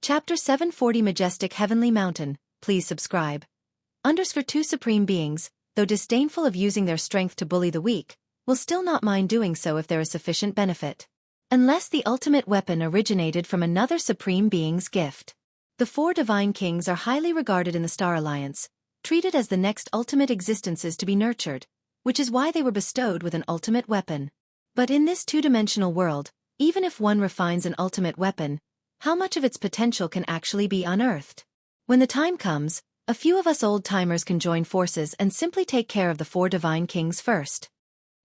Chapter 740 Majestic Heavenly Mountain, please subscribe. For two supreme beings, though disdainful of using their strength to bully the weak, will still not mind doing so if there is sufficient benefit. Unless the ultimate weapon originated from another supreme being's gift. The four divine kings are highly regarded in the Star Alliance, treated as the next ultimate existences to be nurtured, which is why they were bestowed with an ultimate weapon. But in this two-dimensional world, even if one refines an ultimate weapon, how much of its potential can actually be unearthed? When the time comes, a few of us old-timers can join forces and simply take care of the four divine kings first.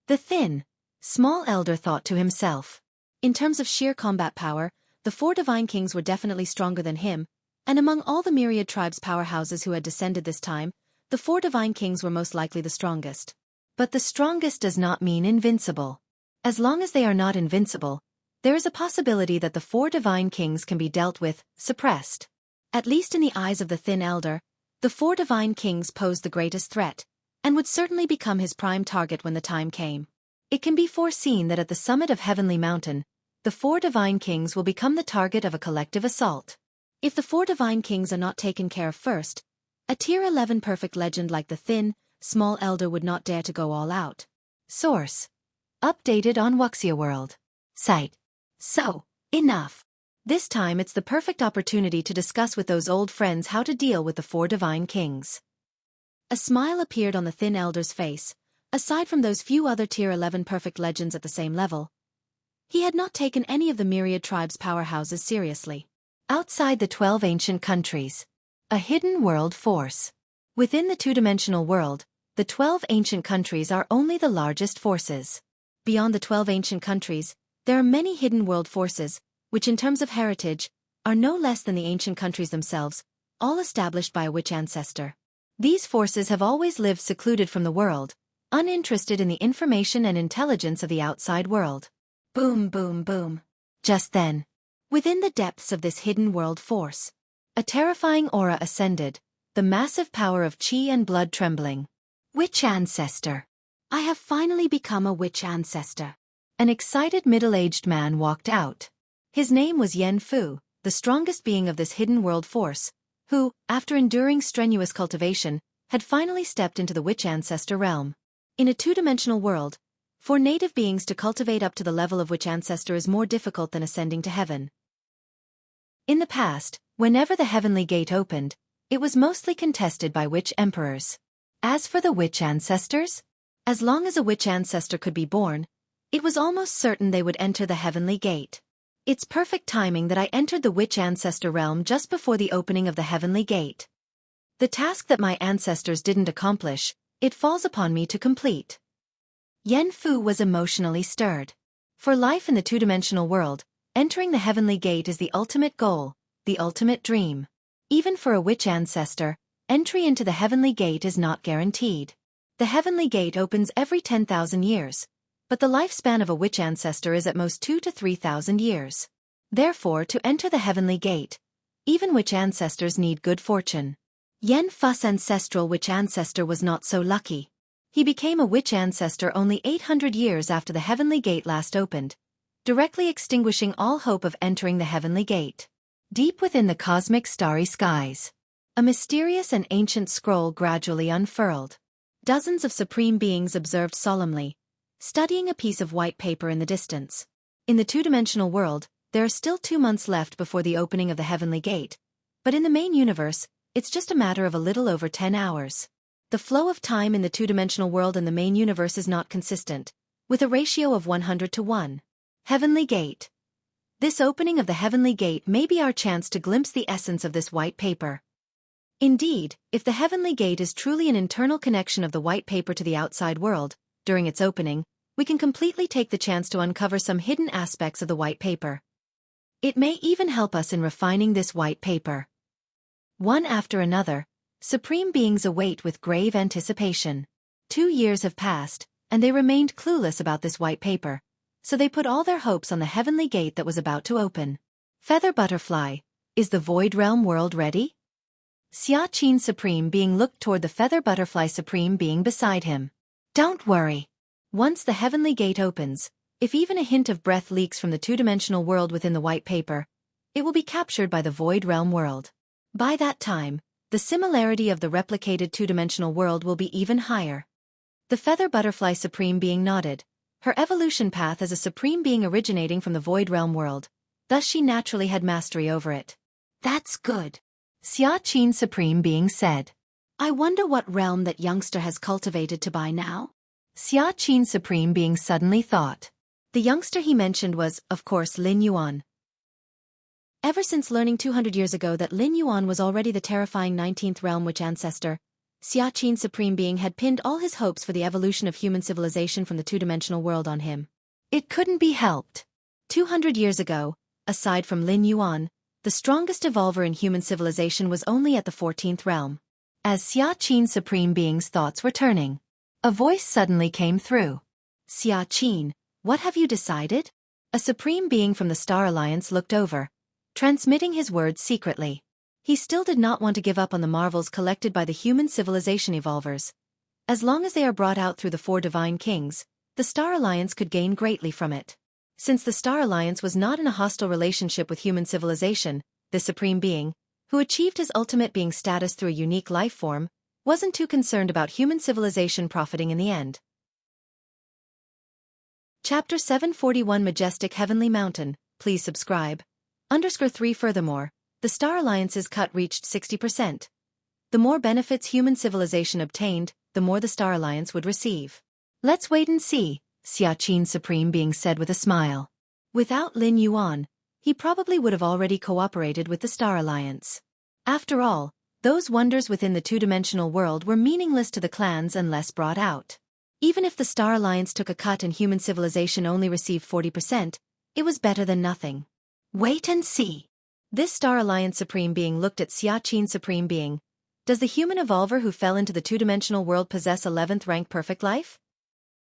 The thin, small elder thought to himself. In terms of sheer combat power, the four divine kings were definitely stronger than him, and among all the myriad tribes powerhouses who had descended this time, the four divine kings were most likely the strongest. But the strongest does not mean invincible. As long as they are not invincible, there is a possibility that the four divine kings can be dealt with, suppressed. At least in the eyes of the thin elder, the four divine kings posed the greatest threat, and would certainly become his prime target when the time came. It can be foreseen that at the summit of Heavenly Mountain, the four divine kings will become the target of a collective assault. If the four divine kings are not taken care of first, a Tier 11 perfect legend like the thin, small elder would not dare to go all out. Source: updated on Wuxia World. Site. So, enough. This time it's the perfect opportunity to discuss with those old friends how to deal with the four divine kings. A smile appeared on the thin elder's face. Aside from those few other Tier 11 perfect legends at the same level, he had not taken any of the myriad tribes powerhouses seriously. Outside the 12 ancient countries. A hidden world force. Within the two-dimensional world, the 12 ancient countries are only the largest forces. Beyond the 12 ancient countries, there are many hidden world forces, which in terms of heritage, are no less than the ancient countries themselves, all established by a witch ancestor. These forces have always lived secluded from the world, uninterested in the information and intelligence of the outside world. Boom, boom, boom. Just then, within the depths of this hidden world force, a terrifying aura ascended, the massive power of chi and blood trembling. Witch ancestor. I have finally become a witch ancestor. An excited middle-aged man walked out. His name was Yen Fu, the strongest being of this hidden world force, who, after enduring strenuous cultivation, had finally stepped into the witch ancestor realm. In a two-dimensional world, for native beings to cultivate up to the level of witch ancestor is more difficult than ascending to heaven. In the past, whenever the heavenly gate opened, it was mostly contested by witch emperors. As for the witch ancestors, as long as a witch ancestor could be born, it was almost certain they would enter the heavenly gate. It's perfect timing that I entered the witch ancestor realm just before the opening of the heavenly gate. The task that my ancestors didn't accomplish, it falls upon me to complete. Yen Fu was emotionally stirred. For life in the two-dimensional world, entering the heavenly gate is the ultimate goal, the ultimate dream. Even for a witch ancestor, entry into the heavenly gate is not guaranteed. The heavenly gate opens every 10,000 years. But the lifespan of a witch ancestor is at most 2,000 to 3,000 years. Therefore, to enter the heavenly gate, even witch ancestors need good fortune. Yen Fu's ancestral witch ancestor was not so lucky. He became a witch ancestor only 800 years after the heavenly gate last opened, directly extinguishing all hope of entering the heavenly gate. Deep within the cosmic starry skies, a mysterious and ancient scroll gradually unfurled. Dozens of supreme beings observed solemnly, studying a piece of white paper in the distance. In the two-dimensional world, there are still 2 months left before the opening of the heavenly gate, but in the main universe, it's just a matter of a little over 10 hours. The flow of time in the two-dimensional world and the main universe is not consistent, with a ratio of 100 to 1. Heavenly Gate. This opening of the heavenly gate may be our chance to glimpse the essence of this white paper. Indeed, if the heavenly gate is truly an internal connection of the white paper to the outside world, during its opening, we can completely take the chance to uncover some hidden aspects of the white paper. It may even help us in refining this white paper. One after another, supreme beings await with grave anticipation. 2 years have passed, and they remained clueless about this white paper, so they put all their hopes on the heavenly gate that was about to open. Feather Butterfly, is the Void Realm world ready? Xianxia Supreme Being looked toward the Feather Butterfly Supreme Being beside him. Don't worry. Once the heavenly gate opens, if even a hint of breath leaks from the two-dimensional world within the white paper, it will be captured by the Void Realm world. By that time, the similarity of the replicated two-dimensional world will be even higher. The feather butterfly supreme being nodded. Her evolution path as a supreme being originating from the Void Realm world, thus she naturally had mastery over it. That's good. Xianxia supreme being said. I wonder what realm that youngster has cultivated to buy now? Xianxia supreme being suddenly thought. The youngster he mentioned was, of course, Lin Yuan. Ever since learning 200 years ago that Lin Yuan was already the terrifying 19th realm witch ancestor, Xianxia supreme being had pinned all his hopes for the evolution of human civilization from the two-dimensional world on him. It couldn't be helped. 200 years ago, aside from Lin Yuan, the strongest evolver in human civilization was only at the 14th realm. As Xianxia supreme being's thoughts were turning, a voice suddenly came through. Xianxia, what have you decided? A supreme being from the Star Alliance looked over, transmitting his words secretly. He still did not want to give up on the marvels collected by the human civilization evolvers. As long as they are brought out through the 4 divine kings, the Star Alliance could gain greatly from it. Since the Star Alliance was not in a hostile relationship with human civilization, the supreme being, who achieved his ultimate being status through a unique life form, wasn't too concerned about human civilization profiting in the end. Chapter 741 Majestic Heavenly Mountain, please subscribe. _3 Furthermore, the Star Alliance's cut reached 60%. The more benefits human civilization obtained, the more the Star Alliance would receive. Let's wait and see, Xianxia supreme being said with a smile. Without Lin Yuan, he probably would have already cooperated with the Star Alliance. After all, those wonders within the two-dimensional world were meaningless to the clans unless brought out. Even if the Star Alliance took a cut and human civilization only received 40%, it was better than nothing. Wait and see. This Star Alliance supreme being looked at Xianxia supreme being. Does the human evolver who fell into the two-dimensional world possess 11th rank perfect life?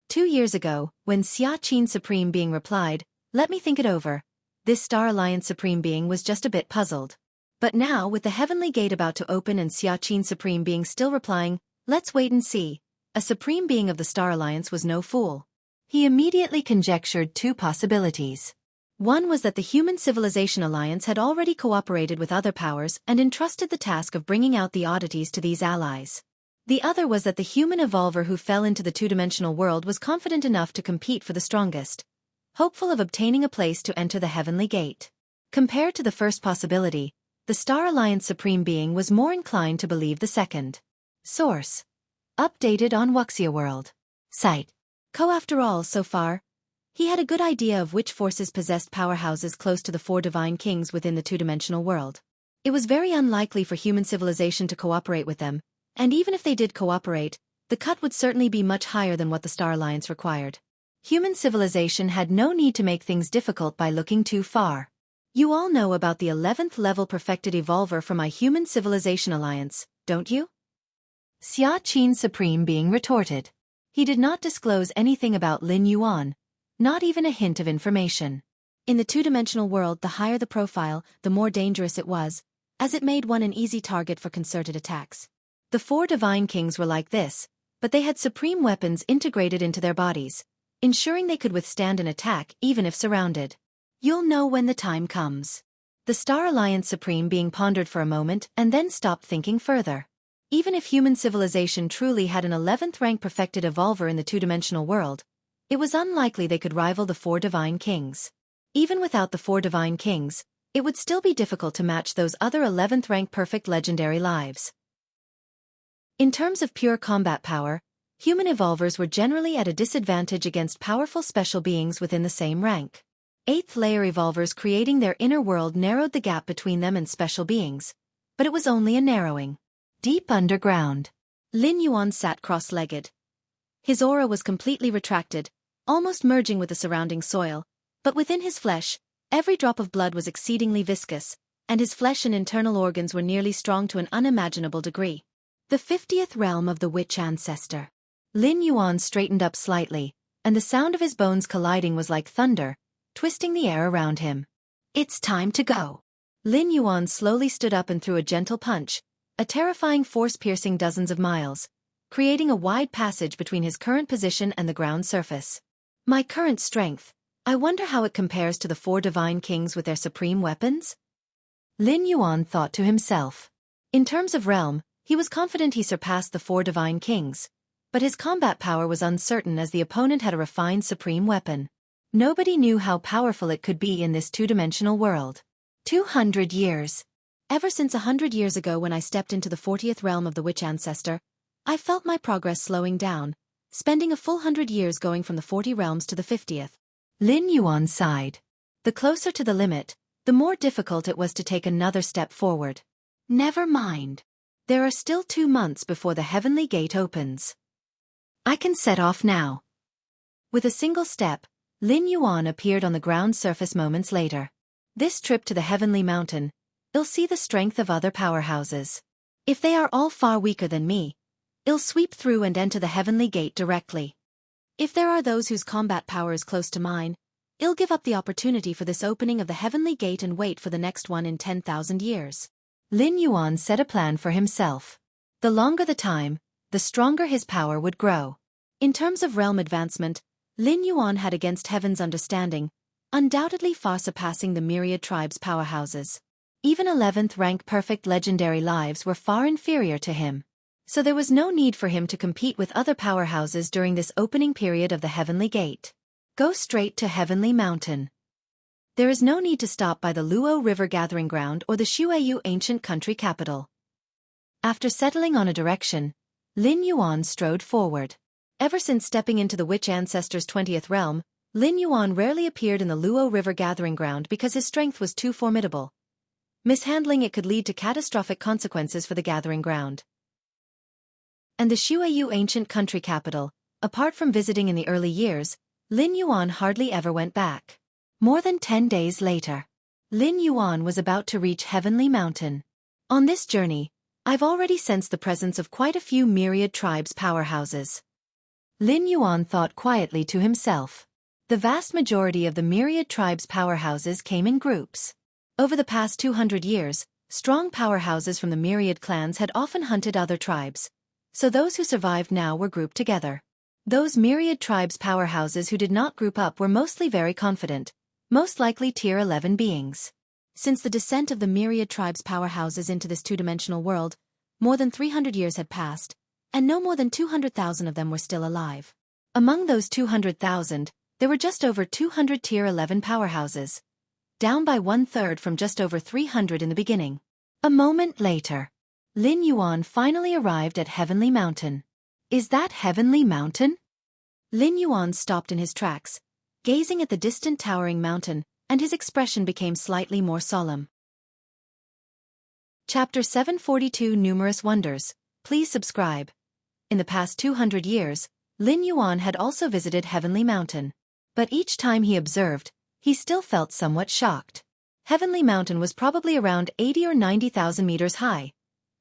2 years ago, when Xianxia supreme being replied, let me think it over, this Star Alliance supreme being was just a bit puzzled. But now with the heavenly gate about to open and Xianxia supreme being still replying, let's wait and see, a supreme being of the Star Alliance was no fool. He immediately conjectured 2 possibilities. One was that the Human Civilization Alliance had already cooperated with other powers and entrusted the task of bringing out the oddities to these allies. The other was that the human evolver who fell into the two-dimensional world was confident enough to compete for the strongest, hopeful of obtaining a place to enter the heavenly gate. Compared to the first possibility, the Star Alliance Supreme Being was more inclined to believe the second. Source: updated on Wuxia World. Site: After all, so far, he had a good idea of which forces possessed powerhouses close to the 4 divine kings within the two-dimensional world. It was very unlikely for human civilization to cooperate with them, and even if they did cooperate, the cut would certainly be much higher than what the Star Alliance required. Human civilization had no need to make things difficult by looking too far. You all know about the 11th level perfected evolver from my Human Civilization Alliance, don't you? Xianxia Supreme Being retorted. He did not disclose anything about Lin Yuan, not even a hint of information. In the two-dimensional world, the higher the profile, the more dangerous it was, as it made one an easy target for concerted attacks. The 4 divine kings were like this, but they had supreme weapons integrated into their bodies, ensuring they could withstand an attack even if surrounded. You'll know when the time comes. The Star Alliance Supreme Being pondered for a moment and then stopped thinking further. Even if human civilization truly had an 11th rank perfected evolver in the two-dimensional world, it was unlikely they could rival the 4 divine kings. Even without the 4 divine kings, it would still be difficult to match those other 11th rank perfect legendary lives. In terms of pure combat power, human evolvers were generally at a disadvantage against powerful special beings within the same rank. 8th layer evolvers creating their inner world narrowed the gap between them and special beings, but it was only a narrowing. Deep underground, Lin Yuan sat cross-legged. His aura was completely retracted, almost merging with the surrounding soil, but within his flesh, every drop of blood was exceedingly viscous, and his flesh and internal organs were nearly strong to an unimaginable degree. The 50th realm of the witch ancestor. Lin Yuan straightened up slightly, and the sound of his bones colliding was like thunder, twisting the air around him. It's time to go. Lin Yuan slowly stood up and threw a gentle punch, a terrifying force piercing dozens of miles, creating a wide passage between his current position and the ground surface. My current strength, I wonder how it compares to the 4 divine kings with their supreme weapons? Lin Yuan thought to himself. In terms of realm, he was confident he surpassed the 4 divine kings, but his combat power was uncertain as the opponent had a refined supreme weapon. Nobody knew how powerful it could be in this two-dimensional world. 200 years. Ever since 100 years ago when I stepped into the 40th realm of the witch ancestor, I felt my progress slowing down, spending a full 100 years going from the 40 realms to the 50th. Lin Yuan sighed. The closer to the limit, the more difficult it was to take another step forward. Never mind. There are still 2 months before the heavenly gate opens. I can set off now. With a single step, Lin Yuan appeared on the ground surface moments later. This trip to the heavenly mountain, I'll see the strength of other powerhouses. If they are all far weaker than me, I'll sweep through and enter the heavenly gate directly. If there are those whose combat power is close to mine, I'll give up the opportunity for this opening of the heavenly gate and wait for the next one in 10,000 years. Lin Yuan set a plan for himself. The longer the time, the stronger his power would grow. In terms of realm advancement, Lin Yuan had against heaven's understanding, undoubtedly far surpassing the myriad tribes' powerhouses. Even 11th rank perfect legendary lives were far inferior to him. So there was no need for him to compete with other powerhouses during this opening period of the heavenly gate. Go straight to Heavenly Mountain. There is no need to stop by the Luo River Gathering Ground or the Xueyu ancient country capital. After settling on a direction, Lin Yuan strode forward. Ever since stepping into the witch ancestor's 20th realm, Lin Yuan rarely appeared in the Luo River Gathering Ground because his strength was too formidable. Mishandling it could lead to catastrophic consequences for the Gathering Ground. And the Xueyu ancient country capital, apart from visiting in the early years, Lin Yuan hardly ever went back. More than 10 days later, Lin Yuan was about to reach Heavenly Mountain. On this journey, I've already sensed the presence of quite a few myriad tribes' powerhouses. Lin Yuan thought quietly to himself. The vast majority of the myriad tribes' powerhouses came in groups. Over the past 200 years, strong powerhouses from the myriad clans had often hunted other tribes, so those who survived now were grouped together. Those myriad tribes' powerhouses who did not group up were mostly very confident, most likely Tier 11 beings. Since the descent of the myriad tribes' powerhouses into this two-dimensional world, more than 300 years had passed, and no more than 200,000 of them were still alive. Among those 200,000, there were just over 200 Tier 11 powerhouses, down by 1/3 from just over 300 in the beginning. A moment later, Lin Yuan finally arrived at Heavenly Mountain. Is that Heavenly Mountain? Lin Yuan stopped in his tracks, gazing at the distant towering mountain, and his expression became slightly more solemn. Chapter 742 Numerous Wonders. Please subscribe. In the past 200 years, Lin Yuan had also visited Heavenly Mountain. But each time he observed, he still felt somewhat shocked. Heavenly Mountain was probably around 80 or 90,000 meters high,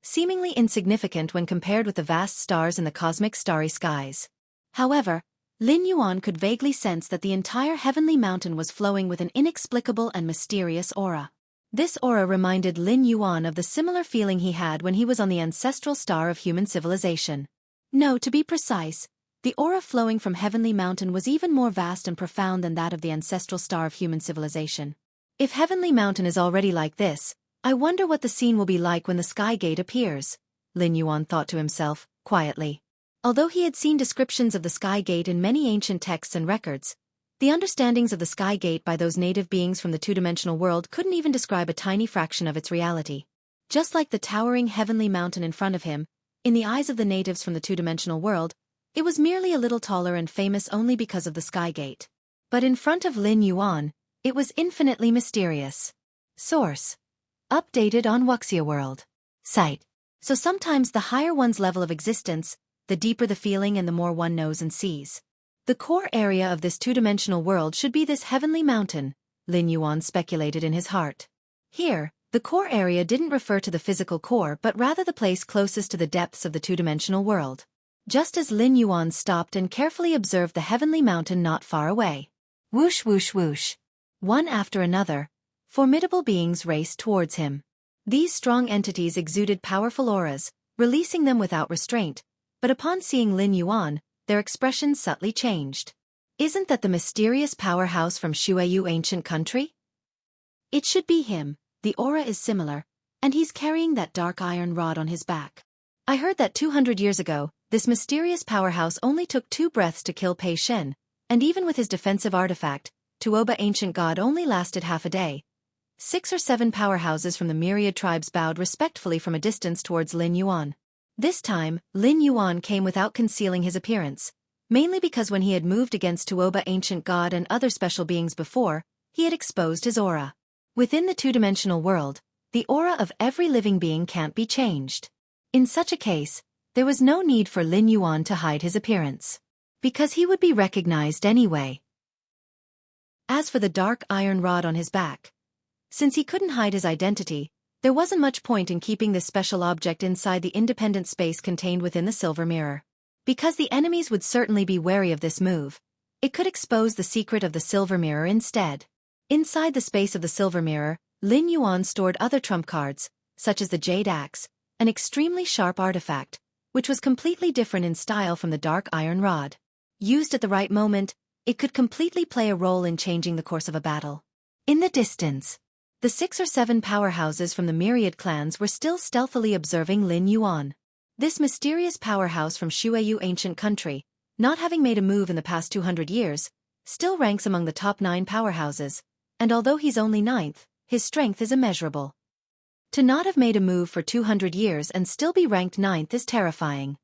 seemingly insignificant when compared with the vast stars in the cosmic starry skies. However, Lin Yuan could vaguely sense that the entire Heavenly Mountain was flowing with an inexplicable and mysterious aura. This aura reminded Lin Yuan of the similar feeling he had when he was on the ancestral star of human civilization. No, to be precise, the aura flowing from Heavenly Mountain was even more vast and profound than that of the ancestral star of human civilization. If Heavenly Mountain is already like this, I wonder what the scene will be like when the Sky Gate appears, Lin Yuan thought to himself, quietly. Although he had seen descriptions of the Sky Gate in many ancient texts and records, the understandings of the Sky Gate by those native beings from the two-dimensional world couldn't even describe a tiny fraction of its reality. Just like the towering Heavenly Mountain in front of him, in the eyes of the natives from the two-dimensional world, it was merely a little taller and famous only because of the Sky Gate. But in front of Lin Yuan, it was infinitely mysterious. Source: updated on Wuxia World. Site. So sometimes the higher one's level of existence, the deeper the feeling and the more one knows and sees. The core area of this two-dimensional world should be this Heavenly Mountain, Lin Yuan speculated in his heart. Here, the core area didn't refer to the physical core but rather the place closest to the depths of the two-dimensional world. Just as Lin Yuan stopped and carefully observed the Heavenly Mountain not far away. Whoosh whoosh whoosh. One after another, formidable beings raced towards him. These strong entities exuded powerful auras, releasing them without restraint, but upon seeing Lin Yuan, their expressions subtly changed. Isn't that the mysterious powerhouse from Xueyu ancient country? It should be him, the aura is similar, and he's carrying that dark iron rod on his back. I heard that 200 years ago, this mysterious powerhouse only took 2 breaths to kill Pei Shen, and even with his defensive artifact, Tuoba Ancient God only lasted half a day. 6 or 7 powerhouses from the myriad tribes bowed respectfully from a distance towards Lin Yuan. This time, Lin Yuan came without concealing his appearance, mainly because when he had moved against Tuoba Ancient God and other special beings before, he had exposed his aura. Within the two-dimensional world, the aura of every living being can't be changed. In such a case, there was no need for Lin Yuan to hide his appearance, because he would be recognized anyway. As for the dark iron rod on his back, since he couldn't hide his identity, there wasn't much point in keeping this special object inside the independent space contained within the silver mirror. Because the enemies would certainly be wary of this move, it could expose the secret of the silver mirror instead. Inside the space of the silver mirror, Lin Yuan stored other trump cards, such as the Jade Axe, an extremely sharp artifact, which was completely different in style from the dark iron rod. Used at the right moment, it could completely play a role in changing the course of a battle. In the distance, the 6 or 7 powerhouses from the myriad clans were still stealthily observing Lin Yuan. This mysterious powerhouse from Shueyu ancient country, not having made a move in the past 200 years, still ranks among the top 9 powerhouses, and although he's only 9th, his strength is immeasurable. To not have made a move for 200 years and still be ranked 9th is terrifying.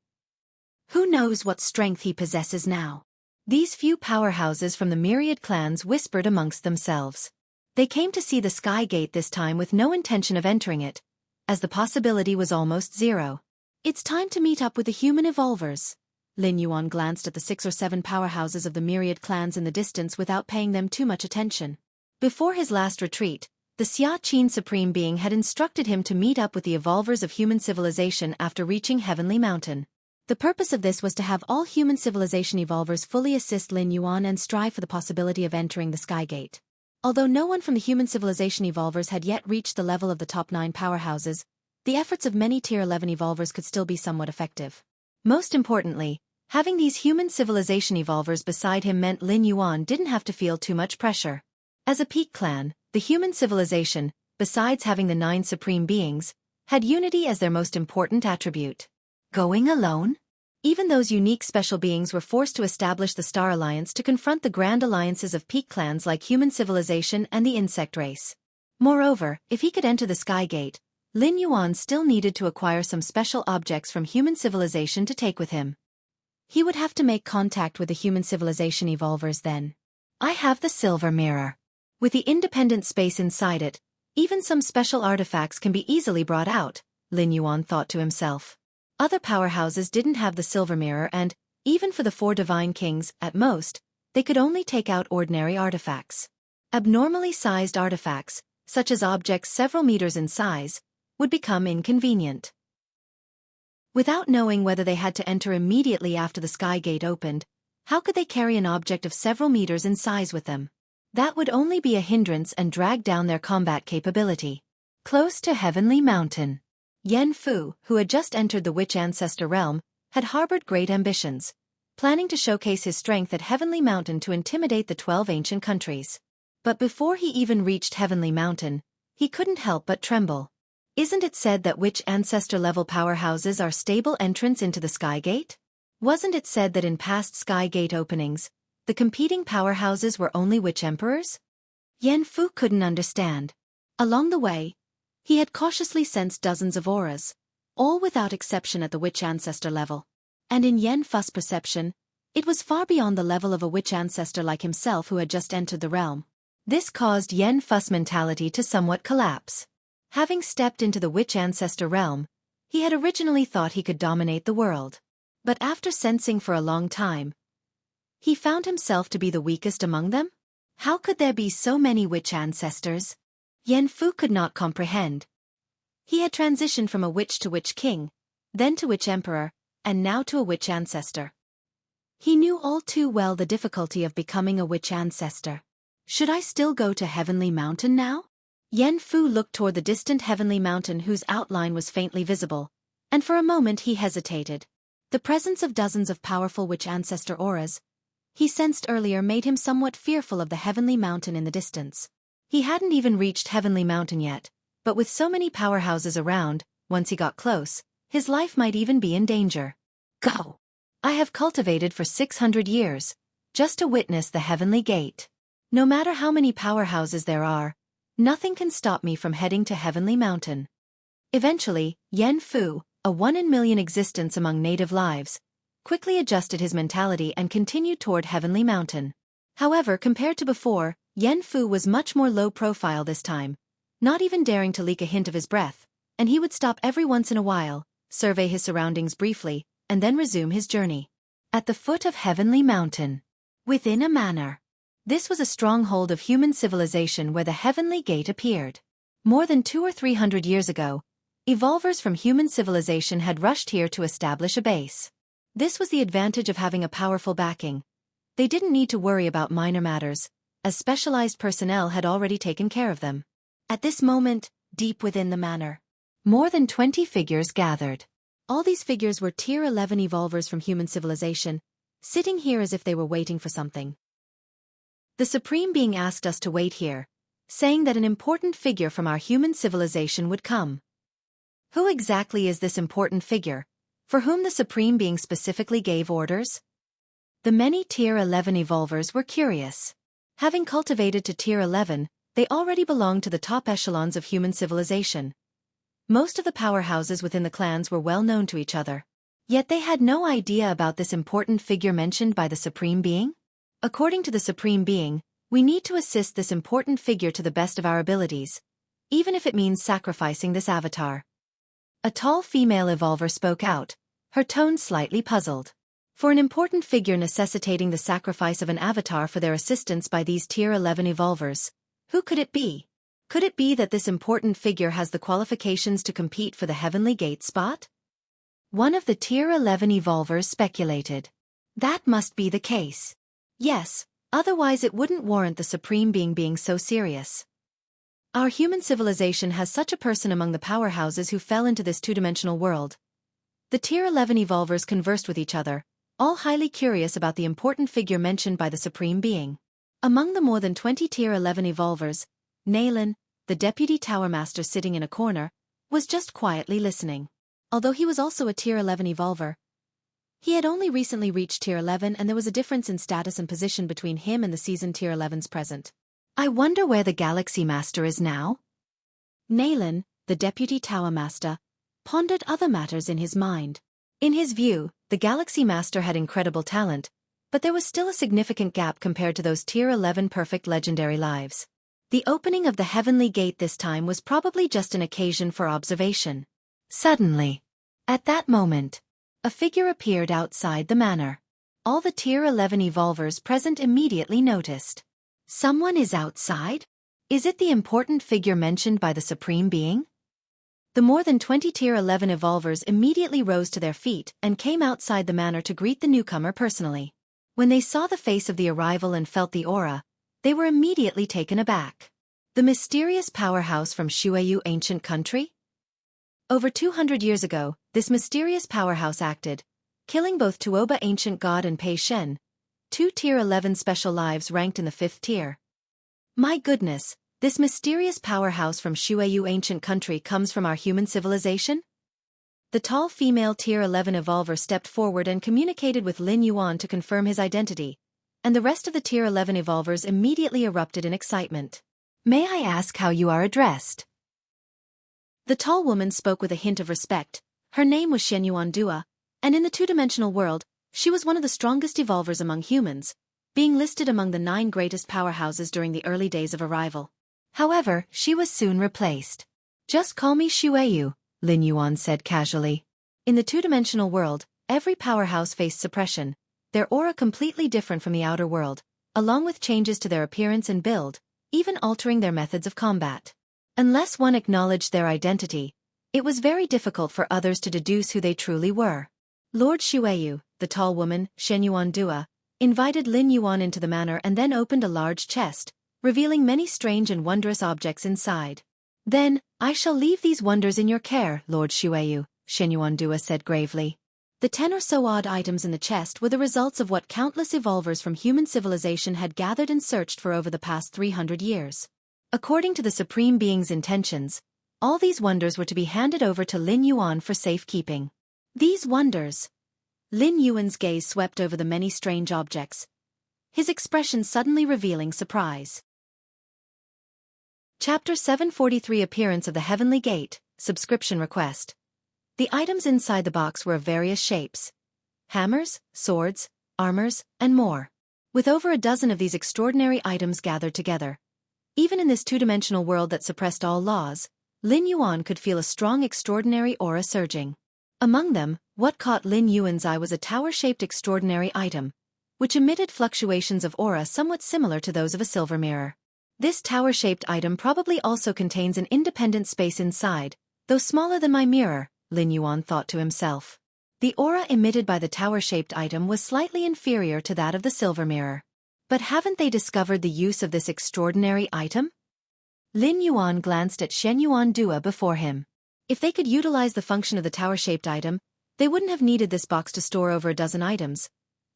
Who knows what strength he possesses now? These few powerhouses from the myriad clans whispered amongst themselves. They came to see the Sky Gate this time with no intention of entering it, as the possibility was almost zero. It's time to meet up with the human evolvers. Lin Yuan glanced at the 6 or 7 powerhouses of the myriad clans in the distance without paying them too much attention. Before his last retreat, the Xianxia Supreme Being had instructed him to meet up with the evolvers of human civilization after reaching Heavenly Mountain. The purpose of this was to have all human civilization evolvers fully assist Lin Yuan and strive for the possibility of entering the Sky Gate. Although no one from the human civilization evolvers had yet reached the level of the top 9 powerhouses, the efforts of many Tier 11 evolvers could still be somewhat effective. Most importantly, having these human civilization evolvers beside him meant Lin Yuan didn't have to feel too much pressure. As a peak clan, the human civilization, besides having the 9 supreme beings, had unity as their most important attribute. Going alone? Even those unique special beings were forced to establish the Star Alliance to confront the grand alliances of peak clans like human civilization and the insect race. Moreover, if he could enter the Sky Gate, Lin Yuan still needed to acquire some special objects from human civilization to take with him. He would have to make contact with the human civilization evolvers then. I have the silver mirror. With the independent space inside it, even some special artifacts can be easily brought out, Lin Yuan thought to himself. Other powerhouses didn't have the silver mirror and, even for the 4 divine kings, at most, they could only take out ordinary artifacts. Abnormally sized artifacts, such as objects several meters in size, would become inconvenient. Without knowing whether they had to enter immediately after the Sky Gate opened, how could they carry an object of several meters in size with them? That would only be a hindrance and drag down their combat capability. Close to Heavenly Mountain, Yan Fu, who had just entered the Witch Ancestor realm, had harbored great ambitions, planning to showcase his strength at Heavenly Mountain to intimidate the 12 ancient countries. But before he even reached Heavenly Mountain, he couldn't help but tremble. Isn't it said that Witch Ancestor-level powerhouses are stable entrants into the Sky Gate? Wasn't it said that in past Sky Gate openings, the competing powerhouses were only Witch Emperors? Yan Fu couldn't understand. Along the way, he had cautiously sensed dozens of auras, all without exception at the Witch Ancestor level. And in Yan Fu's perception, it was far beyond the level of a Witch Ancestor like himself who had just entered the realm. This caused Yan Fu's mentality to somewhat collapse. Having stepped into the Witch Ancestor realm, he had originally thought he could dominate the world. But after sensing for a long time, he found himself to be the weakest among them? How could there be so many Witch Ancestors? Yan Fu could not comprehend. He had transitioned from a witch to Witch King, then to Witch Emperor, and now to a Witch Ancestor. He knew all too well the difficulty of becoming a Witch Ancestor. Should I still go to Heavenly Mountain now? Yan Fu looked toward the distant Heavenly Mountain whose outline was faintly visible, and for a moment he hesitated. The presence of dozens of powerful Witch Ancestor auras, he sensed earlier, made him somewhat fearful of the Heavenly Mountain in the distance. He hadn't even reached Heavenly Mountain yet, But with so many powerhouses around, once he got close, his life might even be in danger. Go! I have cultivated for 600 years, just to witness the heavenly gate. No matter how many powerhouses there are, nothing can stop me from heading to Heavenly Mountain. Eventually, Yan Fu, a one-in-million existence among native lives, quickly adjusted his mentality and continued toward Heavenly Mountain. However, compared to before, Yan Fu was much more low-profile this time, not even daring to leak a hint of his breath, and he would stop every once in a while, survey his surroundings briefly, and then resume his journey. At the foot of Heavenly Mountain, within a manor. This was a stronghold of human civilization where the Heavenly Gate appeared. More than 200 or 300 years ago, evolvers from human civilization had rushed here to establish a base. This was the advantage of having a powerful backing. They didn't need to worry about minor matters, as specialized personnel had already taken care of them. At this moment, deep within the manor, more than 20 figures gathered. All these figures were Tier 11 evolvers from human civilization, sitting here as if they were waiting for something. The Supreme Being asked us to wait here, saying that an important figure from our human civilization would come. Who exactly is this important figure, for whom the Supreme Being specifically gave orders? The many Tier 11 evolvers were curious. Having cultivated to Tier 11, they already belonged to the top echelons of human civilization. Most of the powerhouses within the clans were well known to each other. Yet they had no idea about this important figure mentioned by the Supreme Being. According to the Supreme Being, we need to assist this important figure to the best of our abilities, even if it means sacrificing this avatar. A tall female evolver spoke out, her tone slightly puzzled. For an important figure necessitating the sacrifice of an avatar for their assistance by these Tier 11 evolvers, who could it be? Could it be that this important figure has the qualifications to compete for the Heavenly Gate spot? One of the Tier 11 evolvers speculated. That must be the case. Yes, otherwise it wouldn't warrant the Supreme Being being so serious. Our human civilization has such a person among the powerhouses who fell into this two-dimensional world. The Tier 11 evolvers conversed with each other, all highly curious about the important figure mentioned by the Supreme Being. Among the more than 20 Tier 11 evolvers, Nalan, the deputy tower master sitting in a corner, was just quietly listening. Although he was also a Tier 11 evolver, he had only recently reached Tier 11 and there was a difference in status and position between him and the seasoned Tier 11s present. I wonder where the Galaxy Master is now? Nalan, the deputy tower master, pondered other matters in his mind. In his view, the Galaxy Master had incredible talent, but there was still a significant gap compared to those Tier 11 perfect legendary lives. The opening of the Heavenly Gate this time was probably just an occasion for observation. Suddenly, at that moment, a figure appeared outside the manor. All the Tier 11 evolvers present immediately noticed. Someone is outside? Is it the important figure mentioned by the Supreme Being? The more than 20 Tier 11 evolvers immediately rose to their feet and came outside the manor to greet the newcomer personally. When they saw the face of the arrival and felt the aura, they were immediately taken aback. The mysterious powerhouse from Xianxia ancient country? Over 200 years ago, this mysterious powerhouse acted, killing both Tuoba ancient god and Pei Shen, two Tier 11 special lives ranked in the 5th tier. My goodness, this mysterious powerhouse from Xianxia ancient country comes from our human civilization? The tall female Tier 11 evolver stepped forward and communicated with Lin Yuan to confirm his identity, and the rest of the Tier 11 evolvers immediately erupted in excitement. May I ask how you are addressed? The tall woman spoke with a hint of respect. Her name was Xianxia, and in the two-dimensional world, she was one of the strongest evolvers among humans, being listed among the 9 greatest powerhouses during the early days of arrival. However, she was soon replaced. Just call me Xianxia, Lin Yuan said casually. In the two-dimensional world, every powerhouse faced suppression, their aura completely different from the outer world, along with changes to their appearance and build, even altering their methods of combat. Unless one acknowledged their identity, it was very difficult for others to deduce who they truly were. Lord Xianxia, the tall woman, Xianxia, invited Lin Yuan into the manor and then opened a large chest, revealing many strange and wondrous objects inside. Then, I shall leave these wonders in your care, Lord Xianxia, Xianxia said gravely. The 10 or so odd items in the chest were the results of what countless evolvers from human civilization had gathered and searched for over the past 300 years. According to the Supreme Being's intentions, All these wonders were to be handed over to Lin Yuan for safekeeping. These wonders. Lin Yuan's gaze swept over the many strange objects, his expression suddenly revealing surprise. Chapter 743 Appearance of the Heavenly Gate, Subscription Request. The items inside the box were of various shapes. Hammers, swords, armors, and more. With over a dozen of these extraordinary items gathered together. Even in this two-dimensional world that suppressed all laws, Lin Yuan could feel a strong extraordinary aura surging. Among them, what caught Lin Yuan's eye was a tower-shaped extraordinary item, which emitted fluctuations of aura somewhat similar to those of a silver mirror. This tower-shaped item probably also contains an independent space inside, though smaller than my mirror, Lin Yuan thought to himself. The aura emitted by the tower-shaped item was slightly inferior to that of the silver mirror. But haven't they discovered the use of this extraordinary item? Lin Yuan glanced at Xianxia Dua before him. If they could utilize the function of the tower-shaped item, they wouldn't have needed this box to store over a dozen items.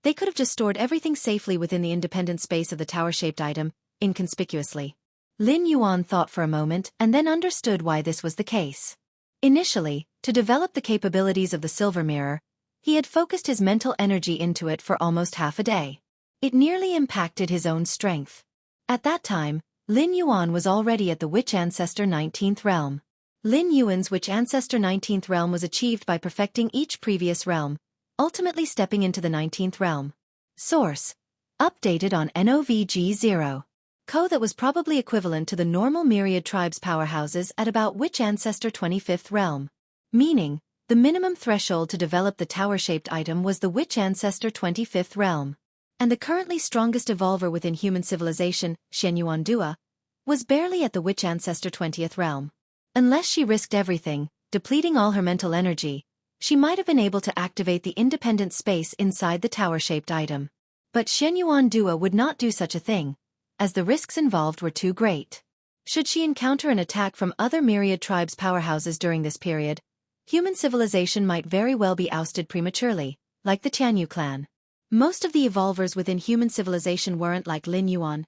They could have just stored everything safely within the independent space of the tower-shaped item, inconspicuously. Lin Yuan thought for a moment and then understood why this was the case. Initially, to develop the capabilities of the silver mirror, he had focused his mental energy into it for almost half a day. It nearly impacted his own strength. At that time, Lin Yuan was already at the Witch Ancestor 19th realm. Lin Yuan's Witch Ancestor 19th realm was achieved by perfecting each previous realm, ultimately stepping into the 19th realm. Source: updated on NOVG0. That was probably equivalent to the normal myriad tribes powerhouses at about Witch Ancestor 25th realm. Meaning, the minimum threshold to develop the tower-shaped item was the Witch Ancestor 25th realm. And the currently strongest evolver within human civilization, Xianxia Dua, was barely at the Witch Ancestor 20th realm. Unless she risked everything, depleting all her mental energy, she might have been able to activate the independent space inside the tower-shaped item. But Xianxia Dua would not do such a thing, as the risks involved were too great. Should she encounter an attack from other myriad tribes powerhouses during this period, human civilization might very well be ousted prematurely, like the Jianghu clan. Most of the evolvers within human civilization weren't like Lin Yuan,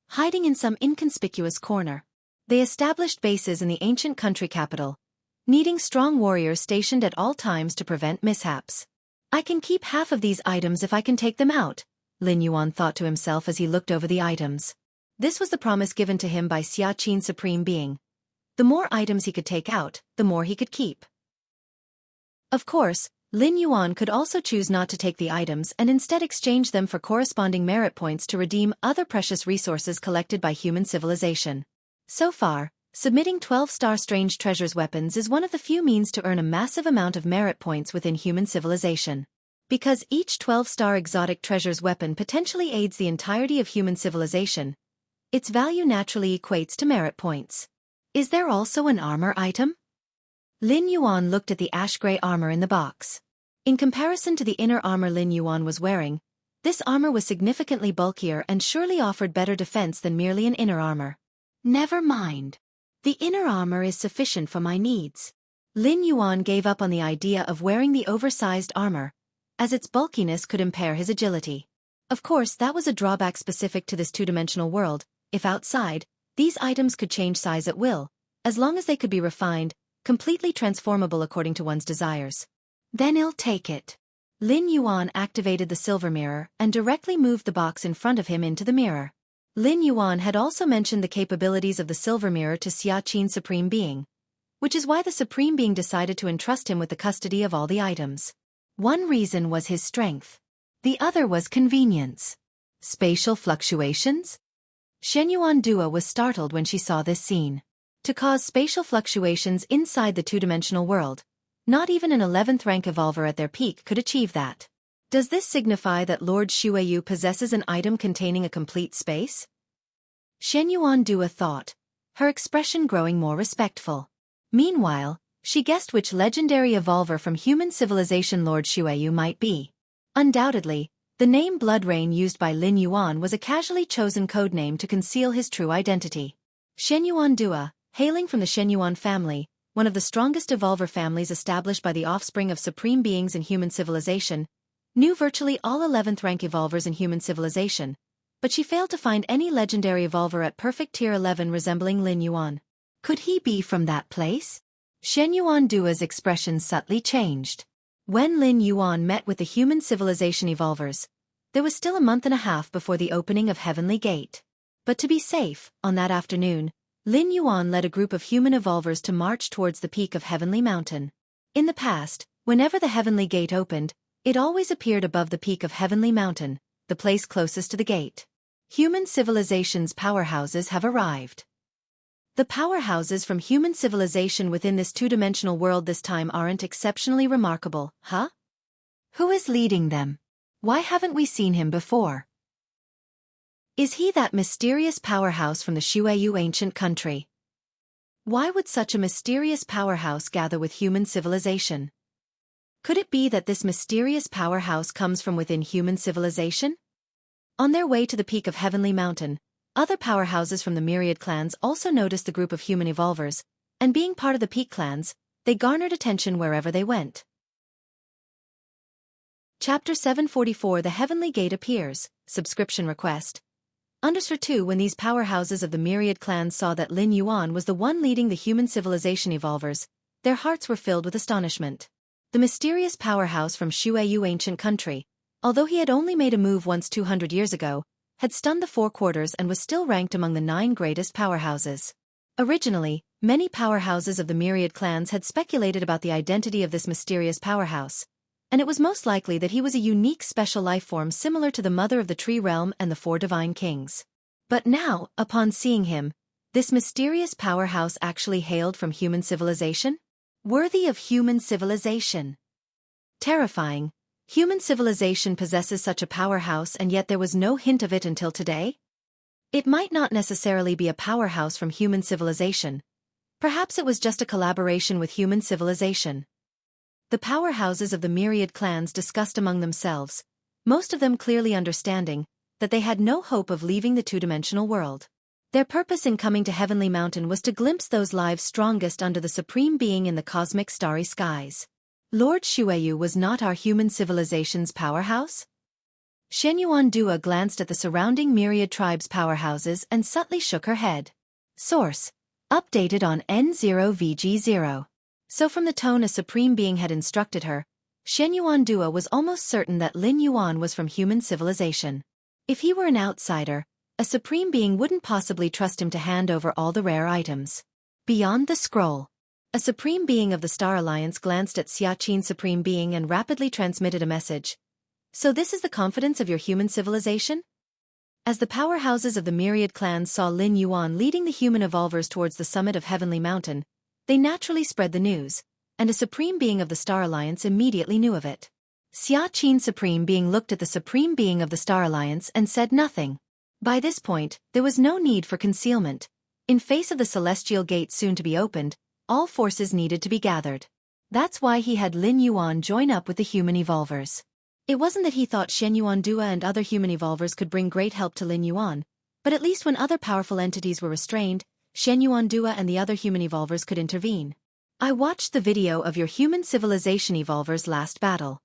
hiding in some inconspicuous corner. They established bases in the ancient country capital, needing strong warriors stationed at all times to prevent mishaps. I can keep half of these items if I can take them out, Lin Yuan thought to himself as he looked over the items. This was the promise given to him by Xiaxin Supreme Being. The more items he could take out, the more he could keep. Of course, Lin Yuan could also choose not to take the items and instead exchange them for corresponding merit points to redeem other precious resources collected by human civilization. So far, submitting 12-star strange treasures weapons is one of the few means to earn a massive amount of merit points within human civilization. Because each 12-star exotic treasures weapon potentially aids the entirety of human civilization, its value naturally equates to merit points. Is there also an armor item? Lin Yuan looked at the ash-gray armor in the box. In comparison to the inner armor Lin Yuan was wearing, this armor was significantly bulkier and surely offered better defense than merely an inner armor. Never mind. The inner armor is sufficient for my needs. Lin Yuan gave up on the idea of wearing the oversized armor, as its bulkiness could impair his agility. Of course, that was a drawback specific to this two-dimensional world. If outside, these items could change size at will, as long as they could be refined, completely transformable according to one's desires. Then I'll take it. Lin Yuan activated the silver mirror and directly moved the box in front of him into the mirror. Lin Yuan had also mentioned the capabilities of the silver mirror to Xiaxin Supreme Being, which is why the Supreme Being decided to entrust him with the custody of all the items. One reason was his strength. The other was convenience. Spatial fluctuations? Xianxia Dua was startled when she saw this scene. To cause spatial fluctuations inside the two-dimensional world, not even an 11th rank evolver at their peak could achieve that. Does this signify that Lord Xueyu possesses an item containing a complete space? Xianxia Dua thought, her expression growing more respectful. Meanwhile, she guessed which legendary evolver from human civilization Lord Xueyu might be. Undoubtedly, the name Blood Rain used by Lin Yuan was a casually chosen codename to conceal his true identity. Xianxia Dua, hailing from the Xianyuan family, one of the strongest evolver families established by the offspring of supreme beings in human civilization, knew virtually all 11th rank evolvers in human civilization, but she failed to find any legendary evolver at perfect tier 11 resembling Lin Yuan. Could he be from that place? Shen Yuandua's expression subtly changed. When Lin Yuan met with the human civilization evolvers, there was still a month and a half before the opening of Heavenly Gate. But to be safe, on that afternoon, Lin Yuan led a group of human evolvers to march towards the peak of Heavenly Mountain. In the past, whenever the Heavenly Gate opened, it always appeared above the peak of Heavenly Mountain, the place closest to the gate. Human civilization's powerhouses have arrived. The powerhouses from human civilization within this two-dimensional world this time aren't exceptionally remarkable, huh? Who is leading them? Why haven't we seen him before? Is he that mysterious powerhouse from the Shueyu ancient country? Why would such a mysterious powerhouse gather with human civilization? Could it be that this mysterious powerhouse comes from within human civilization? On their way to the peak of Heavenly Mountain, other powerhouses from the myriad clans also noticed the group of human evolvers, and being part of the peak clans, they garnered attention wherever they went. Chapter 744 The Heavenly Gate Appears, Subscription Request. Underscore 2 When these powerhouses of the myriad clans saw that Lin Yuan was the one leading the human civilization evolvers, their hearts were filled with astonishment. The mysterious powerhouse from Shueyu ancient country, although he had only made a move once 200 years ago, had stunned the four quarters and was still ranked among the 9 greatest powerhouses. Originally, many powerhouses of the myriad clans had speculated about the identity of this mysterious powerhouse, and it was most likely that he was a unique special life form similar to the Mother of the Tree Realm and the 4 Divine Kings. But now, upon seeing him, this mysterious powerhouse actually hailed from human civilization? Worthy of human civilization. Terrifying. Human civilization possesses such a powerhouse and yet there was no hint of it until today? It might not necessarily be a powerhouse from human civilization. Perhaps it was just a collaboration with human civilization. The powerhouses of the myriad clans discussed among themselves, most of them clearly understanding that they had no hope of leaving the two-dimensional world. Their purpose in coming to Heavenly Mountain was to glimpse those lives strongest under the Supreme Being in the cosmic starry skies. Lord Shueyu was not our human civilization's powerhouse? Shen Yuandua glanced at the surrounding myriad tribes' powerhouses and subtly shook her head. Source: updated on N0VG0. So from the tone a Supreme Being had instructed her, Shen Yuandua was almost certain that Lin Yuan was from human civilization. If he were an outsider, a Supreme Being wouldn't possibly trust him to hand over all the rare items. Beyond the scroll. A Supreme Being of the Star Alliance glanced at Xianxia Supreme Being and rapidly transmitted a message. So this is the confidence of your human civilization? As the powerhouses of the myriad clans saw Lin Yuan leading the human evolvers towards the summit of Heavenly Mountain, they naturally spread the news, and a Supreme Being of the Star Alliance immediately knew of it. Xianxia Supreme Being looked at the Supreme Being of the Star Alliance and said nothing. By this point, there was no need for concealment. In face of the celestial gate soon to be opened, all forces needed to be gathered. That's why he had Lin Yuan join up with the human evolvers. It wasn't that he thought Shen Yuandua and other human evolvers could bring great help to Lin Yuan, but at least when other powerful entities were restrained, Shen Yuandua and the other human evolvers could intervene. I watched the video of your human civilization evolvers' last battle.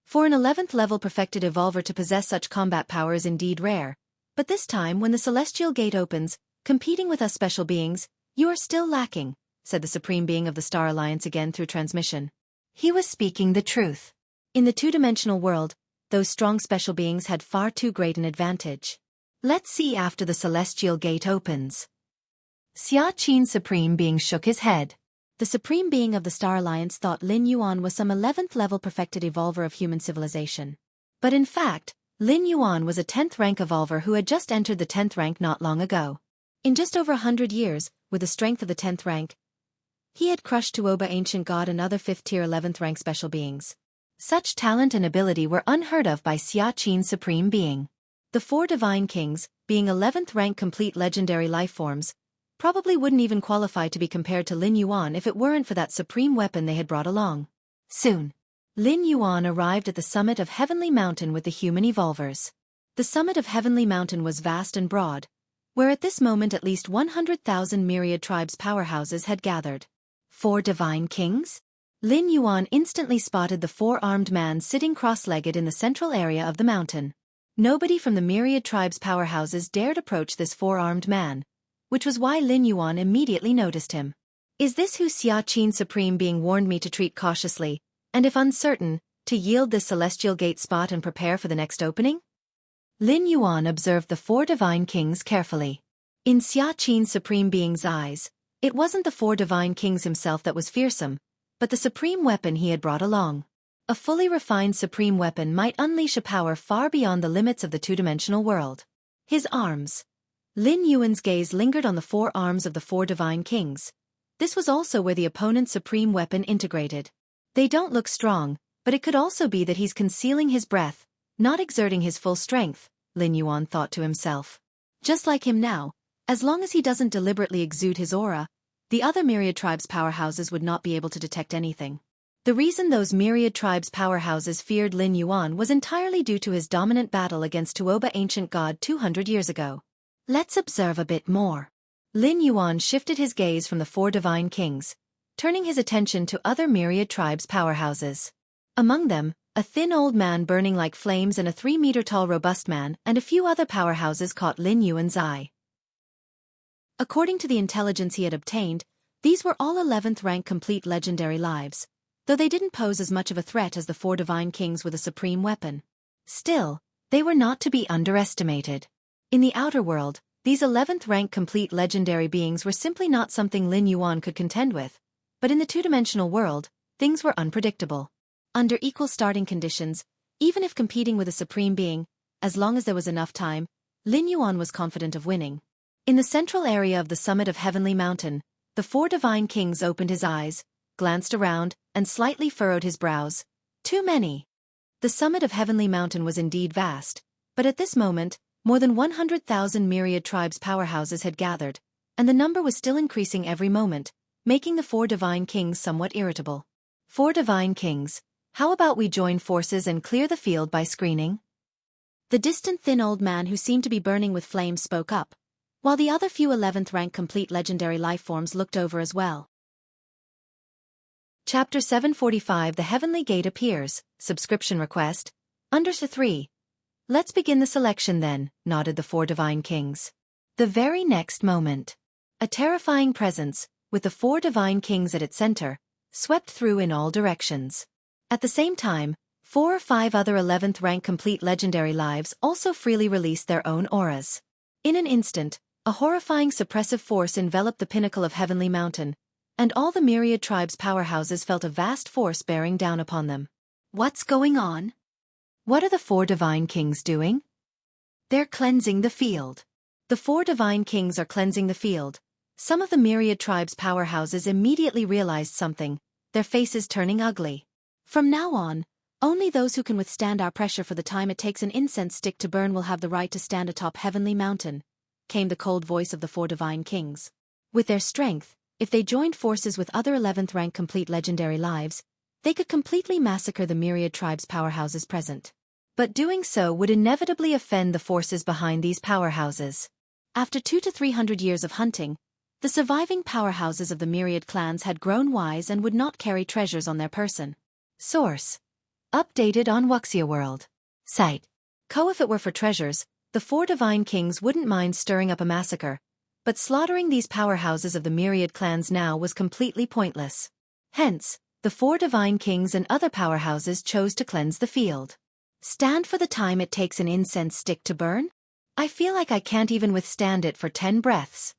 For an 11th level perfected evolver to possess such combat power is indeed rare, but this time when the celestial gate opens, competing with us special beings, you are still lacking, said the Supreme Being of the Star Alliance again through transmission. He was speaking the truth. In the two-dimensional world, those strong special beings had far too great an advantage. Let's see after the celestial gate opens. Xianxia Supreme Being shook his head. The Supreme Being of the Star Alliance thought Lin Yuan was some 11th level perfected evolver of human civilization. But in fact, Lin Yuan was a 10th rank evolver who had just entered the 10th rank not long ago. In just over 100 years, with the strength of the 10th rank, he had crushed Tuoba Ancient God and other 5th-tier 11th rank special beings. Such talent and ability were unheard of by Xianxia Supreme Being. The 4 Divine Kings, being 11th rank complete legendary life forms, probably wouldn't even qualify to be compared to Lin Yuan if it weren't for that supreme weapon they had brought along. Soon, Lin Yuan arrived at the summit of Heavenly Mountain with the human evolvers. The summit of Heavenly Mountain was vast and broad, where at this moment at least 100,000 myriad tribes powerhouses had gathered. 4 Divine Kings? Lin Yuan instantly spotted the 4-armed man sitting cross-legged in the central area of the mountain. Nobody from the myriad tribes powerhouses dared approach this 4-armed man, which was why Lin Yuan immediately noticed him. Is this who Xia Qin Supreme Being warned me to treat cautiously, and if uncertain, to yield this celestial gate spot and prepare for the next opening? Lin Yuan observed the four divine kings carefully. In Xia Qin Supreme Being's eyes, it wasn't the four divine kings himself that was fearsome, but the supreme weapon he had brought along. A fully refined supreme weapon might unleash a power far beyond the limits of the two-dimensional world. His arms. Lin Yuan's gaze lingered on the four arms of the four divine kings. This was also where the opponent's supreme weapon integrated. They don't look strong, but it could also be that he's concealing his breath, not exerting his full strength, Lin Yuan thought to himself. Just like him now, as long as he doesn't deliberately exude his aura, the other myriad tribes' powerhouses would not be able to detect anything. The reason those myriad tribes' powerhouses feared Lin Yuan was entirely due to his dominant battle against Tuoba ancient god 200 years ago. Let's observe a bit more. Lin Yuan shifted his gaze from the four divine kings, turning his attention to other myriad tribes' powerhouses. Among them, a thin old man burning like flames and a 3-meter-tall robust man and a few other powerhouses caught Lin Yuan's eye. According to the intelligence he had obtained, these were all 11th rank complete legendary lives, though they didn't pose as much of a threat as the four divine kings with a supreme weapon. Still, they were not to be underestimated. In the outer world, these 11th rank complete legendary beings were simply not something Lin Yuan could contend with, but in the two-dimensional world, things were unpredictable. Under equal starting conditions, even if competing with a supreme being, as long as there was enough time, Lin Yuan was confident of winning. In the central area of the summit of Heavenly Mountain, the four divine kings opened his eyes, glanced around, and slightly furrowed his brows. Too many. The summit of Heavenly Mountain was indeed vast, but at this moment, more than 100,000 myriad tribes' powerhouses had gathered, and the number was still increasing every moment, making the four divine kings somewhat irritable. Four divine kings, how about we join forces and clear the field by screening? The distant thin old man who seemed to be burning with flames spoke up, while the other few 11th rank complete legendary lifeforms looked over as well. Chapter 745 The Heavenly Gate Appears, Subscription Request, Under 3. Let's begin the selection then, nodded the four divine kings. The very next moment, a terrifying presence, with the four divine kings at its center, swept through in all directions. At the same time, 4 or 5 other 11th rank complete legendary lives also freely released their own auras. In an instant, a horrifying suppressive force enveloped the pinnacle of Heavenly Mountain, and all the myriad tribes' powerhouses felt a vast force bearing down upon them. What's going on? What are the four divine kings doing? They're cleansing the field. The four divine kings are cleansing the field. Some of the myriad tribes' powerhouses immediately realized something, their faces turning ugly. From now on, only those who can withstand our pressure for the time it takes an incense stick to burn will have the right to stand atop Heavenly Mountain, came the cold voice of the four divine kings. With their strength, if they joined forces with other 11th rank complete legendary lives, they could completely massacre the myriad tribes' powerhouses present. But doing so would inevitably offend the forces behind these powerhouses. After 200 to 300 years of hunting, the surviving powerhouses of the myriad clans had grown wise and would not carry treasures on their person. Source: updated on Wuxia World. Site: If it were for treasures, the four divine kings wouldn't mind stirring up a massacre, but slaughtering these powerhouses of the myriad clans now was completely pointless. Hence, the four divine kings and other powerhouses chose to cleanse the field. Stand for the time it takes an incense stick to burn? I feel like I can't even withstand it for 10 breaths.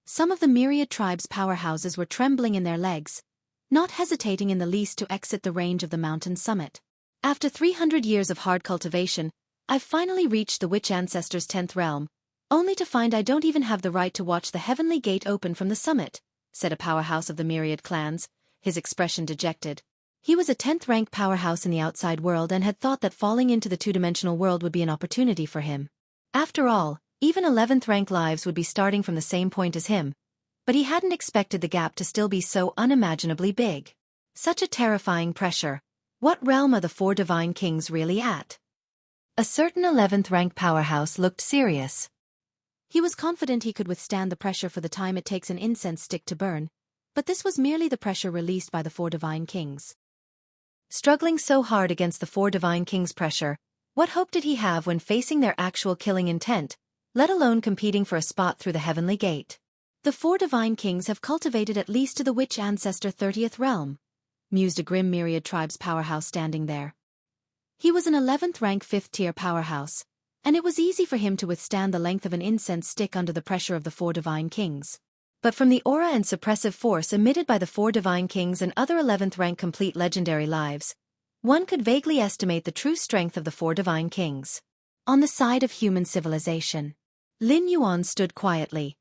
Some of the myriad tribes' powerhouses were trembling in their legs, not hesitating in the least to exit the range of the mountain summit. After 300 years of hard cultivation, I've finally reached the witch ancestors' 10th realm, only to find I don't even have the right to watch the heavenly gate open from the summit, said a powerhouse of the myriad clans, his expression dejected. He was a 10th rank powerhouse in the outside world and had thought that falling into the two-dimensional world would be an opportunity for him. After all, even 11th rank lives would be starting from the same point as him, but he hadn't expected the gap to still be so unimaginably big. Such a terrifying pressure. What realm are the four divine kings really at? A certain 11th rank powerhouse looked serious. He was confident he could withstand the pressure for the time it takes an incense stick to burn, but this was merely the pressure released by the four divine kings. Struggling so hard against the four divine kings' pressure, what hope did he have when facing their actual killing intent, let alone competing for a spot through the heavenly gate. The 4 divine kings have cultivated at least to the witch ancestor 30th realm, mused a grim myriad tribes powerhouse standing there. He was an 11th rank 5th tier powerhouse, and it was easy for him to withstand the length of an incense stick under the pressure of the 4 divine kings. But from the aura and suppressive force emitted by the 4 divine kings and other 11th rank complete legendary lives, one could vaguely estimate the true strength of the 4 divine kings. On the side of human civilization, Lin Yuan stood quietly,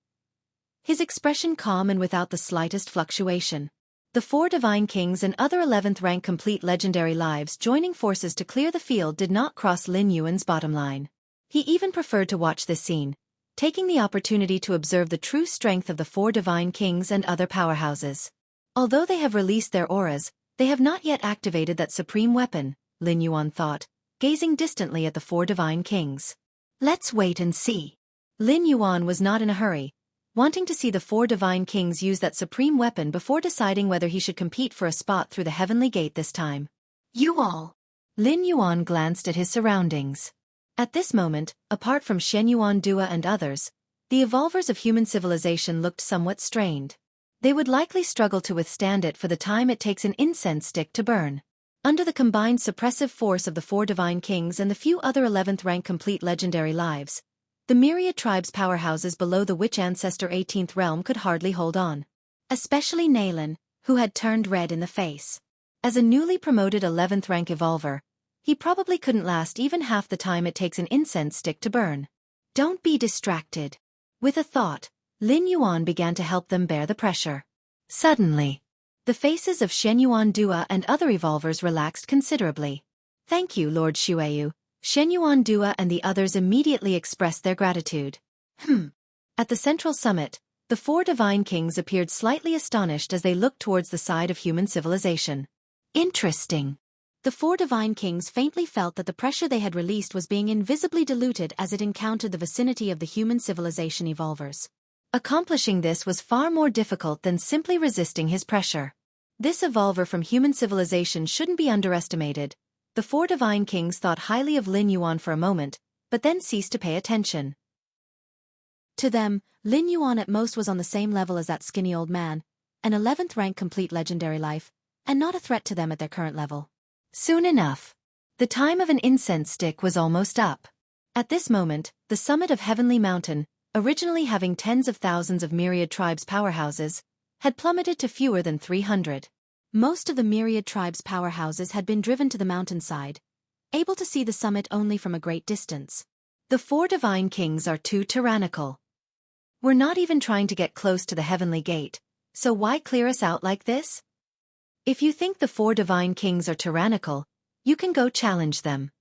his expression calm and without the slightest fluctuation. The 4 divine kings and other 11th rank complete legendary lives joining forces to clear the field did not cross Lin Yuan's bottom line. He even preferred to watch this scene, taking the opportunity to observe the true strength of the 4 divine kings and other powerhouses. Although they have released their auras, they have not yet activated that supreme weapon, Lin Yuan thought, gazing distantly at the 4 divine kings. Let's wait and see. Lin Yuan was not in a hurry, wanting to see the 4 divine kings use that supreme weapon before deciding whether he should compete for a spot through the heavenly gate this time. You all. Lin Yuan glanced at his surroundings. At this moment, apart from Shen Yuan Dua and others, the evolvers of human civilization looked somewhat strained. They would likely struggle to withstand it for the time it takes an incense stick to burn. Under the combined suppressive force of the 4 divine kings and the few other 11th rank complete legendary lives, the myriad tribes powerhouses below the witch ancestor 18th realm could hardly hold on. Especially Naylan, who had turned red in the face. As a newly promoted 11th rank evolver, he probably couldn't last even half the time it takes an incense stick to burn. Don't be distracted. With a thought, Lin Yuan began to help them bear the pressure. Suddenly, the faces of Shen Yuan Dua and other evolvers relaxed considerably. Thank you, Lord Xueyu. Shen Yuan Dua and the others immediately expressed their gratitude. At the central summit, the 4 divine kings appeared slightly astonished as they looked towards the side of human civilization. Interesting. The 4 divine kings faintly felt that the pressure they had released was being invisibly diluted as it encountered the vicinity of the human civilization evolvers. Accomplishing this was far more difficult than simply resisting his pressure. This evolver from human civilization shouldn't be underestimated. The 4 divine kings thought highly of Lin Yuan for a moment, but then ceased to pay attention. To them, Lin Yuan at most was on the same level as that skinny old man, an 11th rank complete legendary life, and not a threat to them at their current level. Soon enough, the time of an incense stick was almost up. At this moment, the summit of Heavenly Mountain, originally having tens of thousands of myriad tribes powerhouses, had plummeted to fewer than 300. Most of the myriad tribes powerhouses had been driven to the mountainside, able to see the summit only from a great distance. The 4 divine kings are too tyrannical. We're not even trying to get close to the heavenly gate, so why clear us out like this? If you think the 4 divine kings are tyrannical, you can go challenge them.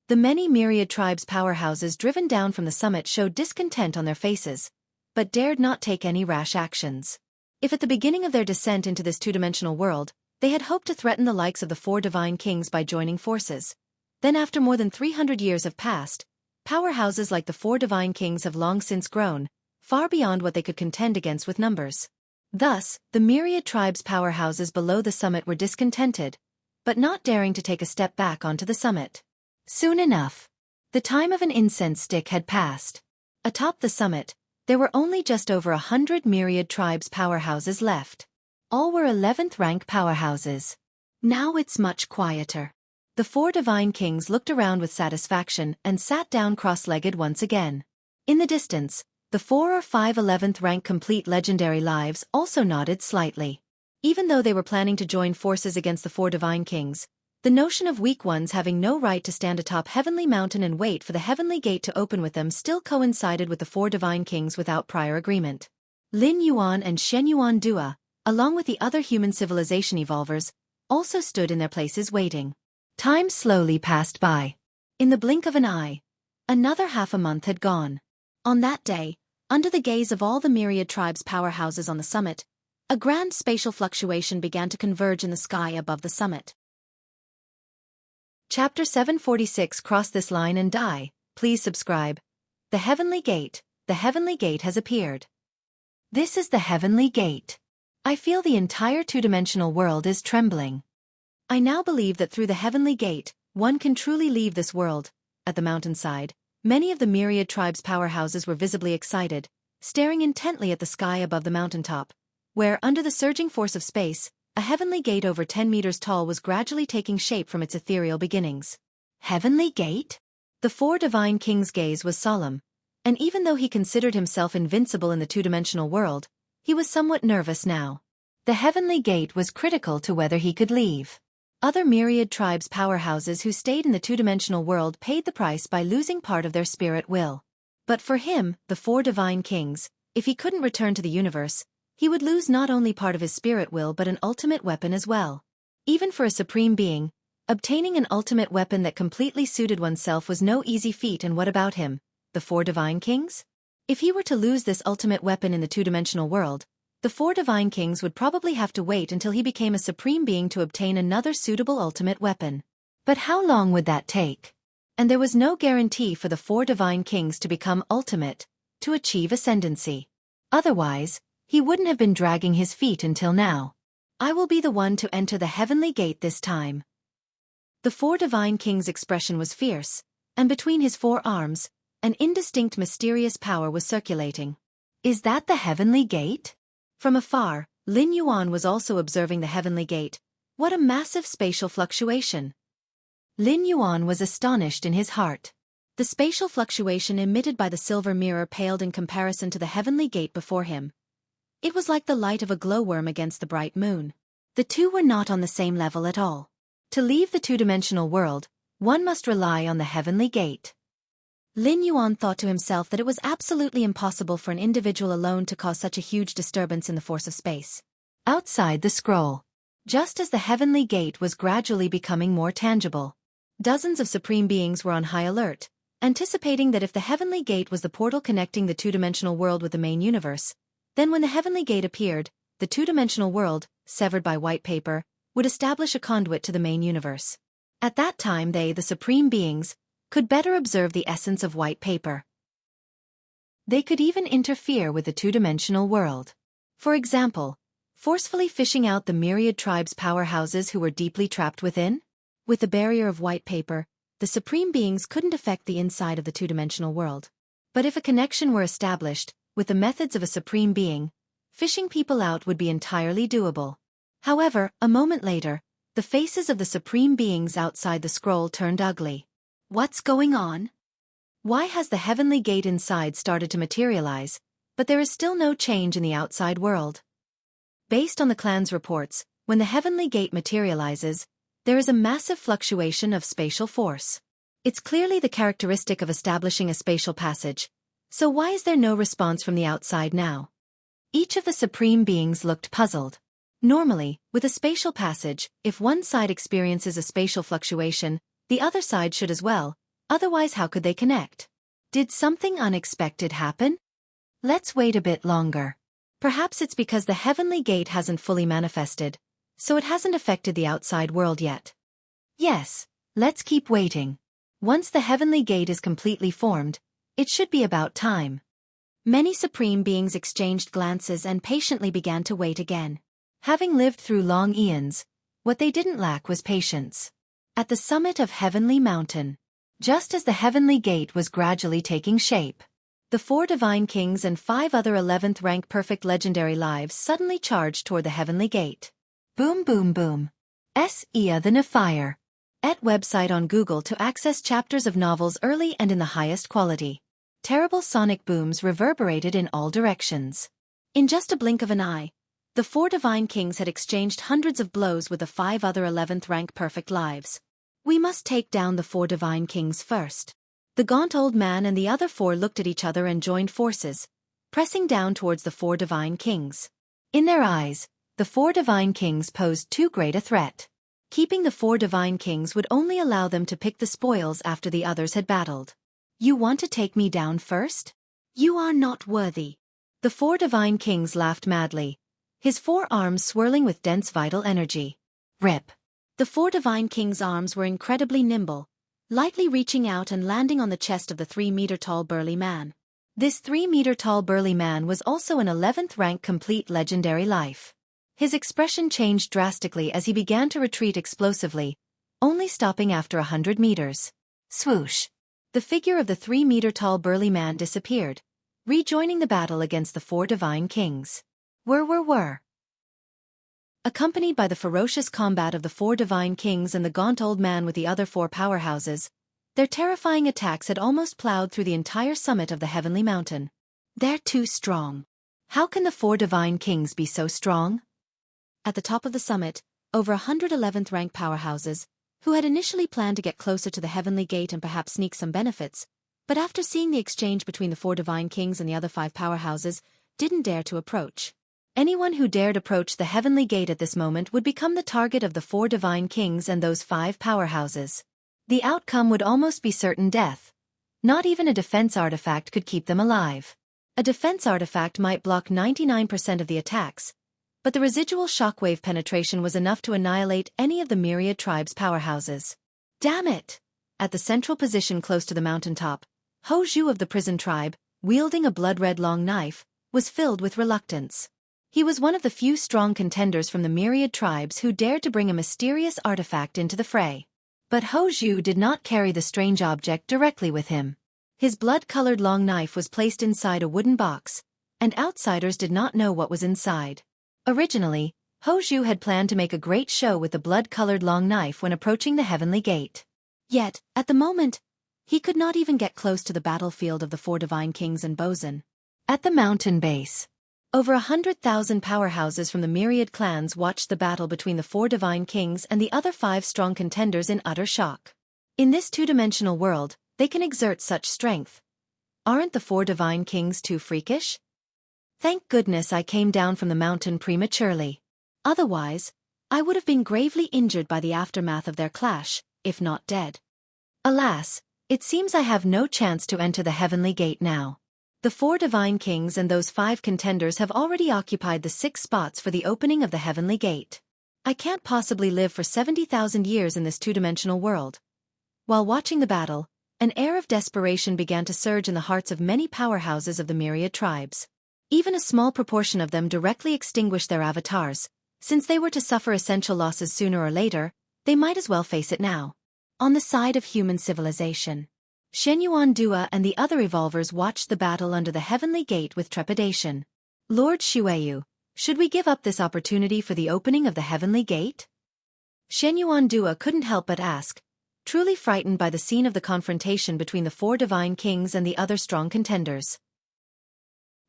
The many myriad tribes powerhouses driven down from the summit showed discontent on their faces, but dared not take any rash actions. If at the beginning of their descent into this two-dimensional world, they had hoped to threaten the likes of the 4 divine kings by joining forces, then after more than 300 years have passed, powerhouses like the 4 divine kings have long since grown, far beyond what they could contend against with numbers. Thus, the myriad tribes powerhouses below the summit were discontented, but not daring to take a step back onto the summit. Soon enough, the time of an incense stick had passed. Atop the summit, there were only just over 100 myriad tribes powerhouses left. All were 11th rank powerhouses. Now it's much quieter. The 4 divine kings looked around with satisfaction and sat down cross-legged once again. In the distance, the 4 or 5 11th rank complete legendary lives also nodded slightly. Even though they were planning to join forces against the 4 divine kings, the notion of weak ones having no right to stand atop Heavenly Mountain and wait for the heavenly gate to open with them still coincided with the 4 divine kings without prior agreement. Lin Yuan and Shen Yuan Dua, along with the other human civilization evolvers, also stood in their places waiting. Time slowly passed by. In the blink of an eye, another half a month had gone. On that day, under the gaze of all the myriad tribes powerhouses on the summit, a grand spatial fluctuation began to converge in the sky above the summit. Chapter 746 Cross this line and die. Please subscribe. The Heavenly Gate. The Heavenly Gate has appeared. This is the Heavenly Gate. I feel the entire two-dimensional world is trembling. I now believe that through the Heavenly Gate, one can truly leave this world. At the mountainside, Many of the myriad tribes' powerhouses were visibly excited, staring intently at the sky above the mountaintop, where, under the surging force of space, a heavenly gate over 10 meters tall was gradually taking shape from its ethereal beginnings. Heavenly gate? The four divine kings' gaze was solemn, and even though he considered himself invincible in the two-dimensional world, he was somewhat nervous now. The heavenly gate was critical to whether he could leave. Other myriad tribes' powerhouses who stayed in the two-dimensional world paid the price by losing part of their spirit will. But for him, the four divine kings, if he couldn't return to the universe, he would lose not only part of his spirit will but an ultimate weapon as well. Even for a supreme being, obtaining an ultimate weapon that completely suited oneself was no easy feat. And what about him, the four divine kings? If he were to lose this ultimate weapon in the two-dimensional world, the four divine kings would probably have to wait until he became a supreme being to obtain another suitable ultimate weapon. But how long would that take? And there was no guarantee for the four divine kings to become ultimate, to achieve ascendancy. Otherwise, he wouldn't have been dragging his feet until now. I will be the one to enter the heavenly gate this time. The four divine kings' expression was fierce, and between his four arms, an indistinct mysterious power was circulating. Is that the heavenly gate? From afar, Lin Yuan was also observing the heavenly gate. What a massive spatial fluctuation! Lin Yuan was astonished in his heart. The spatial fluctuation emitted by the silver mirror paled in comparison to the heavenly gate before him. It was like the light of a glowworm against the bright moon. The two were not on the same level at all. To leave the two-dimensional world, one must rely on the heavenly gate. Lin Yuan thought to himself that it was absolutely impossible for an individual alone to cause such a huge disturbance in the force of space. Outside the scroll, just as the heavenly gate was gradually becoming more tangible, dozens of supreme beings were on high alert, anticipating that if the heavenly gate was the portal connecting the two-dimensional world with the main universe, then when the heavenly gate appeared, the two-dimensional world, severed by white paper, would establish a conduit to the main universe. At that time they, the supreme beings, could better observe the essence of white paper. They could even interfere with the two-dimensional world. For example, forcefully fishing out the myriad tribes' powerhouses who were deeply trapped within. With the barrier of white paper, the supreme beings couldn't affect the inside of the two-dimensional world. But if a connection were established, with the methods of a supreme being, fishing people out would be entirely doable. However, a moment later, the faces of the supreme beings outside the scroll turned ugly. What's going on? Why has the heavenly gate inside started to materialize, but there is still no change in the outside world? Based on the clan's reports, when the heavenly gate materializes, there is a massive fluctuation of spatial force. It's clearly the characteristic of establishing a spatial passage, so why is there no response from the outside now? Each of the supreme beings looked puzzled. Normally, with a spatial passage, if one side experiences a spatial fluctuation, the other side should as well, otherwise how could they connect? Did something unexpected happen? Let's wait a bit longer. Perhaps it's because the heavenly gate hasn't fully manifested, so it hasn't affected the outside world yet. Yes, let's keep waiting. Once the heavenly gate is completely formed, it should be about time. Many supreme beings exchanged glances and patiently began to wait again. Having lived through long eons, what they didn't lack was patience. At the summit of Heavenly Mountain, just as the heavenly gate was gradually taking shape, the four divine kings and 5 other 11th rank perfect legendary lives suddenly charged toward the heavenly gate. Boom boom boom. Xianxia the Fire. At website on Google to access chapters of novels early and in the highest quality. Terrible sonic booms reverberated in all directions. In just a blink of an eye, the 4 divine kings had exchanged hundreds of blows with the 5 other 11th rank perfect lives. We must take down the 4 divine kings first. The gaunt old man and the other 4 looked at each other and joined forces, pressing down towards the 4 divine kings. In their eyes, the 4 divine kings posed too great a threat. Keeping the 4 divine kings would only allow them to pick the spoils after the others had battled. You want to take me down first? You are not worthy. The 4 divine kings laughed madly, his 4 arms swirling with dense vital energy. Rip. The 4 divine kings' arms were incredibly nimble, lightly reaching out and landing on the chest of the 3-meter-tall burly man. This 3-meter-tall burly man was also an 11th rank complete legendary life. His expression changed drastically as he began to retreat explosively, only stopping after 100 meters. Swoosh. The figure of the 3-meter-tall burly man disappeared, rejoining the battle against the 4 divine kings. Were. Accompanied by the ferocious combat of the 4 divine kings and the gaunt old man with the other 4 powerhouses, their terrifying attacks had almost plowed through the entire summit of the heavenly mountain. They're too strong. How can the 4 divine kings be so strong? At the top of the summit, over 111th rank powerhouses, who had initially planned to get closer to the heavenly gate and perhaps sneak some benefits, but after seeing the exchange between the 4 divine kings and the other 5 powerhouses, didn't dare to approach. Anyone who dared approach the heavenly gate at this moment would become the target of the 4 divine kings and those 5 powerhouses. The outcome would almost be certain death. Not even a defense artifact could keep them alive. A defense artifact might block 99% of the attacks, but the residual shockwave penetration was enough to annihilate any of the myriad tribes' powerhouses. Damn it! At the central position close to the mountaintop, Hou Zhu of the prison tribe, wielding a blood-red long knife, was filled with reluctance. He was one of the few strong contenders from the myriad tribes who dared to bring a mysterious artifact into the fray. But Hou Zhu did not carry the strange object directly with him. His blood-colored long knife was placed inside a wooden box, and outsiders did not know what was inside. Originally, Hou Zhu had planned to make a great show with the blood-colored long knife when approaching the heavenly gate. Yet, at the moment, he could not even get close to the battlefield of the 4 divine kings and Bosun. At the mountain base, over 100,000 powerhouses from the myriad clans watched the battle between the 4 divine kings and the other 5 strong contenders in utter shock. In this 2-dimensional world, they can exert such strength. Aren't the 4 divine kings too freakish? Thank goodness I came down from the mountain prematurely. Otherwise, I would have been gravely injured by the aftermath of their clash, if not dead. Alas, it seems I have no chance to enter the heavenly gate now. The 4 divine kings and those 5 contenders have already occupied the 6 spots for the opening of the heavenly gate. I can't possibly live for 70,000 years in this 2-dimensional world. While watching the battle, an air of desperation began to surge in the hearts of many powerhouses of the myriad tribes. Even a small proportion of them directly extinguished their avatars. Since they were to suffer essential losses sooner or later, they might as well face it now. On the side of human civilization, Xianxia and the other evolvers watched the battle under the heavenly gate with trepidation. Lord Xueyu, should we give up this opportunity for the opening of the heavenly gate? Xianxia couldn't help but ask, truly frightened by the scene of the confrontation between the 4 divine kings and the other strong contenders.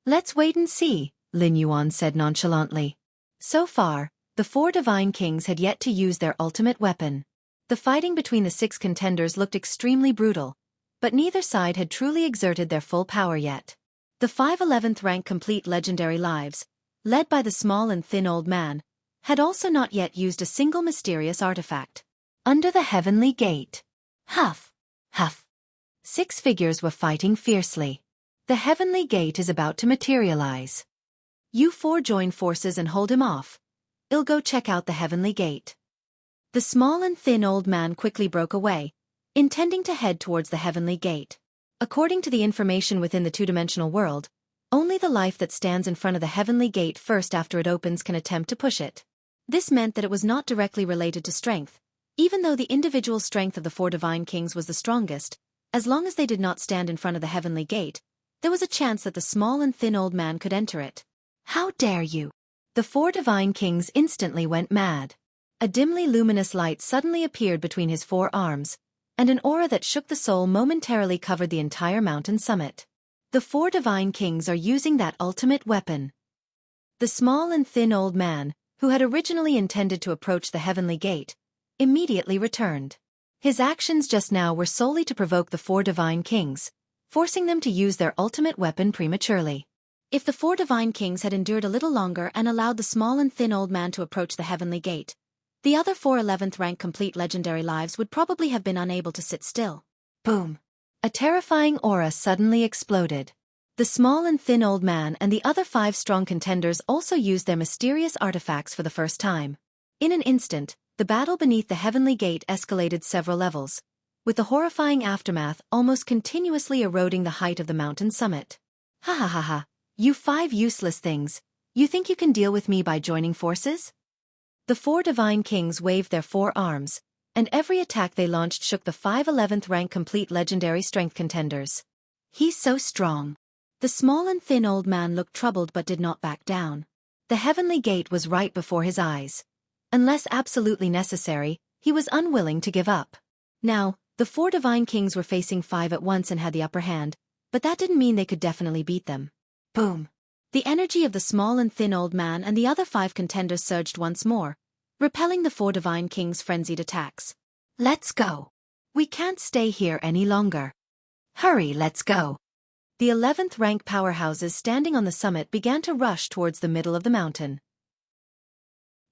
Let's wait and see, Lin Yuan said nonchalantly. So far, the 4 divine kings had yet to use their ultimate weapon. The fighting between the 6 contenders looked extremely brutal, but neither side had truly exerted their full power yet. The 5 11th rank complete legendary lives, led by the small and thin old man, had also not yet used a single mysterious artifact. Under the heavenly gate. Huff! Huff! 6 figures were fighting fiercely. The heavenly gate is about to materialize. You 4 join forces and hold him off. I'll go check out the heavenly gate. The small and thin old man quickly broke away, intending to head towards the heavenly gate. According to the information within the 2-dimensional world, only the life that stands in front of the heavenly gate first after it opens can attempt to push it. This meant that it was not directly related to strength, even though the individual strength of the 4 divine kings was the strongest. As long as they did not stand in front of the heavenly gate, there was a chance that the small and thin old man could enter it. How dare you! The 4 divine kings instantly went mad. A dimly luminous light suddenly appeared between his 4 arms, and an aura that shook the soul momentarily covered the entire mountain summit. The 4 divine kings are using that ultimate weapon. The small and thin old man, who had originally intended to approach the heavenly gate, immediately returned. His actions just now were solely to provoke the 4 divine kings, forcing them to use their ultimate weapon prematurely. If the 4 divine kings had endured a little longer and allowed the small and thin old man to approach the heavenly gate, the other 4 11th rank complete legendary lives would probably have been unable to sit still. Boom! A terrifying aura suddenly exploded. The small and thin old man and the other 5 strong contenders also used their mysterious artifacts for the first time. In an instant, the battle beneath the heavenly gate escalated several levels, with the horrifying aftermath almost continuously eroding the height of the mountain summit. Ha ha ha ha, you 5 useless things, you think you can deal with me by joining forces? The 4 divine kings waved their 4 arms, and every attack they launched shook the 5 11th rank complete legendary strength contenders. He's so strong. The small and thin old man looked troubled but did not back down. The heavenly gate was right before his eyes. Unless absolutely necessary, he was unwilling to give up. Now, the 4 divine kings were facing 5 at once and had the upper hand, but that didn't mean they could definitely beat them. Boom! The energy of the small and thin old man and the other 5 contenders surged once more, repelling the 4 divine kings' frenzied attacks. Let's go! We can't stay here any longer. Hurry, let's go! The 11th rank powerhouses standing on the summit began to rush towards the middle of the mountain.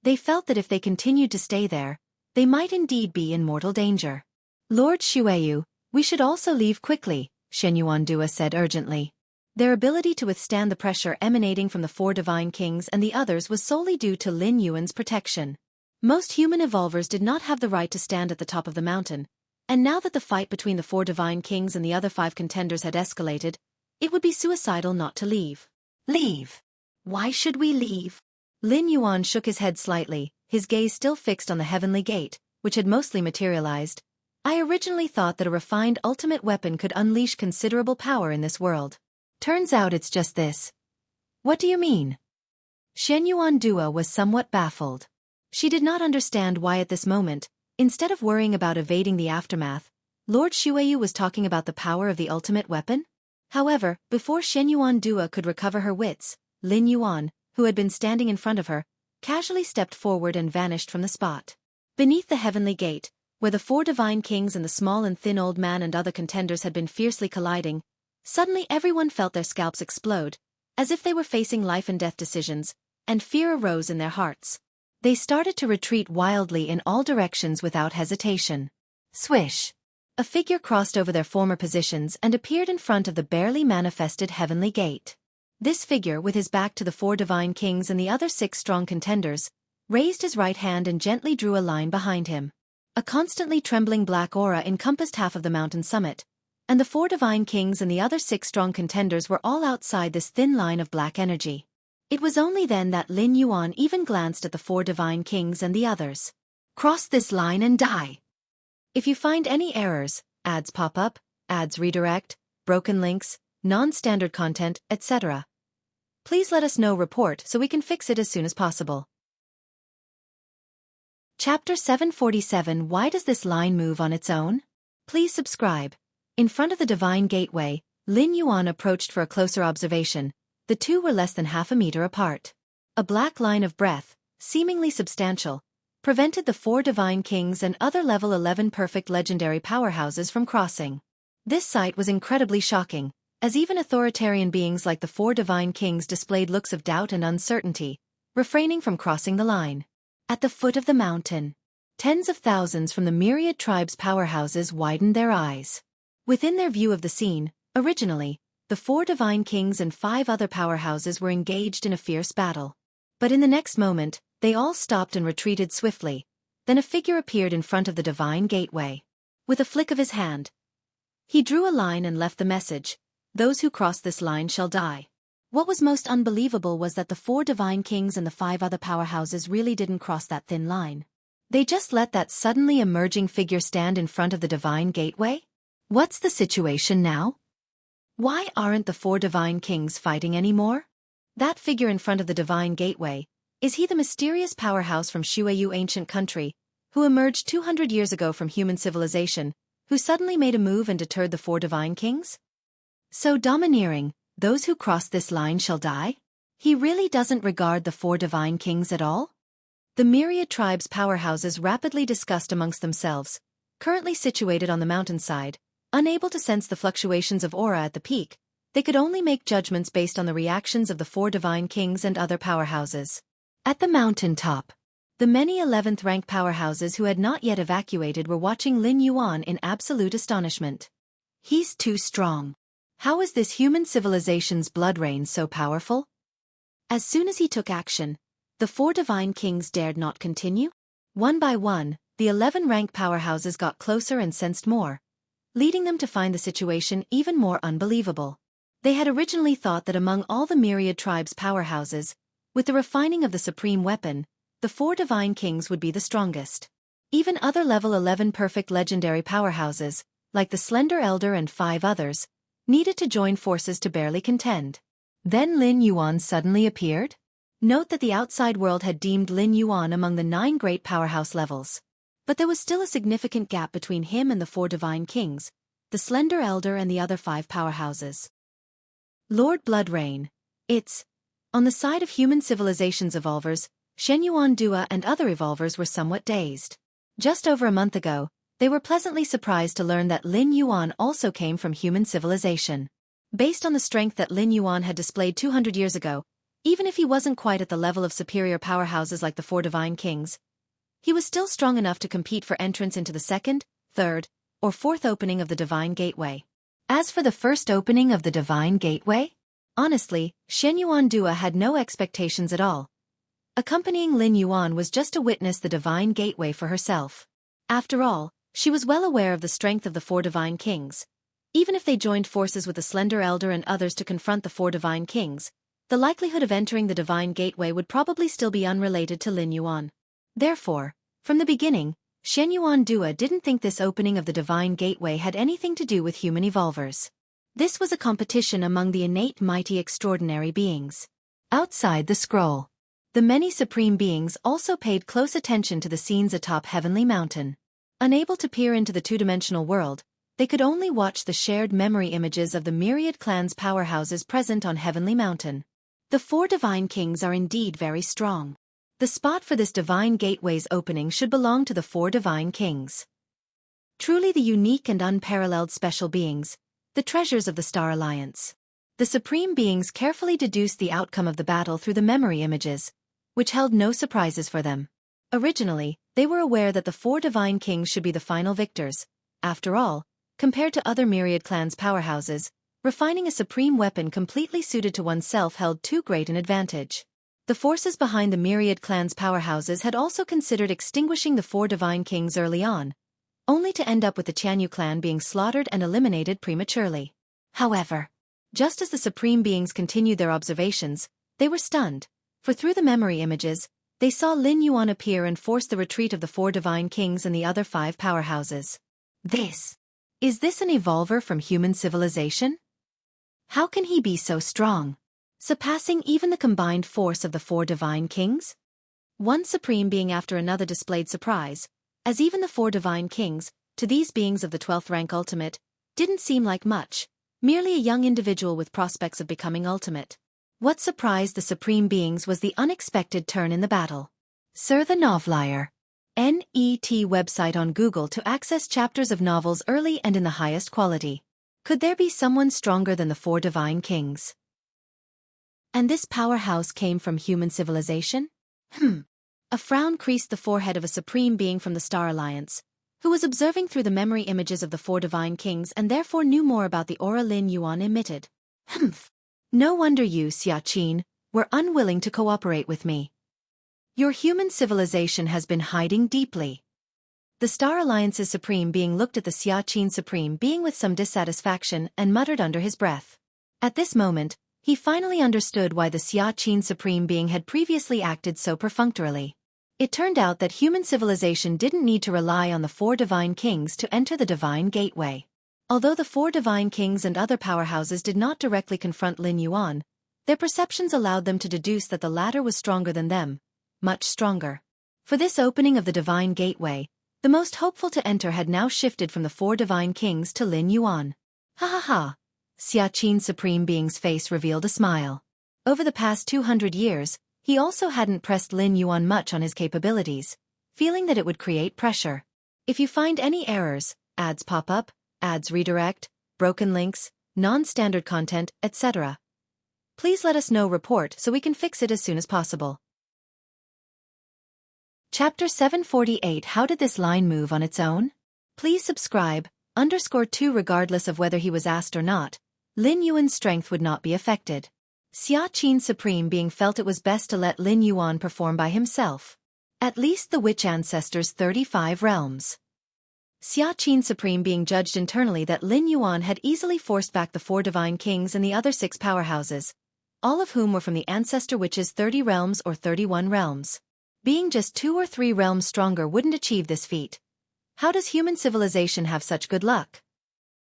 They felt that if they continued to stay there, they might indeed be in mortal danger. Lord Xueyu, we should also leave quickly, Xianxia said urgently. Their ability to withstand the pressure emanating from the 4 divine kings and the others was solely due to Lin Yuan's protection. Most human evolvers did not have the right to stand at the top of the mountain, and now that the fight between the 4 divine kings and the other 5 contenders had escalated, it would be suicidal not to leave. Leave? Why should we leave? Lin Yuan shook his head slightly, his gaze still fixed on the heavenly gate, which had mostly materialized. I originally thought that a refined ultimate weapon could unleash considerable power in this world. Turns out it's just this. What do you mean? Xianxia was somewhat baffled. She did not understand why at this moment, instead of worrying about evading the aftermath, Lord Xueyu was talking about the power of the ultimate weapon. However, before Xianxia could recover her wits, Lin Yuan, who had been standing in front of her, casually stepped forward and vanished from the spot. Beneath the heavenly gate, where the 4 divine kings and the small and thin old man and other contenders had been fiercely colliding, suddenly everyone felt their scalps explode, as if they were facing life and death decisions, and fear arose in their hearts. They started to retreat wildly in all directions without hesitation. Swish! A figure crossed over their former positions and appeared in front of the barely manifested heavenly gate. This figure, with his back to the 4 divine kings and the other 6 strong contenders, raised his right hand and gently drew a line behind him. A constantly trembling black aura encompassed half of the mountain summit, and the 4 divine kings and the other 6 strong contenders were all outside this thin line of black energy. It was only then that Lin Yuan even glanced at the 4 divine kings and the others. Cross this line and die. If you find any errors, ads pop up, ads redirect, broken links, non-standard content, etc., please let us know. Report so we can fix it as soon as possible. Chapter 747. Why does this line move on its own? Please subscribe. In front of the divine gateway, Lin Yuan approached for a closer observation. The two were less than half a meter apart. A black line of breath, seemingly substantial, prevented the 4 divine kings and other level 11 perfect legendary powerhouses from crossing. This sight was incredibly shocking, as even authoritarian beings like the 4 divine kings displayed looks of doubt and uncertainty, refraining from crossing the line. At the foot of the mountain, tens of thousands from the myriad tribes' powerhouses widened their eyes. Within their view of the scene, originally, the 4 divine kings and 5 other powerhouses were engaged in a fierce battle. But in the next moment, they all stopped and retreated swiftly. Then a figure appeared in front of the divine gateway. With a flick of his hand, he drew a line and left the message, "Those who cross this line shall die." What was most unbelievable was that the 4 divine kings and the 5 other powerhouses really didn't cross that thin line. They just let that suddenly emerging figure stand in front of the divine gateway? What's the situation now? Why aren't the 4 divine kings fighting anymore? That figure in front of the divine gateway, is he the mysterious powerhouse from Xueyu ancient country, who emerged 200 years ago from human civilization, who suddenly made a move and deterred the 4 divine kings? So domineering, "Those who cross this line shall die"? He really doesn't regard the 4 divine kings at all? The myriad tribes' powerhouses rapidly discussed amongst themselves, currently situated on the mountainside, unable to sense the fluctuations of aura at the peak. They could only make judgments based on the reactions of the 4 divine kings and other powerhouses. At the mountain top, the many 11th rank powerhouses who had not yet evacuated were watching Lin Yuan in absolute astonishment. He's too strong. How is this human civilization's blood rain so powerful? As soon as he took action, the 4 divine kings dared not continue. One by one, the 11 rank powerhouses got closer and sensed more, leading them to find the situation even more unbelievable. They had originally thought that among all the myriad tribes' powerhouses, with the refining of the supreme weapon, the 4 divine kings would be the strongest. Even other level 11 perfect legendary powerhouses, like the Slender Elder and 5 others, needed to join forces to barely contend. Then Lin Yuan suddenly appeared? Note that the outside world had deemed Lin Yuan among the 9 great powerhouse levels. But there was still a significant gap between him and the 4 divine kings, the Slender Elder and the other 5 powerhouses. Lord Bloodrain. It's. On the side of human civilization's evolvers, Shenyuan Dua and other evolvers were somewhat dazed. Just over a month ago, they were pleasantly surprised to learn that Lin Yuan also came from human civilization. Based on the strength that Lin Yuan had displayed 200 years ago, even if he wasn't quite at the level of superior powerhouses like the 4 divine kings, he was still strong enough to compete for entrance into the 2nd, 3rd, or 4th opening of the Divine Gateway. As for the first opening of the Divine Gateway? Honestly, Shenyuan Dua had no expectations at all. Accompanying Lin Yuan was just to witness the Divine Gateway for herself. After all, she was well aware of the strength of the 4 divine kings. Even if they joined forces with the Slender Elder and others to confront the 4 divine kings, the likelihood of entering the Divine Gateway would probably still be unrelated to Lin Yuan. Therefore, from the beginning, Shenyuan Dua didn't think this opening of the Divine Gateway had anything to do with human evolvers. This was a competition among the innate mighty extraordinary beings. Outside the scroll, the many supreme beings also paid close attention to the scenes atop Heavenly Mountain. Unable to peer into the two-dimensional world, they could only watch the shared memory images of the myriad clans' powerhouses present on Heavenly Mountain. The 4 divine kings are indeed very strong. The spot for this Divine Gateway's opening should belong to the 4 divine kings. Truly the unique and unparalleled special beings, the treasures of the Star Alliance. The supreme beings carefully deduced the outcome of the battle through the memory images, which held no surprises for them. Originally, they were aware that the 4 divine kings should be the final victors. After all, compared to other myriad clans' powerhouses, refining a supreme weapon completely suited to oneself held too great an advantage. The forces behind the myriad clans' powerhouses had also considered extinguishing the 4 divine kings early on, only to end up with the Jianghu clan being slaughtered and eliminated prematurely. However, just as the supreme beings continued their observations, they were stunned, for through the memory images, they saw Lin Yuan appear and force the retreat of the 4 divine kings and the other 5 powerhouses. Is this an evolver from human civilization? How can he be so strong, surpassing even the combined force of the 4 divine kings? One supreme being after another displayed surprise, as even the 4 divine kings, to these beings of the 12th rank ultimate, didn't seem like much, merely a young individual with prospects of becoming ultimate. What surprised the supreme beings was the unexpected turn in the battle. Sir the Novelier. NET website on Google to access chapters of novels early and in the highest quality. Could there be someone stronger than the 4 divine kings? And this powerhouse came from human civilization? A frown creased the forehead of a supreme being from the Star Alliance, who was observing through the memory images of the 4 divine kings and therefore knew more about the aura Lin Yuan emitted. No wonder you, Xianxia, were unwilling to cooperate with me. Your human civilization has been hiding deeply. The Star Alliance's supreme being looked at the Xianxia supreme being with some dissatisfaction and muttered under his breath. At this moment, he finally understood why the Xianxia supreme being had previously acted so perfunctorily. It turned out that human civilization didn't need to rely on the 4 divine kings to enter the Divine Gateway. Although the 4 divine kings and other powerhouses did not directly confront Lin Yuan, their perceptions allowed them to deduce that the latter was stronger than them, much stronger. For this opening of the Divine Gateway, the most hopeful to enter had now shifted from the 4 divine kings to Lin Yuan. Ha ha ha! Xianxia's supreme being's face revealed a smile. Over the past 200 years, he also hadn't pressed Lin Yuan much on his capabilities, feeling that it would create pressure. If you find any errors, ads pop up, ads redirect, broken links, non-standard content, etc., please let us know report so we can fix it as soon as possible. Chapter 748 How did this line move on its own? Please subscribe, _2 regardless of whether he was asked or not, Lin Yuan's strength would not be affected. Xianxia supreme being felt it was best to let Lin Yuan perform by himself. At least the witch ancestors' 35 realms. Xianxia supreme being judged internally that Lin Yuan had easily forced back the 4 divine kings and the other 6 powerhouses, all of whom were from the ancestor witches' 30 realms or 31 realms. Being just 2 or 3 realms stronger wouldn't achieve this feat. How does human civilization have such good luck?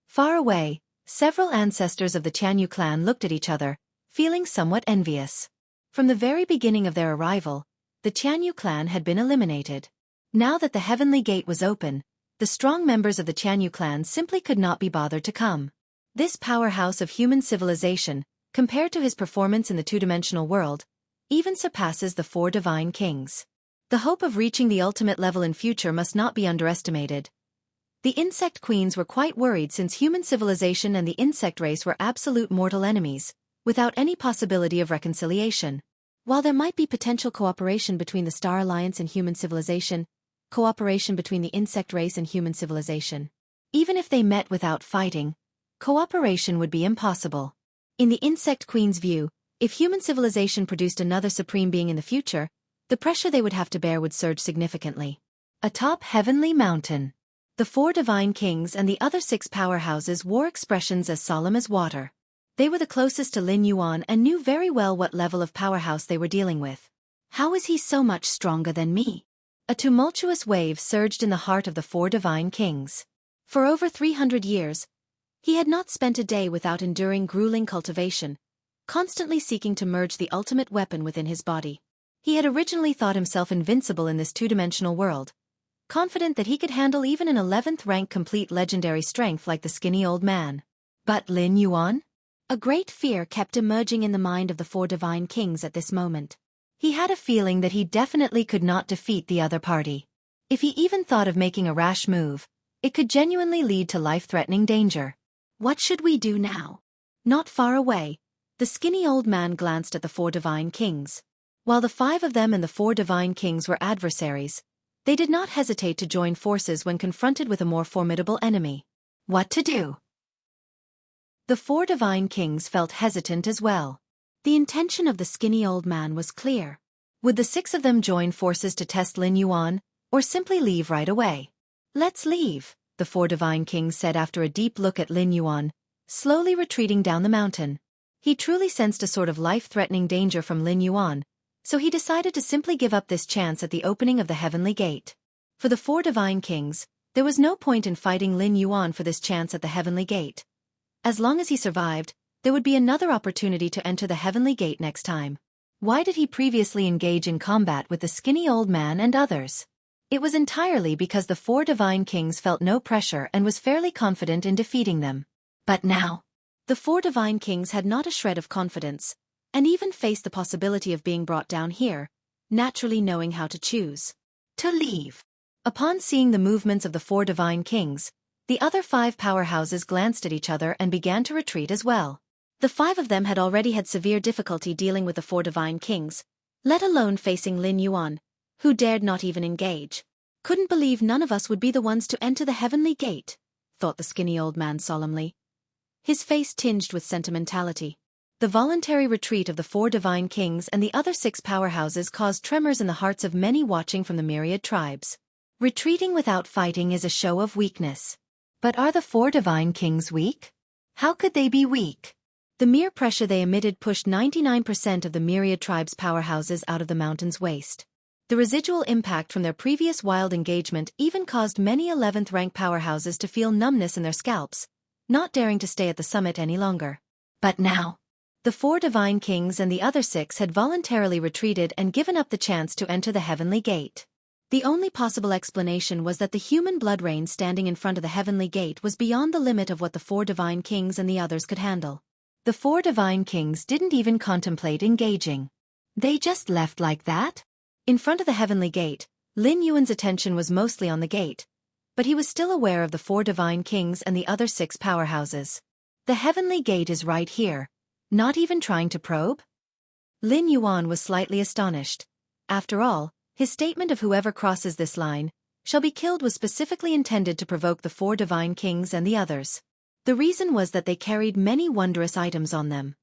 Far away, several ancestors of the Jianghu clan looked at each other, feeling somewhat envious. From the very beginning of their arrival, the Jianghu clan had been eliminated. Now that the Heavenly Gate was open, the strong members of the Jianghu clan simply could not be bothered to come. This powerhouse of human civilization, compared to his performance in the two-dimensional world, even surpasses the 4 divine kings. The hope of reaching the ultimate level in future must not be underestimated. The insect queens were quite worried since human civilization and the insect race were absolute mortal enemies, without any possibility of reconciliation. While there might be potential cooperation between the Star Alliance and human civilization, cooperation between the insect race and human civilization. Even if they met without fighting, cooperation would be impossible. In the insect queen's view, if human civilization produced another supreme being in the future, the pressure they would have to bear would surge significantly. Atop Heavenly Mountain, the 4 divine kings and the other 6 powerhouses wore expressions as solemn as water. They were the closest to Lin Yuan and knew very well what level of powerhouse they were dealing with. How is he so much stronger than me? A tumultuous wave surged in the heart of the 4 divine kings. For over 300 years, he had not spent a day without enduring grueling cultivation, constantly seeking to merge the ultimate weapon within his body. He had originally thought himself invincible in this two-dimensional world, confident that he could handle even an 11th rank complete legendary strength like the skinny old man. But Lin Yuan? A great fear kept emerging in the mind of the 4 divine kings at this moment. He had a feeling that he definitely could not defeat the other party. If he even thought of making a rash move, it could genuinely lead to life-threatening danger. What should we do now? Not far away, the skinny old man glanced at the 4 divine kings. While the 5 of them and the 4 divine kings were adversaries, they did not hesitate to join forces when confronted with a more formidable enemy. What to do? The 4 divine kings felt hesitant as well. The intention of the skinny old man was clear. Would the 6 of them join forces to test Lin Yuan, or simply leave right away? Let's leave, the 4 divine kings said after a deep look at Lin Yuan, slowly retreating down the mountain. He truly sensed a sort of life-threatening danger from Lin Yuan, so he decided to simply give up this chance at the opening of the Heavenly Gate. For the 4 divine kings, there was no point in fighting Lin Yuan for this chance at the Heavenly Gate. As long as he survived, there would be another opportunity to enter the Heavenly Gate next time. Why did he previously engage in combat with the skinny old man and others? It was entirely because the 4 divine kings felt no pressure and was fairly confident in defeating them. But now, the 4 divine kings had not a shred of confidence, and even faced the possibility of being brought down here, naturally knowing how to choose. To leave. Upon seeing the movements of the 4 divine kings, the other 5 powerhouses glanced at each other and began to retreat as well. The 5 of them had already had severe difficulty dealing with the 4 divine kings, let alone facing Lin Yuan, who dared not even engage. Couldn't believe none of us would be the ones to enter the Heavenly Gate, thought the skinny old man solemnly. His face tinged with sentimentality. The voluntary retreat of the 4 divine kings and the other 6 powerhouses caused tremors in the hearts of many watching from the myriad tribes. Retreating without fighting is a show of weakness. But are the 4 divine kings weak? How could they be weak? The mere pressure they emitted pushed 99% of the myriad tribes' powerhouses out of the mountain's waste. The residual impact from their previous wild engagement even caused many 11th rank powerhouses to feel numbness in their scalps, not daring to stay at the summit any longer. But now, the 4 divine kings and the other 6 had voluntarily retreated and given up the chance to enter the Heavenly Gate. The only possible explanation was that the human blood rain standing in front of the Heavenly Gate was beyond the limit of what the 4 divine kings and the others could handle. The 4 divine kings didn't even contemplate engaging. They just left like that? In front of the Heavenly Gate, Lin Yuan's attention was mostly on the gate, but he was still aware of the 4 divine kings and the other 6 powerhouses. The Heavenly Gate is right here. Not even trying to probe? Lin Yuan was slightly astonished. After all, his statement of whoever crosses this line shall be killed was specifically intended to provoke the 4 divine kings and the others. The reason was that they carried many wondrous items on them.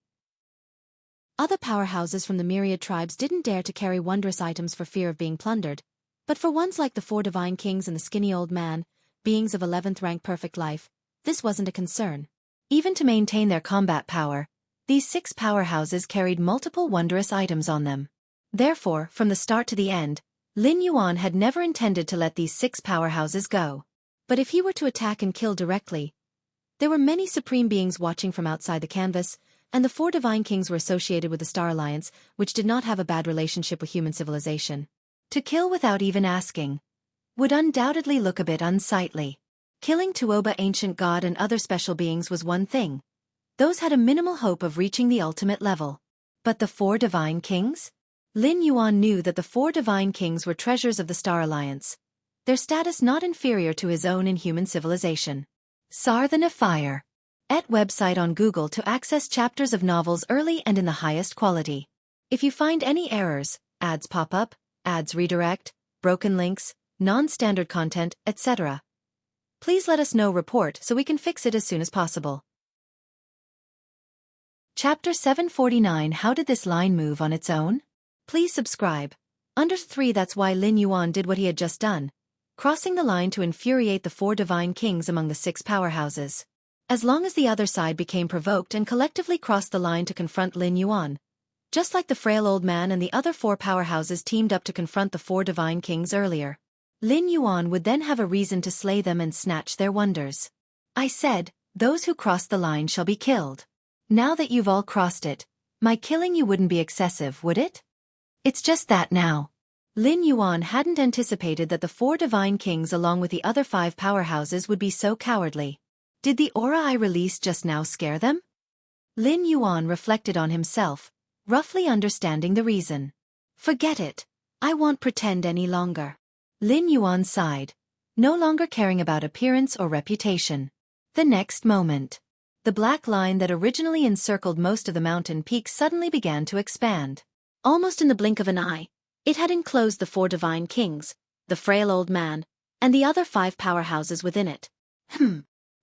Other powerhouses from the myriad tribes didn't dare to carry wondrous items for fear of being plundered, but for ones like the 4 divine kings and the skinny old man, beings of 11th rank perfect life, this wasn't a concern. Even to maintain their combat power, these 6 powerhouses carried multiple wondrous items on them. Therefore, from the start to the end, Lin Yuan had never intended to let these 6 powerhouses go. But if he were to attack and kill directly, there were many supreme beings watching from outside the canvas, and the 4 divine kings were associated with the Star Alliance, which did not have a bad relationship with human civilization. To kill without even asking would undoubtedly look a bit unsightly. Killing Tuoba ancient god and other special beings was one thing. Those had a minimal hope of reaching the ultimate level. But the 4 divine kings? Lin Yuan knew that the 4 divine kings were treasures of the Star Alliance, their status not inferior to his own in human civilization. At website on Google to access chapters of novels early and in the highest quality. If you find any errors, ads pop up, ads redirect, broken links, non-standard content, etc., please let us know. Report so we can fix it as soon as possible. Chapter 749. How did this line move on its own? Please subscribe. Under 3. That's why Lin Yuan did what he had just done, crossing the line to infuriate the 4 divine kings among the 6 powerhouses. As long as the other side became provoked and collectively crossed the line to confront Lin Yuan, just like the frail old man and the other 4 powerhouses teamed up to confront the 4 divine kings earlier, Lin Yuan would then have a reason to slay them and snatch their wonders. I said, those who cross the line shall be killed. Now that you've all crossed it, my killing you wouldn't be excessive, would it? It's just that now. Lin Yuan hadn't anticipated that the 4 divine kings along with the other 5 powerhouses would be so cowardly. Did the aura I released just now scare them? Lin Yuan reflected on himself, roughly understanding the reason. Forget it. I won't pretend any longer. Lin Yuan sighed, no longer caring about appearance or reputation. The next moment, the black line that originally encircled most of the mountain peak suddenly began to expand. Almost in the blink of an eye, it had enclosed the 4 divine kings, the frail old man, and the other 5 powerhouses within it.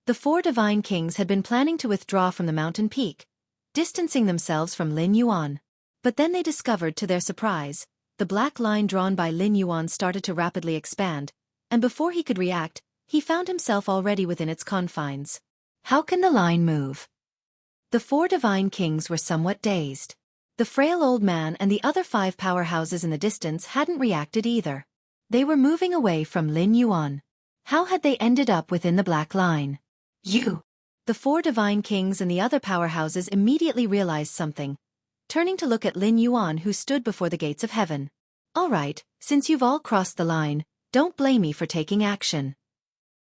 The 4 divine kings had been planning to withdraw from the mountain peak, distancing themselves from Lin Yuan. But then they discovered, to their surprise, the black line drawn by Lin Yuan started to rapidly expand, and before he could react, he found himself already within its confines. How can the line move? The 4 divine kings were somewhat dazed. The frail old man and the other 5 powerhouses in the distance hadn't reacted either. They were moving away from Lin Yuan. How had they ended up within the black line? The 4 divine kings and the other powerhouses immediately realized something, turning to look at Lin Yuan, who stood before the gates of heaven. All right, since you've all crossed the line, don't blame me for taking action.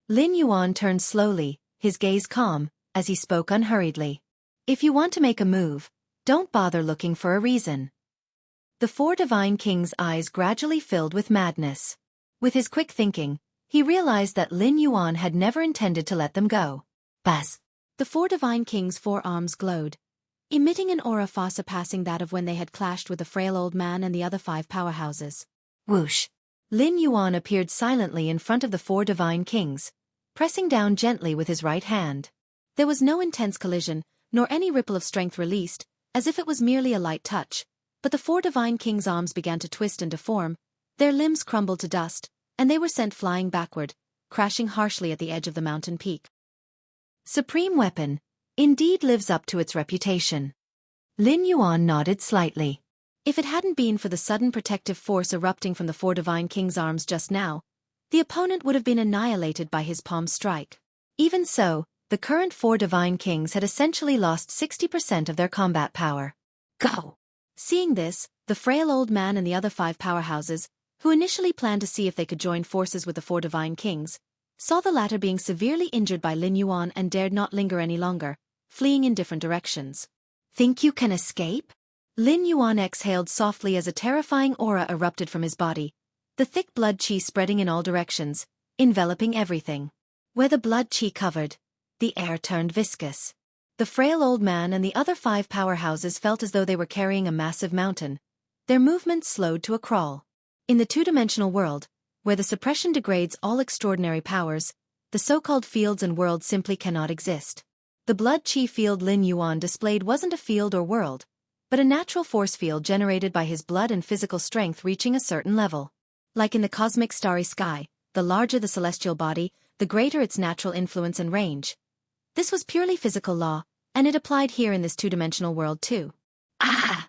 Lin Yuan turned slowly, his gaze calm, as he spoke unhurriedly. If you want to make a move, don't bother looking for a reason. The 4 divine kings' eyes gradually filled with madness. With his quick thinking, he realized that Lin Yuan had never intended to let them go. Buzz! The 4 divine kings' forearms glowed, emitting an aura far surpassing that of when they had clashed with the frail old man and the other 5 powerhouses. Whoosh! Lin Yuan appeared silently in front of the 4 divine kings, pressing down gently with his right hand. There was no intense collision, nor any ripple of strength released, as if it was merely a light touch, but the 4 divine kings' arms began to twist and deform, their limbs crumbled to dust, and they were sent flying backward, crashing harshly at the edge of the mountain peak. Supreme weapon, indeed lives up to its reputation. Lin Yuan nodded slightly. If it hadn't been for the sudden protective force erupting from the 4 divine kings' arms just now, the opponent would have been annihilated by his palm strike. Even so, the current 4 divine kings had essentially lost 60% of their combat power. Go! Seeing this, the frail old man and the other 5 powerhouses, who initially planned to see if they could join forces with the 4 divine kings, saw the latter being severely injured by Lin Yuan and dared not linger any longer, fleeing in different directions. Think you can escape? Lin Yuan exhaled softly as a terrifying aura erupted from his body, the thick blood qi spreading in all directions, enveloping everything. Where the blood qi covered, the air turned viscous. The frail old man and the other 5 powerhouses felt as though they were carrying a massive mountain. Their movements slowed to a crawl. In the 2-dimensional world, where the suppression degrades all extraordinary powers, the so-called fields and worlds simply cannot exist. The blood qi field Lin Yuan displayed wasn't a field or world, but a natural force field generated by his blood and physical strength reaching a certain level. Like in the cosmic starry sky, the larger the celestial body, the greater its natural influence and range. This was purely physical law, and it applied here in this 2-dimensional world too. Ah!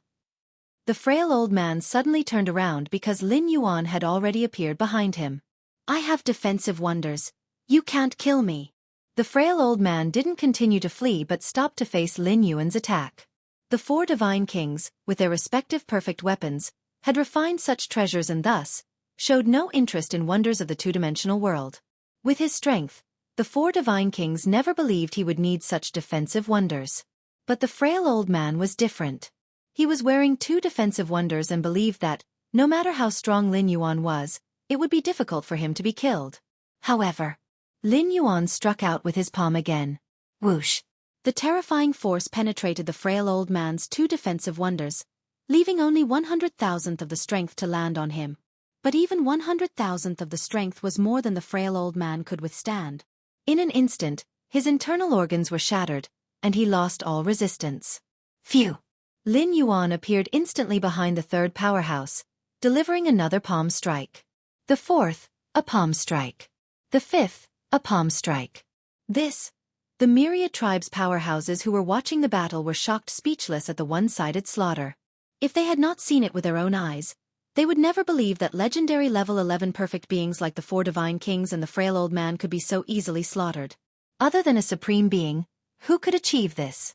The frail old man suddenly turned around because Lin Yuan had already appeared behind him. I have defensive wonders. You can't kill me. The frail old man didn't continue to flee but stopped to face Lin Yuan's attack. The four divine kings, with their respective perfect weapons, had refined such treasures and thus showed no interest in wonders of the two-dimensional world. With his strength, the four divine kings never believed he would need such defensive wonders. But the frail old man was different. He was wearing two defensive wonders and believed that, no matter how strong Lin Yuan was, it would be difficult for him to be killed. However, Lin Yuan struck out with his palm again. Whoosh! The terrifying force penetrated the frail old man's two defensive wonders, leaving only 100,000th of the strength to land on him. But even 100,000th of the strength was more than the frail old man could withstand. In an instant, his internal organs were shattered, and he lost all resistance. Phew! Lin Yuan appeared instantly behind the third powerhouse, delivering another palm strike. The fourth, a palm strike. The fifth, a palm strike. The myriad tribes' powerhouses who were watching the battle were shocked speechless at the one-sided slaughter. If they had not seen it with their own eyes, they would never believe that legendary level 11 perfect beings like the four divine kings and the frail old man could be so easily slaughtered. Other than a supreme being, who could achieve this?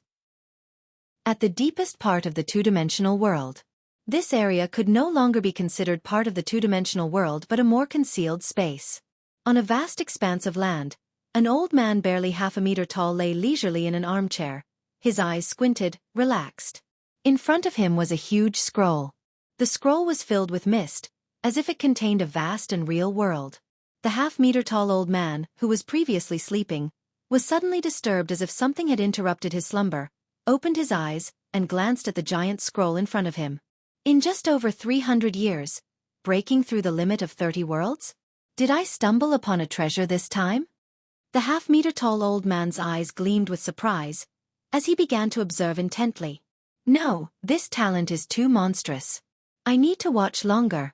At the deepest part of the two-dimensional world. This area could no longer be considered part of the two-dimensional world but a more concealed space. On a vast expanse of land, an old man barely half a meter tall lay leisurely in an armchair, his eyes squinted, relaxed. In front of him was a huge scroll. The scroll was filled with mist, as if it contained a vast and real world. The half-meter-tall old man, who was previously sleeping, was suddenly disturbed as if something had interrupted his slumber, opened his eyes, and glanced at the giant scroll in front of him. In just over 300 years, breaking through the limit of 30 worlds? Did I stumble upon a treasure this time? The half-meter-tall old man's eyes gleamed with surprise, as he began to observe intently. No, this talent is too monstrous. I need to watch longer.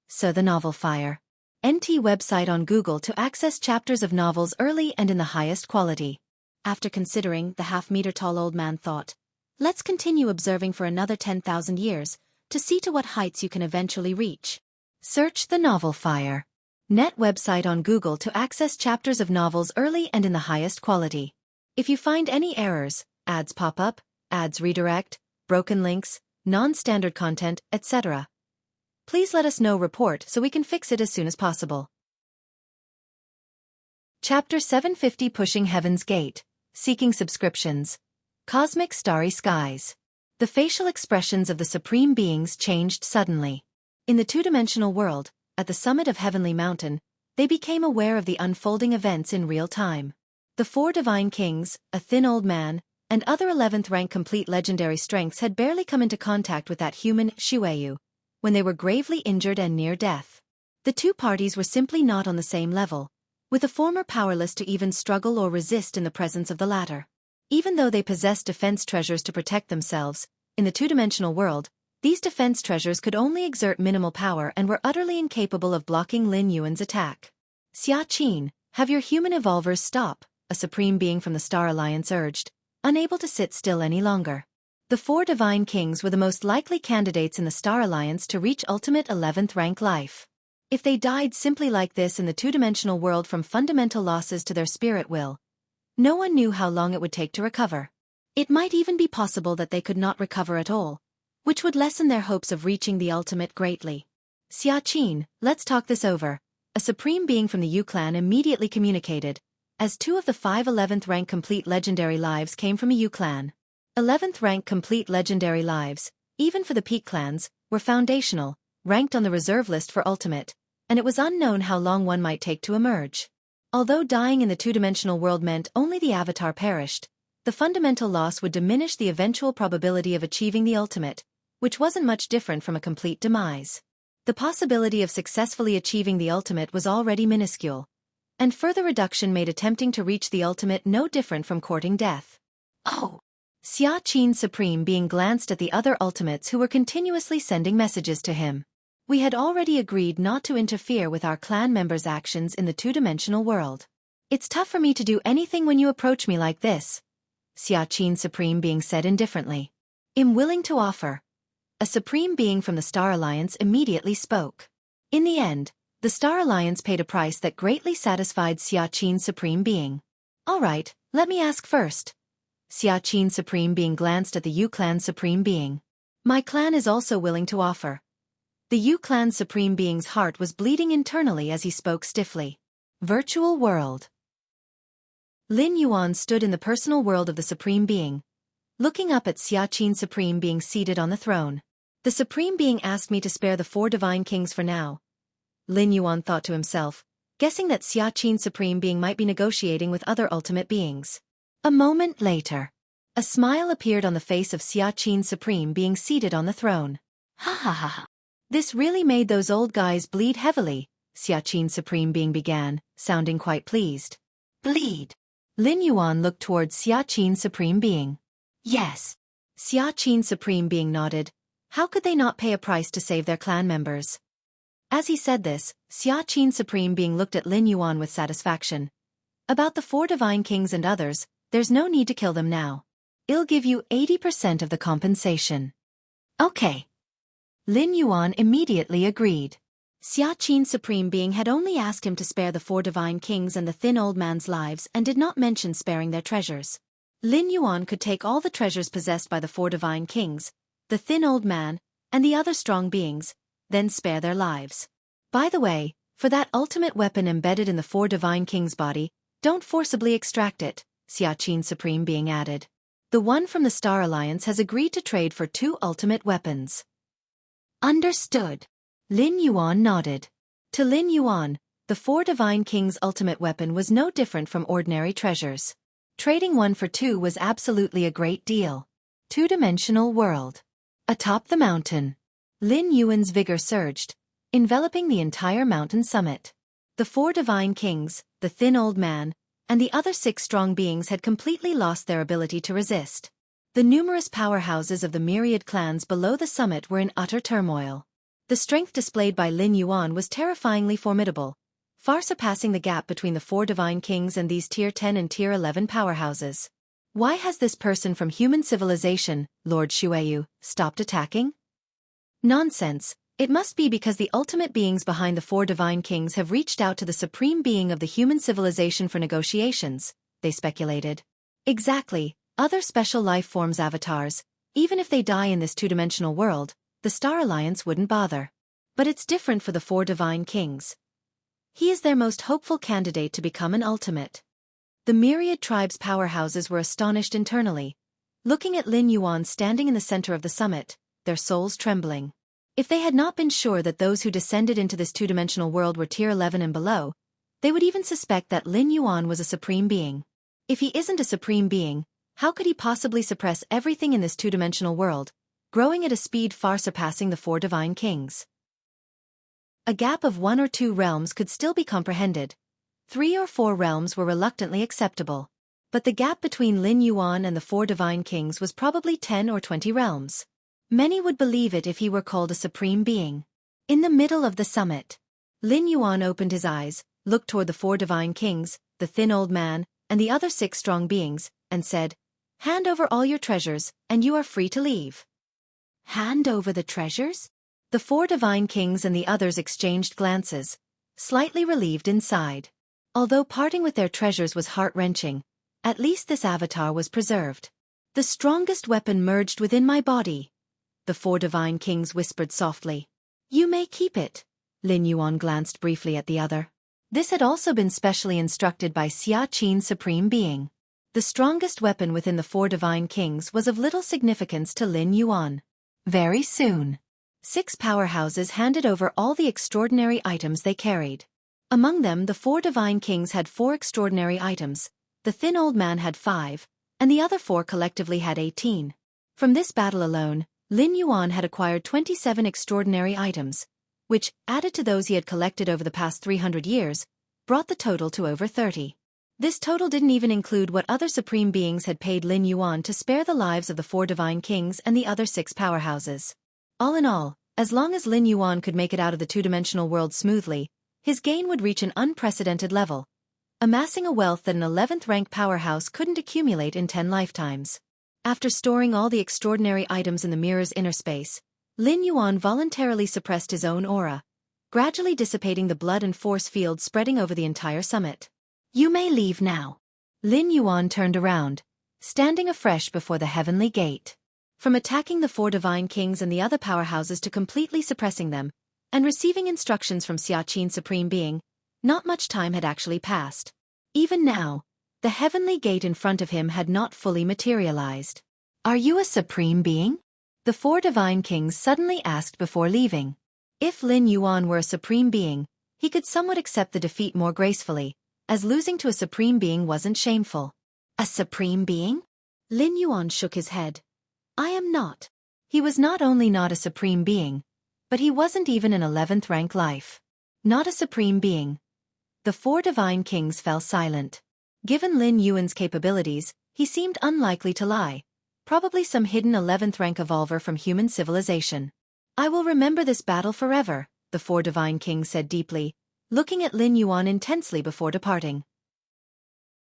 So the novel Fire. NT website on Google to access chapters of novels early and in the highest quality. After considering, the half-meter-tall old man thought, let's continue observing for another 10,000 years, to see to what heights you can eventually reach. Search the novel Fire. Net website on Google to access chapters of novels early and in the highest quality. If you find any errors, ads pop up, ads redirect, broken links, non-standard content, etc., please let us know report so we can fix it as soon as possible. Chapter 750 Pushing Heaven's Gate, Seeking Subscriptions. Cosmic Starry Skies. The facial expressions of the Supreme Beings changed suddenly. In the two-dimensional world, at the summit of Heavenly Mountain, they became aware of the unfolding events in real time. The four divine kings, a thin old man, and other 11th rank complete legendary strengths had barely come into contact with that human, Shueyu, when they were gravely injured and near death. The two parties were simply not on the same level, with the former powerless to even struggle or resist in the presence of the latter. Even though they possessed defense treasures to protect themselves, in the two-dimensional world, these defense treasures could only exert minimal power and were utterly incapable of blocking Lin Yuan's attack. Xianxia, have your human evolvers stop, a supreme being from the Star Alliance urged, unable to sit still any longer. The four divine kings were the most likely candidates in the Star Alliance to reach ultimate 11th rank life. If they died simply like this in the two-dimensional world from fundamental losses to their spirit will, no one knew how long it would take to recover. It might even be possible that they could not recover at all, which would lessen their hopes of reaching the ultimate greatly. Xianxia, let's talk this over, a supreme being from the Yu clan immediately communicated, as two of the 5 11th rank complete legendary lives came from a Yu clan. 11th rank complete legendary lives, even for the peak clans, were foundational, ranked on the reserve list for ultimate, and it was unknown how long one might take to emerge. Although dying in the two-dimensional world meant only the avatar perished, the fundamental loss would diminish the eventual probability of achieving the ultimate, which wasn't much different from a complete demise. The possibility of successfully achieving the ultimate was already minuscule, and further reduction made attempting to reach the ultimate no different from courting death. Oh! Xianxia Supreme Being glanced at the other ultimates who were continuously sending messages to him. We had already agreed not to interfere with our clan members' actions in the two-dimensional world. It's tough for me to do anything when you approach me like this, Xianxia Supreme Being said indifferently. I'm willing to offer. a supreme being from the Star Alliance immediately spoke. In the end, the Star Alliance paid a price that greatly satisfied Xiaoqin's supreme being. All right, let me ask first. Xiaoqin's supreme being glanced at the Yu clan's supreme being. My clan is also willing to offer. The Yu clan's supreme being's heart was bleeding internally as he spoke stiffly. Virtual world. Lin Yuan stood in the personal world of the supreme being, looking up at Xiaoqin's supreme being seated on the throne. The supreme being asked me to spare the 4 divine kings for now. Lin Yuan thought to himself, guessing that Xiaoqin's supreme being might be negotiating with other ultimate beings. A moment later, a smile appeared on the face of Xiaoqin's supreme being seated on the throne. Ha ha ha ha. This really made those old guys bleed heavily, Xiaoqin's supreme being began, sounding quite pleased. Bleed? Lin Yuan looked towards Xiaoqin's supreme being. Yes. Xiaoqin's supreme being nodded. How could they not pay a price to save their clan members? As he said this, Xiaoqin's supreme being looked at Lin Yuan with satisfaction. About the 4 divine kings and others, there's no need to kill them now. I'll give you 80% of the compensation. Okay. Lin Yuan immediately agreed. Xiaoqin's supreme being had only asked him to spare the 4 divine kings and the thin old man's lives and did not mention sparing their treasures. Lin Yuan could take all the treasures possessed by the 4 divine kings, the thin old man, and the other strong beings, then spare their lives. By the way, for that ultimate weapon embedded in the 4 divine kings' body, don't forcibly extract it, Xiaoqin's supreme being added. The one from the Star Alliance has agreed to trade for 2 ultimate weapons. Understood. Lin Yuan nodded. To Lin Yuan, the 4 divine kings' ultimate weapon was no different from ordinary treasures. Trading 1 for 2 was absolutely a great deal. 2-dimensional world. Atop the mountain. Lin Yuan's vigor surged, enveloping the entire mountain summit. The 4 divine kings, the thin old man, and the other 6 strong beings had completely lost their ability to resist. The numerous powerhouses of the myriad clans below the summit were in utter turmoil. The strength displayed by Lin Yuan was terrifyingly formidable, far surpassing the gap between the 4 divine kings and these Tier 10 and Tier 11 powerhouses. Why has this person from human civilization, Lord Shueyu, stopped attacking? Nonsense. It must be because the ultimate beings behind the 4 divine kings have reached out to the supreme being of the human civilization for negotiations, they speculated. Exactly, other special life forms avatars, even if they die in this 2-dimensional world, the Star Alliance wouldn't bother. But it's different for the 4 divine kings. He is their most hopeful candidate to become an ultimate. The myriad tribes' powerhouses were astonished internally, looking at Lin Yuan standing in the center of the summit, their souls trembling. If they had not been sure that those who descended into this 2-dimensional world were Tier 11 and below, they would even suspect that Lin Yuan was a supreme being. If he isn't a supreme being, how could he possibly suppress everything in this 2-dimensional world, growing at a speed far surpassing the 4 divine kings? A gap of 1 or 2 realms could still be comprehended. 3 or 4 realms were reluctantly acceptable. But the gap between Lin Yuan and the 4 divine kings was probably 10 or 20 realms. Many would believe it if he were called a supreme being. In the middle of the summit, Lin Yuan opened his eyes, looked toward the 4 divine kings, the thin old man, and the other 6 strong beings, and said, "Hand over all your treasures, and you are free to leave." Hand over the treasures? The 4 divine kings and the others exchanged glances, slightly relieved inside. Although parting with their treasures was heart-wrenching, at least this avatar was preserved. The strongest weapon merged within my body. The 4 divine kings whispered softly. You may keep it. Lin Yuan glanced briefly at the other. This had also been specially instructed by Xiaoqin's supreme being. The strongest weapon within the 4 divine kings was of little significance to Lin Yuan. Very soon, 6 powerhouses handed over all the extraordinary items they carried. Among them the 4 divine kings had 4 extraordinary items, the thin old man had 5, and the other 4 collectively had 18. From this battle alone, Lin Yuan had acquired 27 extraordinary items, which, added to those he had collected over the past 300 years, brought the total to over 30. This total didn't even include what other supreme beings had paid Lin Yuan to spare the lives of the 4 divine kings and the other 6 powerhouses. All in all, as long as Lin Yuan could make it out of the 2-dimensional world smoothly, his gain would reach an unprecedented level, amassing a wealth that an 11th rank powerhouse couldn't accumulate in 10 lifetimes. After storing all the extraordinary items in the mirror's inner space, Lin Yuan voluntarily suppressed his own aura, gradually dissipating the blood and force field spreading over the entire summit. You may leave now. Lin Yuan turned around, standing afresh before the heavenly gate. From attacking the 4 divine kings and the other powerhouses to completely suppressing them, and receiving instructions from Xianxia Supreme Being, not much time had actually passed. Even now, the heavenly gate in front of him had not fully materialized. Are you a Supreme Being? The 4 divine kings suddenly asked before leaving. If Lin Yuan were a Supreme Being, he could somewhat accept the defeat more gracefully, as losing to a Supreme Being wasn't shameful. A Supreme Being? Lin Yuan shook his head. I am not. He was not only not a Supreme Being, but he wasn't even an 11th rank life. Not a Supreme Being. The 4 divine kings fell silent. Given Lin Yuan's capabilities, he seemed unlikely to lie. Probably some hidden 11th rank evolver from human civilization. I will remember this battle forever, the 4 divine kings said deeply, looking at Lin Yuan intensely before departing.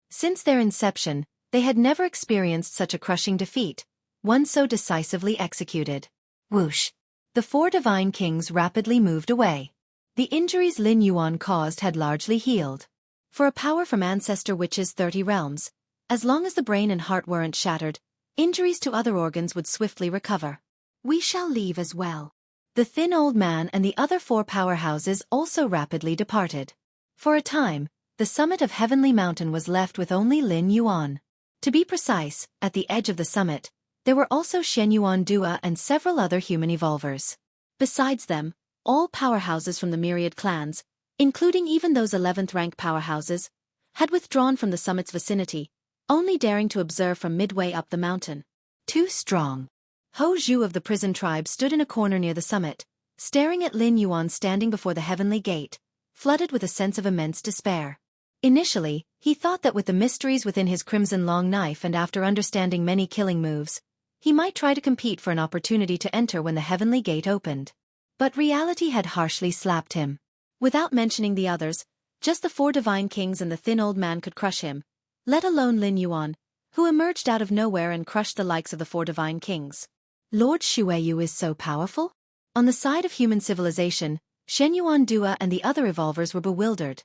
Since their inception, they had never experienced such a crushing defeat, one so decisively executed. Whoosh! The 4 divine kings rapidly moved away. The injuries Lin Yuan caused had largely healed. For a power from ancestor witches 30 realms, as long as the brain and heart weren't shattered, injuries to other organs would swiftly recover. We shall leave as well. The thin old man and the other 4 powerhouses also rapidly departed. For a time, the summit of Heavenly Mountain was left with only Lin Yuan. To be precise, at the edge of the summit, there were also Shen Yuan Dua and several other human evolvers. Besides them, all powerhouses from the myriad clans, including even those 11th rank powerhouses, had withdrawn from the summit's vicinity, only daring to observe from midway up the mountain. Too strong. Ho Zhu of the prison tribe stood in a corner near the summit, staring at Lin Yuan standing before the heavenly gate, flooded with a sense of immense despair. Initially, he thought that with the mysteries within his crimson long knife and after understanding many killing moves, he might try to compete for an opportunity to enter when the heavenly gate opened. But reality had harshly slapped him. Without mentioning the others, just the 4 divine kings and the thin old man could crush him, let alone Lin Yuan, who emerged out of nowhere and crushed the likes of the 4 divine kings. Lord Shueyu is so powerful? On the side of human civilization, Shen Yuan Dua and the other evolvers were bewildered.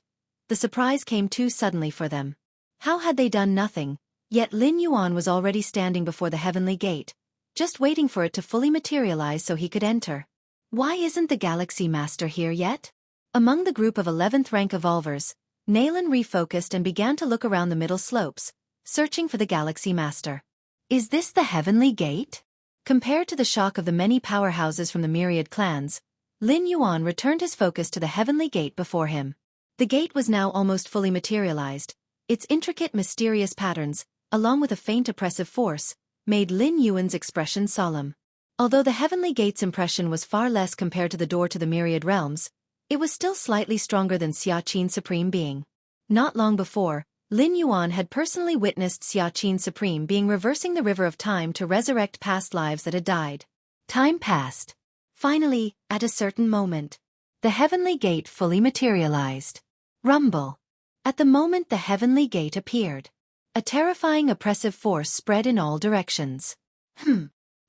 The surprise came too suddenly for them. How had they done nothing? Yet Lin Yuan was already standing before the heavenly gate, just waiting for it to fully materialize so he could enter. Why isn't the Galaxy Master here yet? Among the group of 11th rank evolvers, Nalan refocused and began to look around the middle slopes, searching for the Galaxy Master. Is this the heavenly gate? Compared to the shock of the many powerhouses from the myriad clans, Lin Yuan returned his focus to the heavenly gate before him. The gate was now almost fully materialized. Its intricate mysterious patterns, along with a faint oppressive force, made Lin Yuan's expression solemn. Although the heavenly gate's impression was far less compared to the door to the myriad realms, it was still slightly stronger than Xianxia Supreme Being. Not long before, Lin Yuan had personally witnessed Xianxia Supreme Being reversing the river of time to resurrect past lives that had died. Time passed. Finally, at a certain moment, the heavenly gate fully materialized. Rumble. At the moment the heavenly gate appeared, a terrifying oppressive force spread in all directions.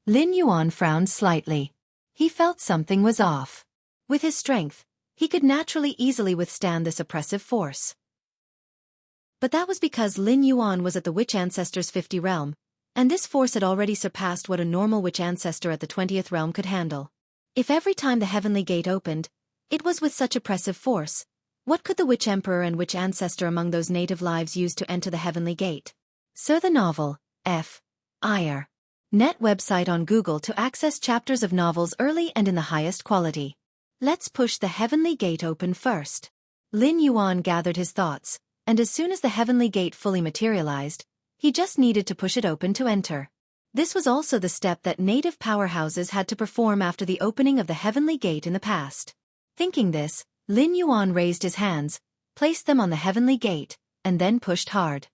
Lin Yuan frowned slightly. He felt something was off. With his strength, he could naturally easily withstand this oppressive force. But that was because Lin Yuan was at the Witch Ancestor's 50 realm, and this force had already surpassed what a normal Witch Ancestor at the 20th realm could handle. If every time the heavenly gate opened, it was with such oppressive force, what could the Witch Emperor and Witch Ancestor among those native lives use to enter the heavenly gate? Sir the novel, F. IR. Net website on Google to access chapters of novels early and in the highest quality. Let's push the heavenly gate open first. Lin Yuan gathered his thoughts, and as soon as the heavenly gate fully materialized, he just needed to push it open to enter. This was also the step that native powerhouses had to perform after the opening of the heavenly gate in the past. Thinking this, Lin Yuan raised his hands, placed them on the heavenly gate, and then pushed hard.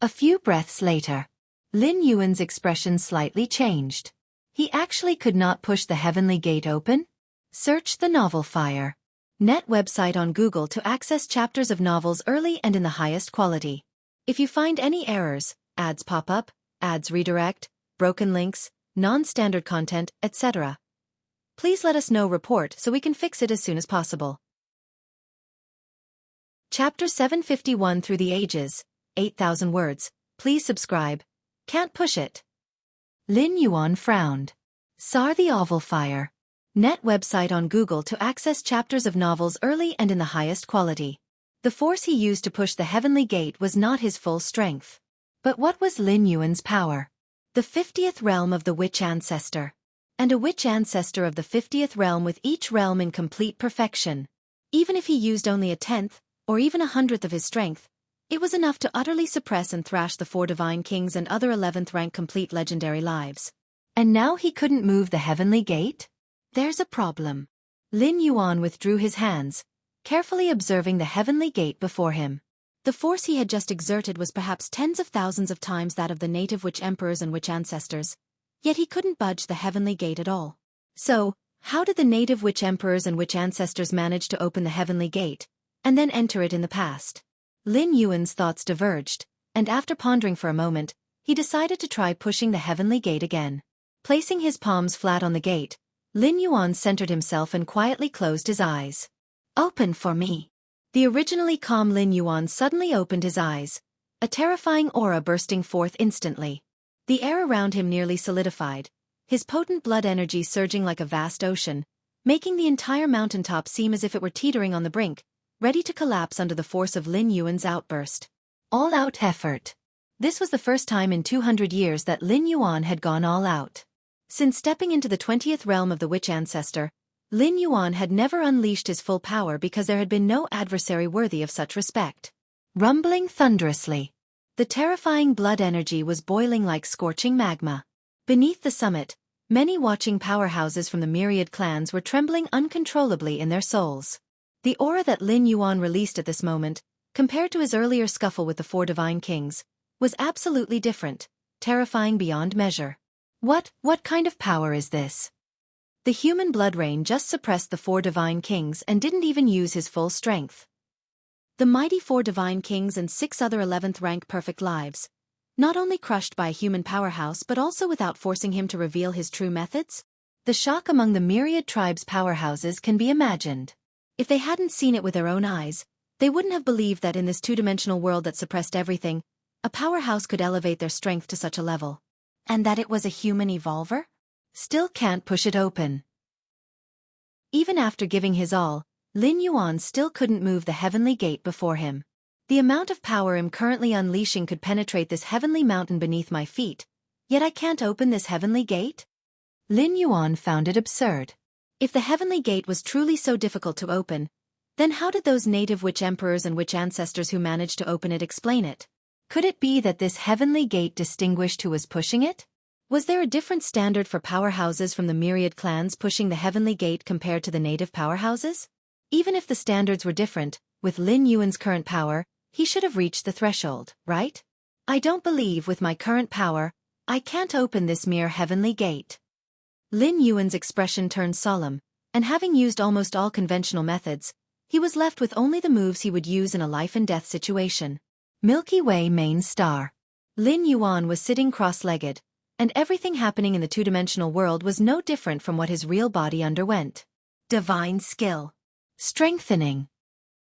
A few breaths later, Lin Yuan's expression slightly changed. He actually could not push the heavenly gate open? Search the novel Fire. Net website on Google to access chapters of novels early and in the highest quality. If you find any errors, ads pop up, ads redirect, broken links, non-standard content, etc., Please let us know report so we can fix it as soon as possible. Chapter 751 Through the Ages, 8,000 words. Please subscribe. Can't push it. Lin Yuan frowned. Sar the Oval Fire. Net website on Google to access chapters of novels early and in the highest quality. The force he used to push the heavenly gate was not his full strength. But what was Lin Yuan's power? The 50th realm of the witch ancestor. And a witch ancestor of the 50th realm with each realm in complete perfection. Even if he used only a 10th, or even a 100th of his strength, it was enough to utterly suppress and thrash the 4 divine kings and other 11th rank complete legendary lives. And now he couldn't move the heavenly gate? There's a problem. Lin Yuan withdrew his hands, carefully observing the heavenly gate before him. The force he had just exerted was perhaps tens of thousands of times that of the native witch emperors and witch ancestors, yet he couldn't budge the heavenly gate at all. So, how did the native witch emperors and witch ancestors manage to open the heavenly gate, and then enter it in the past? Lin Yuan's thoughts diverged, and after pondering for a moment, he decided to try pushing the heavenly gate again. Placing his palms flat on the gate, Lin Yuan centered himself and quietly closed his eyes. Open for me. The originally calm Lin Yuan suddenly opened his eyes, a terrifying aura bursting forth instantly. The air around him nearly solidified, his potent blood energy surging like a vast ocean, making the entire mountaintop seem as if it were teetering on the brink, ready to collapse under the force of Lin Yuan's outburst. All-out effort. This was the first time in 200 years that Lin Yuan had gone all out. Since stepping into the 20th realm of the witch ancestor, Lin Yuan had never unleashed his full power because there had been no adversary worthy of such respect. Rumbling thunderously. The terrifying blood energy was boiling like scorching magma. Beneath the summit, many watching powerhouses from the myriad clans were trembling uncontrollably in their souls. The aura that Lin Yuan released at this moment, compared to his earlier scuffle with the 4 divine kings, was absolutely different, terrifying beyond measure. What kind of power is this? The human blood rain just suppressed the 4 divine kings and didn't even use his full strength. The mighty 4 divine kings and 6 other 11th rank perfect lives, not only crushed by a human powerhouse but also without forcing him to reveal his true methods? The shock among the myriad tribes' powerhouses can be imagined. If they hadn't seen it with their own eyes, they wouldn't have believed that in this 2-dimensional world that suppressed everything, a powerhouse could elevate their strength to such a level. And that it was a human evolver? Still can't push it open. Even after giving his all, Lin Yuan still couldn't move the heavenly gate before him. The amount of power I'm currently unleashing could penetrate this heavenly mountain beneath my feet, yet I can't open this heavenly gate? Lin Yuan found it absurd. If the heavenly gate was truly so difficult to open, then how did those native witch emperors and witch ancestors who managed to open it explain it? Could it be that this heavenly gate distinguished who was pushing it? Was there a different standard for powerhouses from the myriad clans pushing the heavenly gate compared to the native powerhouses? Even if the standards were different, with Lin Yuan's current power, he should have reached the threshold, right? I don't believe with my current power, I can't open this mere heavenly gate. Lin Yuan's expression turned solemn, and having used almost all conventional methods, he was left with only the moves he would use in a life-and-death situation. Milky Way main star. Lin Yuan was sitting cross-legged, and everything happening in the 2-dimensional world was no different from what his real body underwent. Divine skill. Strengthening.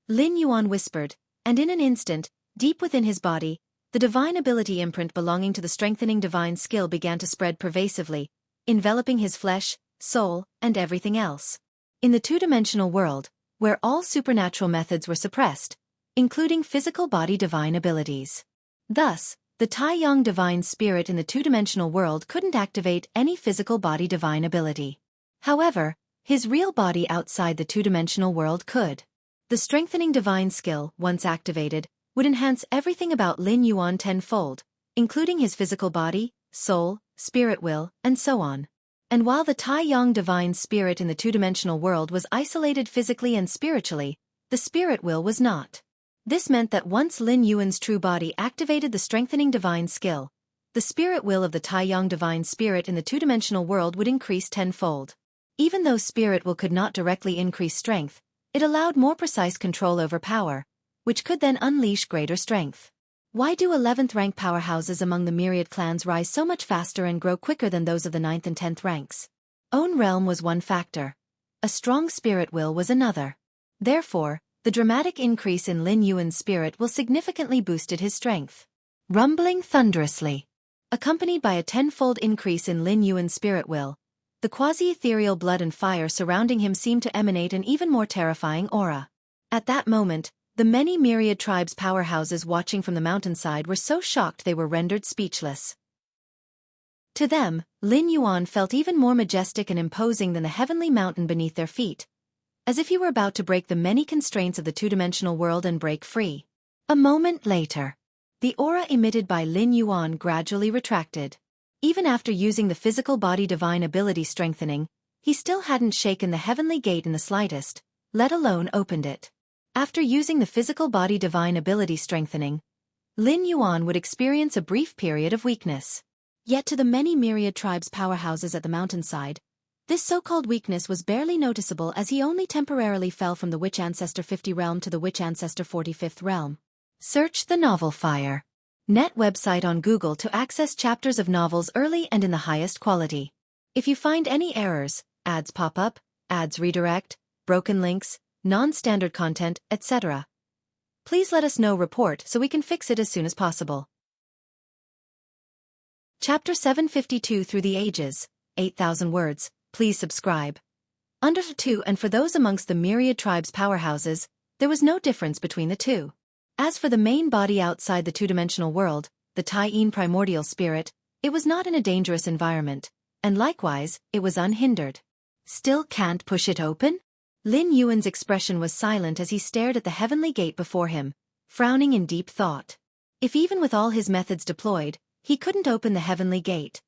Lin Yuan whispered, and in an instant, deep within his body, the divine ability imprint belonging to the strengthening divine skill began to spread pervasively, enveloping his flesh, soul, and everything else. In the 2-dimensional world, where all supernatural methods were suppressed, including physical body divine abilities. Thus, the Tai-Yang divine spirit in the 2-dimensional world couldn't activate any physical body divine ability. However, his real body outside the 2-dimensional world could. The strengthening divine skill, once activated, would enhance everything about Lin Yuan tenfold, including his physical body, soul, spirit will, and so on. And while the Tai-Yang divine spirit in the 2-dimensional world was isolated physically and spiritually, the spirit will was not. This meant that once Lin Yuan's true body activated the strengthening divine skill, the spirit will of the Tai-Yang divine spirit in the 2-dimensional world would increase tenfold. Even though spirit will could not directly increase strength, it allowed more precise control over power, which could then unleash greater strength. Why do 11th rank powerhouses among the myriad clans rise so much faster and grow quicker than those of the 9th and 10th ranks? own realm was one factor. A strong spirit will was another. Therefore, the dramatic increase in Lin Yuan's spirit will significantly boosted his strength. Rumbling thunderously. Accompanied by a tenfold increase in Lin Yuan's spirit will, the quasi-ethereal blood and fire surrounding him seemed to emanate an even more terrifying aura. At that moment, the many myriad tribes' powerhouses watching from the mountainside were so shocked they were rendered speechless. To them, Lin Yuan felt even more majestic and imposing than the heavenly mountain beneath their feet, as if he were about to break the many constraints of the two-dimensional world and break free. A moment later, the aura emitted by Lin Yuan gradually retracted. Even after using the physical body divine ability strengthening, he still hadn't shaken the heavenly gate in the slightest, let alone opened it. After using the physical body divine ability strengthening, Lin Yuan would experience a brief period of weakness. Yet to the many myriad tribes' powerhouses at the mountainside, this so-called weakness was barely noticeable as he only temporarily fell from the Witch Ancestor 50 realm to the Witch Ancestor 45th realm. Search the novel Fire. Net website on Google to access chapters of novels early and in the highest quality. If you find any errors, ads pop up, ads redirect, broken links, non-standard content, etc., please let us know report so we can fix it as soon as possible. Chapter 752 Through the Ages, 8,000 words, please subscribe. Under 2 and for those amongst the myriad tribes' powerhouses, there was no difference between the two. As for the main body outside the two-dimensional world, the Tai-Yin primordial spirit, it was not in a dangerous environment, and likewise, it was unhindered. Still can't push it open? Lin Yuan's expression was silent as he stared at the heavenly gate before him, frowning in deep thought. If even with all his methods deployed, he couldn't open the heavenly gate,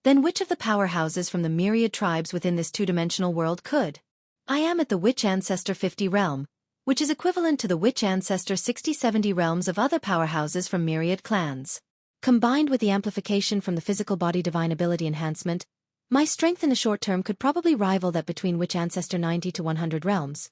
then which of the powerhouses from the myriad tribes within this two-dimensional world could? I am at the Witch Ancestor 50 realm, which is equivalent to the Witch Ancestor 60-70 realms of other powerhouses from myriad clans. Combined with the amplification from the physical body divine ability enhancement, my strength in the short term could probably rival that between Witch Ancestor 90 to 100 realms.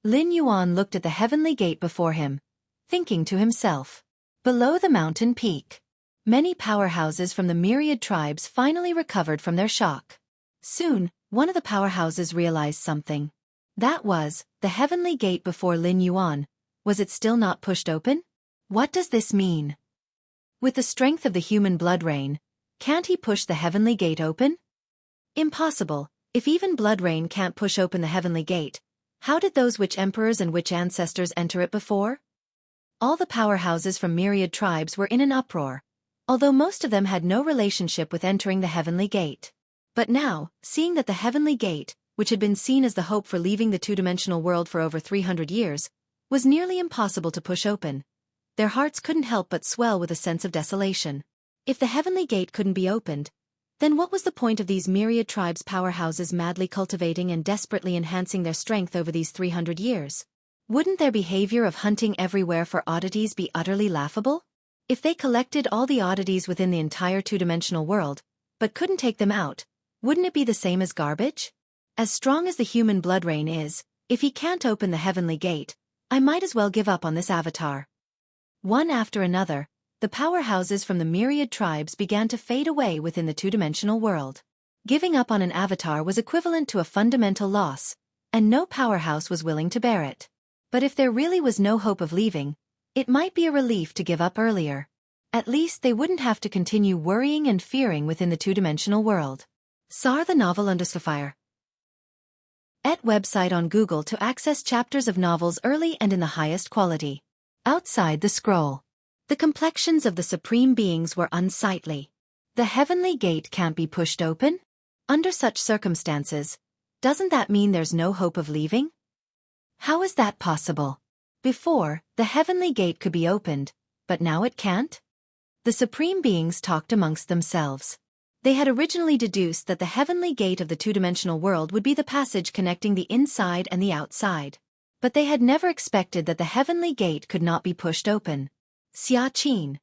Lin Yuan looked at the heavenly gate before him, thinking to himself. Below the mountain peak, many powerhouses from the myriad tribes finally recovered from their shock. Soon, one of the powerhouses realized something. That was, the heavenly gate before Lin Yuan. Was it still not pushed open? What does this mean? With the strength of the human blood rain, can't he push the heavenly gate open? Impossible. If even blood rain can't push open the heavenly gate, how did those witch emperors and witch ancestors enter it before? All the powerhouses from myriad tribes were in an uproar, although most of them had no relationship with entering the heavenly gate. But now, seeing that the heavenly gate, which had been seen as the hope for leaving the two-dimensional world for over 300 years, was nearly impossible to push open, their hearts couldn't help but swell with a sense of desolation. If the heavenly gate couldn't be opened, then what was the point of these myriad tribes' powerhouses madly cultivating and desperately enhancing their strength over these 300 years? Wouldn't their behavior of hunting everywhere for oddities be utterly laughable? If they collected all the oddities within the entire two-dimensional world, but couldn't take them out, wouldn't it be the same as garbage? As strong as the human blood rain is, if he can't open the heavenly gate, I might as well give up on this avatar. One after another, the powerhouses from the myriad tribes began to fade away within the two-dimensional world. Giving up on an avatar was equivalent to a fundamental loss, and no powerhouse was willing to bear it. But if there really was no hope of leaving, it might be a relief to give up earlier. At least they wouldn't have to continue worrying and fearing within the two-dimensional world. Sar the novel _Fire. At website on Google to access chapters of novels early and in the highest quality. Outside the scroll. The complexions of the supreme beings were unsightly. The heavenly gate can't be pushed open? Under such circumstances, doesn't that mean there's no hope of leaving? How is that possible? Before, the heavenly gate could be opened, but now it can't? The supreme beings talked amongst themselves. They had originally deduced that the heavenly gate of the two-dimensional world would be the passage connecting the inside and the outside. But they had never expected that the heavenly gate could not be pushed open. Xianxia.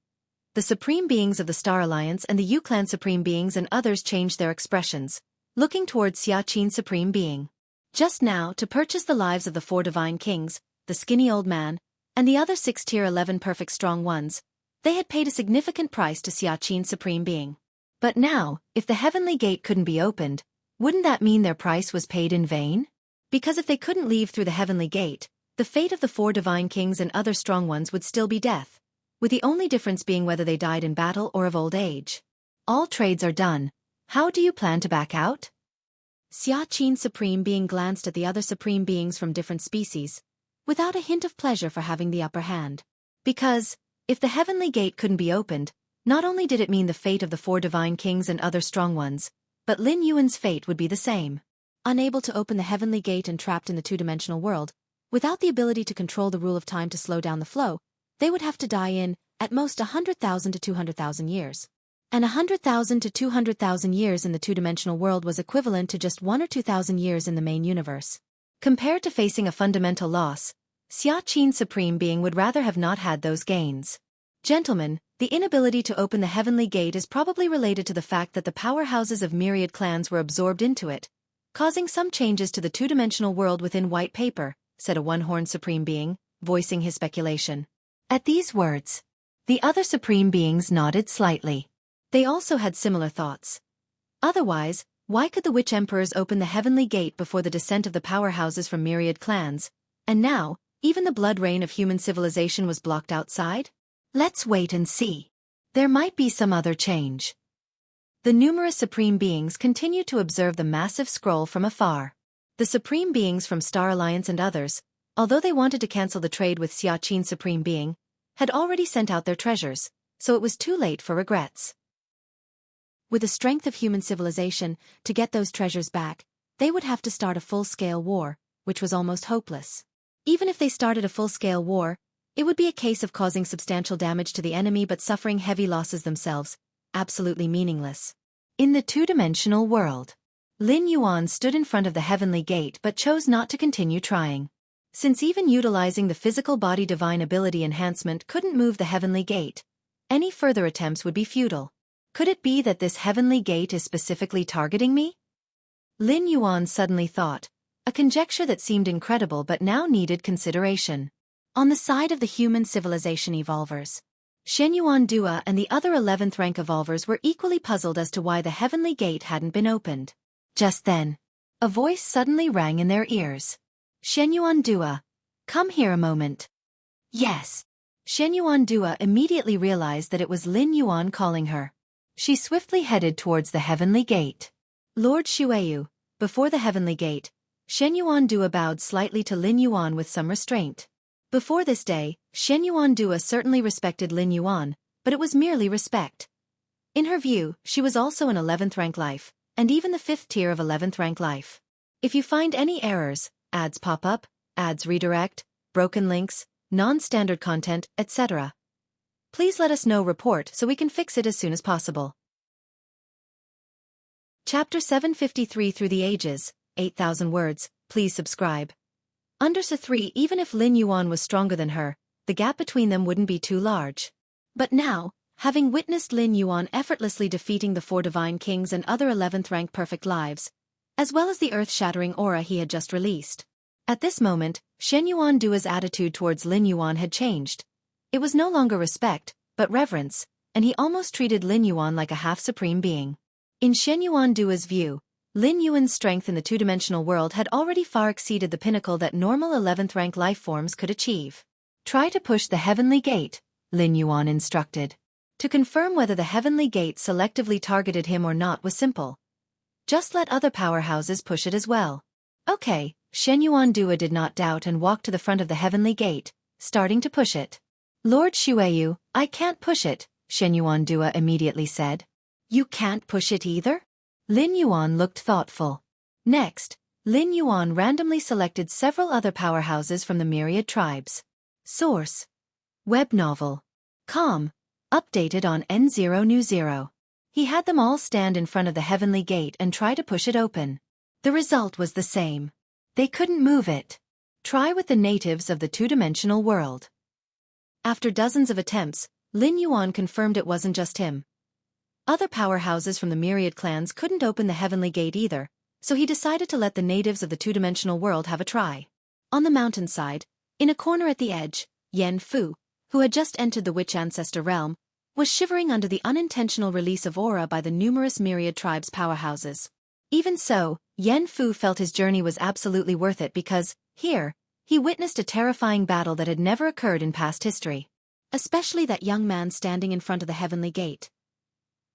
The supreme beings of the Star Alliance and the Yu-Clan supreme beings and others changed their expressions, looking towards Xianxia's supreme being. Just now, to purchase the lives of the 4 divine kings, the skinny old man, and the other 6 tier 11 perfect strong ones, they had paid a significant price to Xianxia's supreme being. But now, if the heavenly gate couldn't be opened, Wouldn't that mean their price was paid in vain? Because if they couldn't leave through the heavenly gate, the fate of the 4 divine kings and other strong ones would still be death, with the only difference being whether they died in battle or of old age. All trades are done. How do you plan to back out? Xianxia Supreme Being glanced at the other Supreme Beings from different species, without a hint of pleasure for having the upper hand. Because, if the heavenly gate couldn't be opened, not only did it mean the fate of the 4 divine kings and other strong ones, but Lin Yuan's fate would be the same. Unable to open the heavenly gate and trapped in the two-dimensional world, without the ability to control the rule of time to slow down the flow, they would have to die in, at most 100,000 to 200,000 years. And 100,000 to 200,000 years in the two-dimensional world was equivalent to just 1 or 2,000 years in the main universe. Compared to facing a fundamental loss, Xianxia Supreme Being would rather have not had those gains. Gentlemen, the inability to open the heavenly gate is probably related to the fact that the powerhouses of myriad clans were absorbed into it, causing some changes to the two-dimensional world within white paper, said a one-horned Supreme Being, voicing his speculation. At these words, the other Supreme Beings nodded slightly. They also had similar thoughts. Otherwise, why could the Witch Emperors open the heavenly gate before the descent of the powerhouses from myriad clans, and now, even the blood rain of human civilization was blocked outside? Let's wait and see. There might be some other change. The numerous Supreme Beings continued to observe the massive scroll from afar. The Supreme Beings from Star Alliance and others, although they wanted to cancel the trade with Xianxia Supreme Being, had already sent out their treasures, so it was too late for regrets. With the strength of human civilization, to get those treasures back, they would have to start a full-scale war, which was almost hopeless. Even if they started a full-scale war, it would be a case of causing substantial damage to the enemy but suffering heavy losses themselves, absolutely meaningless. In the two-dimensional world, Lin Yuan stood in front of the heavenly gate but chose not to continue trying. Since even utilizing the physical body divine ability enhancement couldn't move the heavenly gate, any further attempts would be futile. Could it be that this heavenly gate is specifically targeting me? Lin Yuan suddenly thought, a conjecture that seemed incredible but now needed consideration. On the side of the human civilization evolvers, Shenyuan Dua and the other 11th rank evolvers were equally puzzled as to why the heavenly gate hadn't been opened. Just then, a voice suddenly rang in their ears. Shenyuan Dua, come here a moment. Yes. Shenyuan Dua immediately realized that it was Lin Yuan calling her. She swiftly headed towards the heavenly gate. Lord Shueyu, before the heavenly gate, Shenyuan Dua bowed slightly to Lin Yuan with some restraint. Before this day, Shenyuan Dua certainly respected Lin Yuan, but it was merely respect. In her view, she was also an 11th rank life, and even the 5th tier of 11th rank life. If you find any errors, ads pop up, ads redirect, broken links, non-standard content, etc., please let us know report so we can fix it as soon as possible. Chapter 753 Through the Ages, 8,000 words, please subscribe. Under Sa3, even if Lin Yuan was stronger than her, the gap between them wouldn't be too large. But now, having witnessed Lin Yuan effortlessly defeating the 4 divine kings and other 11th rank perfect lives, as well as the earth-shattering aura he had just released, at this moment, Shenyuan Dua's attitude towards Lin Yuan had changed. It was no longer respect, but reverence, and he almost treated Lin Yuan like a half-supreme being. In Shenyuan Dua's view, Lin Yuan's strength in the two-dimensional world had already far exceeded the pinnacle that normal 11th rank life forms could achieve. Try to push the heavenly gate, Lin Yuan instructed. To confirm whether the heavenly gate selectively targeted him or not was simple. Just let other powerhouses push it as well. Okay, Shenyuan Dua did not doubt and walked to the front of the heavenly gate, starting to push it. Lord Shueyu, I can't push it, Shenyuan Dua immediately said. You can't push it either? Lin Yuan looked thoughtful. Next, Lin Yuan randomly selected several other powerhouses from the myriad tribes. Source: Web novel. Com. Updated on N0 New 0. He had them all stand in front of the heavenly gate and try to push it open. The result was the same. They couldn't move it. Try with the natives of the two-dimensional world. After dozens of attempts, Lin Yuan confirmed it wasn't just him. Other powerhouses from the myriad clans couldn't open the heavenly gate either, so he decided to let the natives of the two-dimensional world have a try. On the mountainside, in a corner at the edge, Yan Fu, who had just entered the witch ancestor realm, was shivering under the unintentional release of aura by the numerous myriad tribes' powerhouses. Even so, Yan Fu felt his journey was absolutely worth it because, here, he witnessed a terrifying battle that had never occurred in past history. Especially that young man standing in front of the heavenly gate.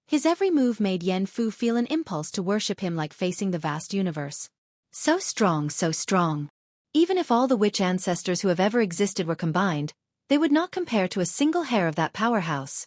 His every move made Yan Fu feel an impulse to worship him like facing the vast universe. So strong, so strong. Even if all the witch ancestors who have ever existed were combined, they would not compare to a single hair of that powerhouse.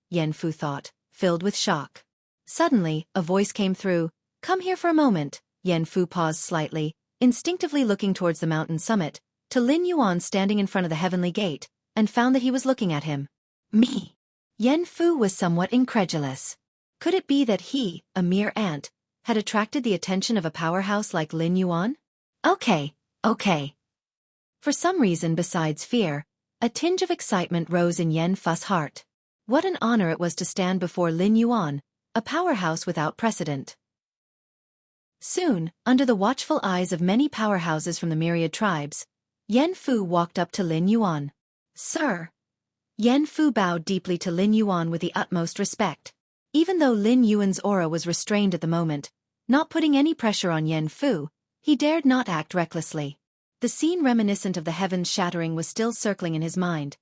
Yan Fu thought, filled with shock. Suddenly, a voice came through. Come here for a moment. Yan Fu paused slightly, instinctively looking towards the mountain summit, to Lin Yuan standing in front of the heavenly gate, and found that he was looking at him. Me? Yan Fu was somewhat incredulous. Could it be that he, a mere ant, had attracted the attention of a powerhouse like Lin Yuan? Okay. For some reason besides fear, a tinge of excitement rose in Yan Fu's heart. What an honor it was to stand before Lin Yuan, a powerhouse without precedent. Soon, under the watchful eyes of many powerhouses from the myriad tribes, Yan Fu walked up to Lin Yuan. Sir. Yan Fu bowed deeply to Lin Yuan with the utmost respect. Even though Lin Yuan's aura was restrained at the moment, not putting any pressure on Yan Fu, he dared not act recklessly. The scene reminiscent of the heavens shattering was still circling in his mind.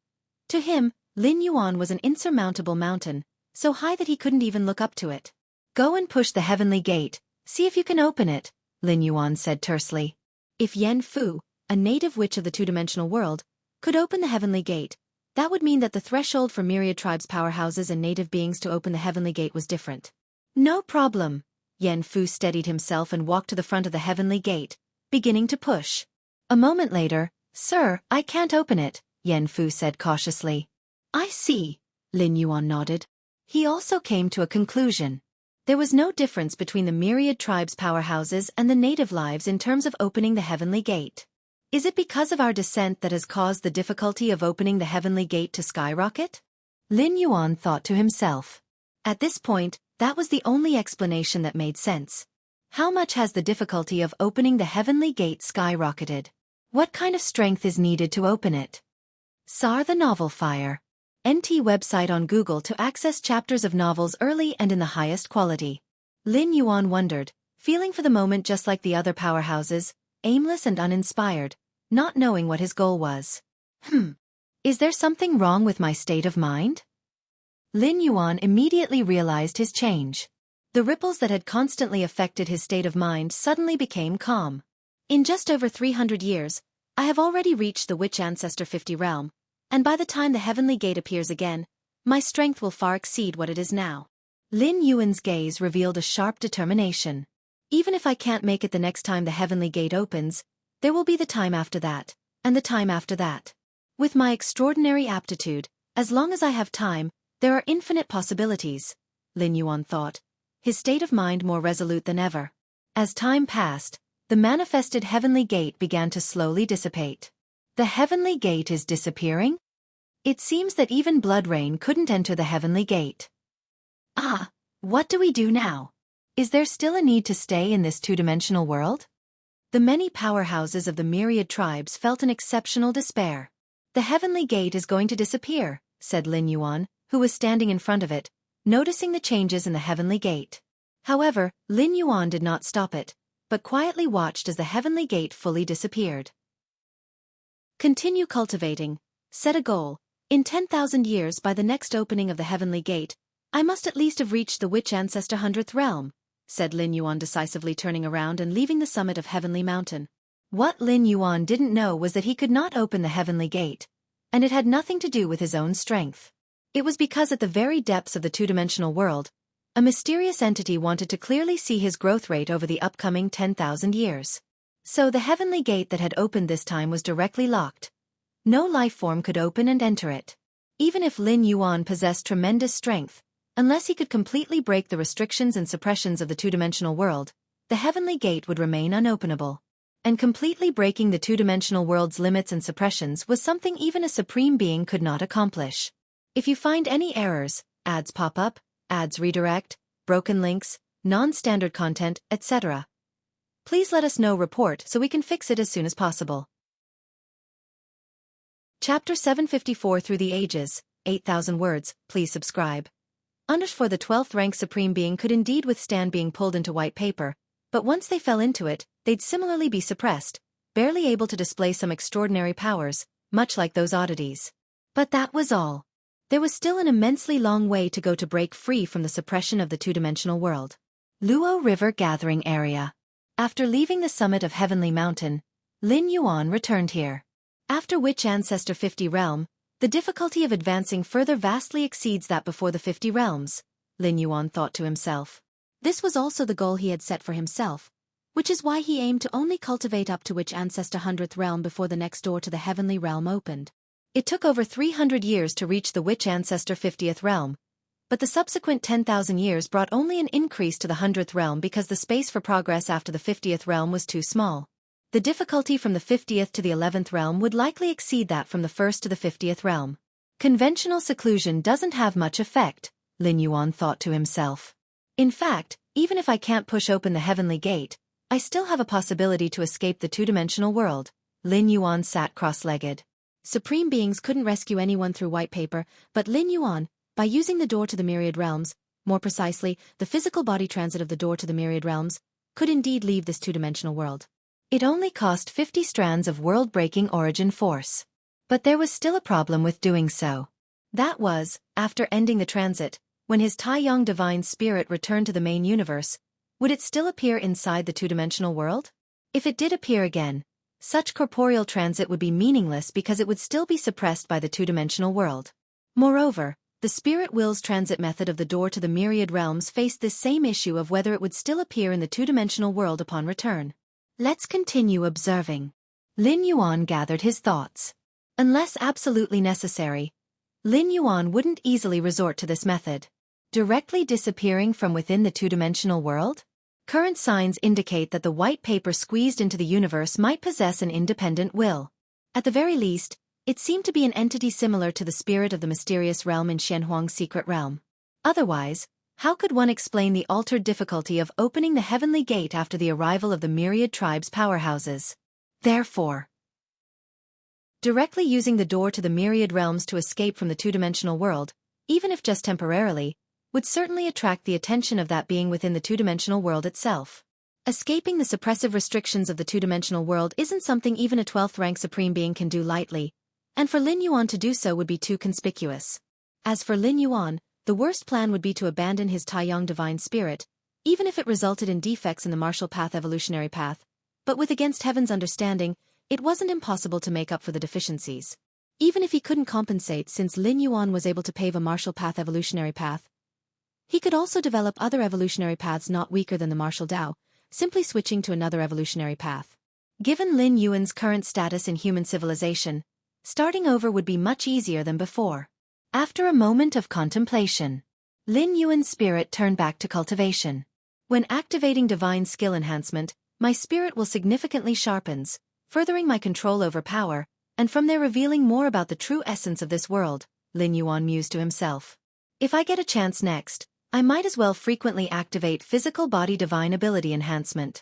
To him, Lin Yuan was an insurmountable mountain, so high that he couldn't even look up to it. Go and push the heavenly gate, see if you can open it, Lin Yuan said tersely. If Yan Fu, a native witch of the two-dimensional world, could open the heavenly gate, that would mean that the threshold for myriad tribes' powerhouses and native beings to open the heavenly gate was different. No problem. Yan Fu steadied himself and walked to the front of the heavenly gate, beginning to push. A moment later, Sir, I can't open it, Yan Fu said cautiously. I see, Lin Yuan nodded. He also came to a conclusion. There was no difference between the myriad tribes' powerhouses and the native lives in terms of opening the heavenly gate. Is it because of our descent that has caused the difficulty of opening the heavenly gate to skyrocket? Lin Yuan thought to himself. At this point, that was the only explanation that made sense. How much has the difficulty of opening the heavenly gate skyrocketed? What kind of strength is needed to open it? SAR the Novel Fire. NT website on Google to access chapters of novels early and in the highest quality. Lin Yuan wondered, feeling for the moment just like the other powerhouses, aimless and uninspired, not knowing what his goal was. Is there something wrong with my state of mind? Lin Yuan immediately realized his change. The ripples that had constantly affected his state of mind suddenly became calm. In just over 300 years, I have already reached the Witch Ancestor 50 realm, and by the time the heavenly gate appears again, my strength will far exceed what it is now. Lin Yuan's gaze revealed a sharp determination. Even if I can't make it the next time the heavenly gate opens, there will be the time after that, and the time after that. With my extraordinary aptitude, as long as I have time, there are infinite possibilities, Lin Yuan thought, his state of mind more resolute than ever. As time passed, the manifested heavenly gate began to slowly dissipate. The heavenly gate is disappearing? It seems that even blood rain couldn't enter the heavenly gate. What do we do now? Is there still a need to stay in this two-dimensional world? The many powerhouses of the myriad tribes felt an exceptional despair. The heavenly gate is going to disappear, said Lin Yuan, who was standing in front of it, noticing the changes in the heavenly gate. However, Lin Yuan did not stop it, but quietly watched as the heavenly gate fully disappeared. Continue cultivating. Set a goal. In 10,000 years by the next opening of the heavenly gate, I must at least have reached the Witch Ancestor 100th realm, said Lin Yuan decisively turning around and leaving the summit of Heavenly Mountain. What Lin Yuan didn't know was that he could not open the heavenly gate, and it had nothing to do with his own strength. It was because at the very depths of the two-dimensional world, a mysterious entity wanted to clearly see his growth rate over the upcoming 10,000 years. So the heavenly gate that had opened this time was directly locked. No life form could open and enter it. Even if Lin Yuan possessed tremendous strength, unless he could completely break the restrictions and suppressions of the two-dimensional world, the heavenly gate would remain unopenable. And completely breaking the two-dimensional world's limits and suppressions was something even a supreme being could not accomplish. If you find any errors, ads pop up, ads redirect, broken links, non-standard content, etc., please let us know report so we can fix it as soon as possible. Chapter 754 Through the Ages, 8,000 words, please subscribe. For the 12th rank supreme being could indeed withstand being pulled into white paper, But once they fell into it, they'd similarly be suppressed, barely able to display some extraordinary powers, much like those oddities. But that was all. There was still an immensely long way to go to break free from the suppression of the two-dimensional world. Luo River Gathering Area. After leaving the summit of Heavenly Mountain, Lin Yuan returned here. After Witch Ancestor 50 Realm, the difficulty of advancing further vastly exceeds that before the 50 realms, Lin Yuan thought to himself. This was also the goal he had set for himself, which is why he aimed to only cultivate up to Witch Ancestor 100th Realm before the next door to the Heavenly Realm opened. It took over 300 years to reach the Witch Ancestor 50th Realm, but the subsequent 10,000 years brought only an increase to the 100th Realm because the space for progress after the 50th Realm was too small. The difficulty from the 50th to the 11th Realm would likely exceed that from the 1st to the 50th Realm. Conventional seclusion doesn't have much effect, Lin Yuan thought to himself. In fact, even if I can't push open the Heavenly Gate, I still have a possibility to escape the two-dimensional world. Lin Yuan sat cross-legged. Supreme beings couldn't rescue anyone through white paper, but Lin Yuan, by using the door to the myriad realms, more precisely, the physical body transit of the door to the myriad realms, could indeed leave this two-dimensional world. It only cost 50 strands of world-breaking origin force. But there was still a problem with doing so. That was, after ending the transit, when his Taiyang divine spirit returned to the main universe, would it still appear inside the two-dimensional world? If it did appear again, such corporeal transit would be meaningless because it would still be suppressed by the two-dimensional world. Moreover, the spirit will's transit method of the door to the myriad realms faced this same issue of whether it would still appear in the two-dimensional world upon return. Let's continue observing. Lin Yuan gathered his thoughts. Unless absolutely necessary, Lin Yuan wouldn't easily resort to this method. Directly disappearing from within the two-dimensional world? Current signs indicate that the white paper squeezed into the universe might possess an independent will. At the very least, it seemed to be an entity similar to the spirit of the mysterious realm in Xianhuang's secret realm. Otherwise, how could one explain the altered difficulty of opening the Heavenly Gate after the arrival of the myriad tribes' powerhouses? Therefore, directly using the door to the myriad realms to escape from the two-dimensional world, even if just temporarily, would certainly attract the attention of that being within the two-dimensional world itself. Escaping the suppressive restrictions of the two-dimensional world isn't something even a 12th-rank supreme being can do lightly, and for Lin Yuan to do so would be too conspicuous. As for Lin Yuan, the worst plan would be to abandon his Taiyang divine spirit, even if it resulted in defects in the martial path evolutionary path, but with against heaven's understanding, it wasn't impossible to make up for the deficiencies. Even if he couldn't compensate since Lin Yuan was able to pave a martial path evolutionary path, he could also develop other evolutionary paths not weaker than the martial Dao, simply switching to another evolutionary path. Given Lin Yuan's current status in human civilization, starting over would be much easier than before. After a moment of contemplation, Lin Yuan's spirit turned back to cultivation. When activating divine skill enhancement, my spirit will significantly sharpens, furthering my control over power, and from there revealing more about the true essence of this world, Lin Yuan mused to himself. If I get a chance next, I might as well frequently activate physical body divine ability enhancement.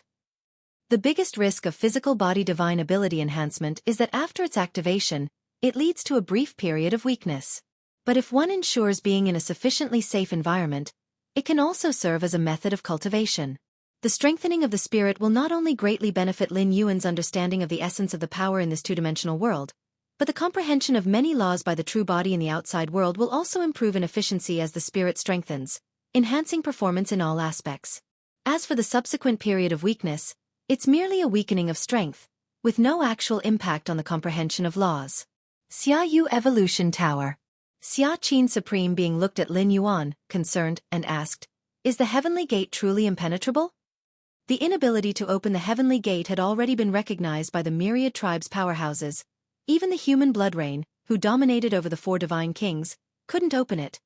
The biggest risk of physical body divine ability enhancement is that after its activation, it leads to a brief period of weakness. But if one ensures being in a sufficiently safe environment, it can also serve as a method of cultivation. The strengthening of the spirit will not only greatly benefit Lin Yuan's understanding of the essence of the power in this two-dimensional world, but the comprehension of many laws by the true body in the outside world will also improve in efficiency as the spirit strengthens, enhancing performance in all aspects. As for the subsequent period of weakness, it's merely a weakening of strength, with no actual impact on the comprehension of laws. Xiayu Evolution Tower. Xia Qin Supreme Being looked at Lin Yuan, concerned, and asked, "Is the Heavenly Gate truly impenetrable?" The inability to open the Heavenly Gate had already been recognized by the myriad tribes' powerhouses. Even the human blood rain, who dominated over the four divine kings, couldn't open it.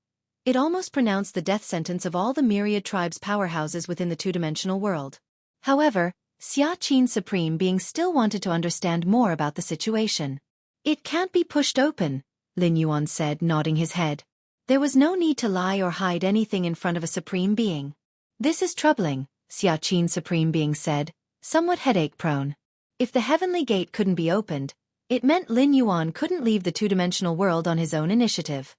It almost pronounced the death sentence of all the myriad tribes' powerhouses within the two-dimensional world. However, Xia Qin Supreme Being still wanted to understand more about the situation. "It can't be pushed open," Lin Yuan said, nodding his head. There was no need to lie or hide anything in front of a Supreme Being. "This is troubling," Xia Qin Supreme Being said, somewhat headache-prone. If the Heavenly Gate couldn't be opened, it meant Lin Yuan couldn't leave the two-dimensional world on his own initiative.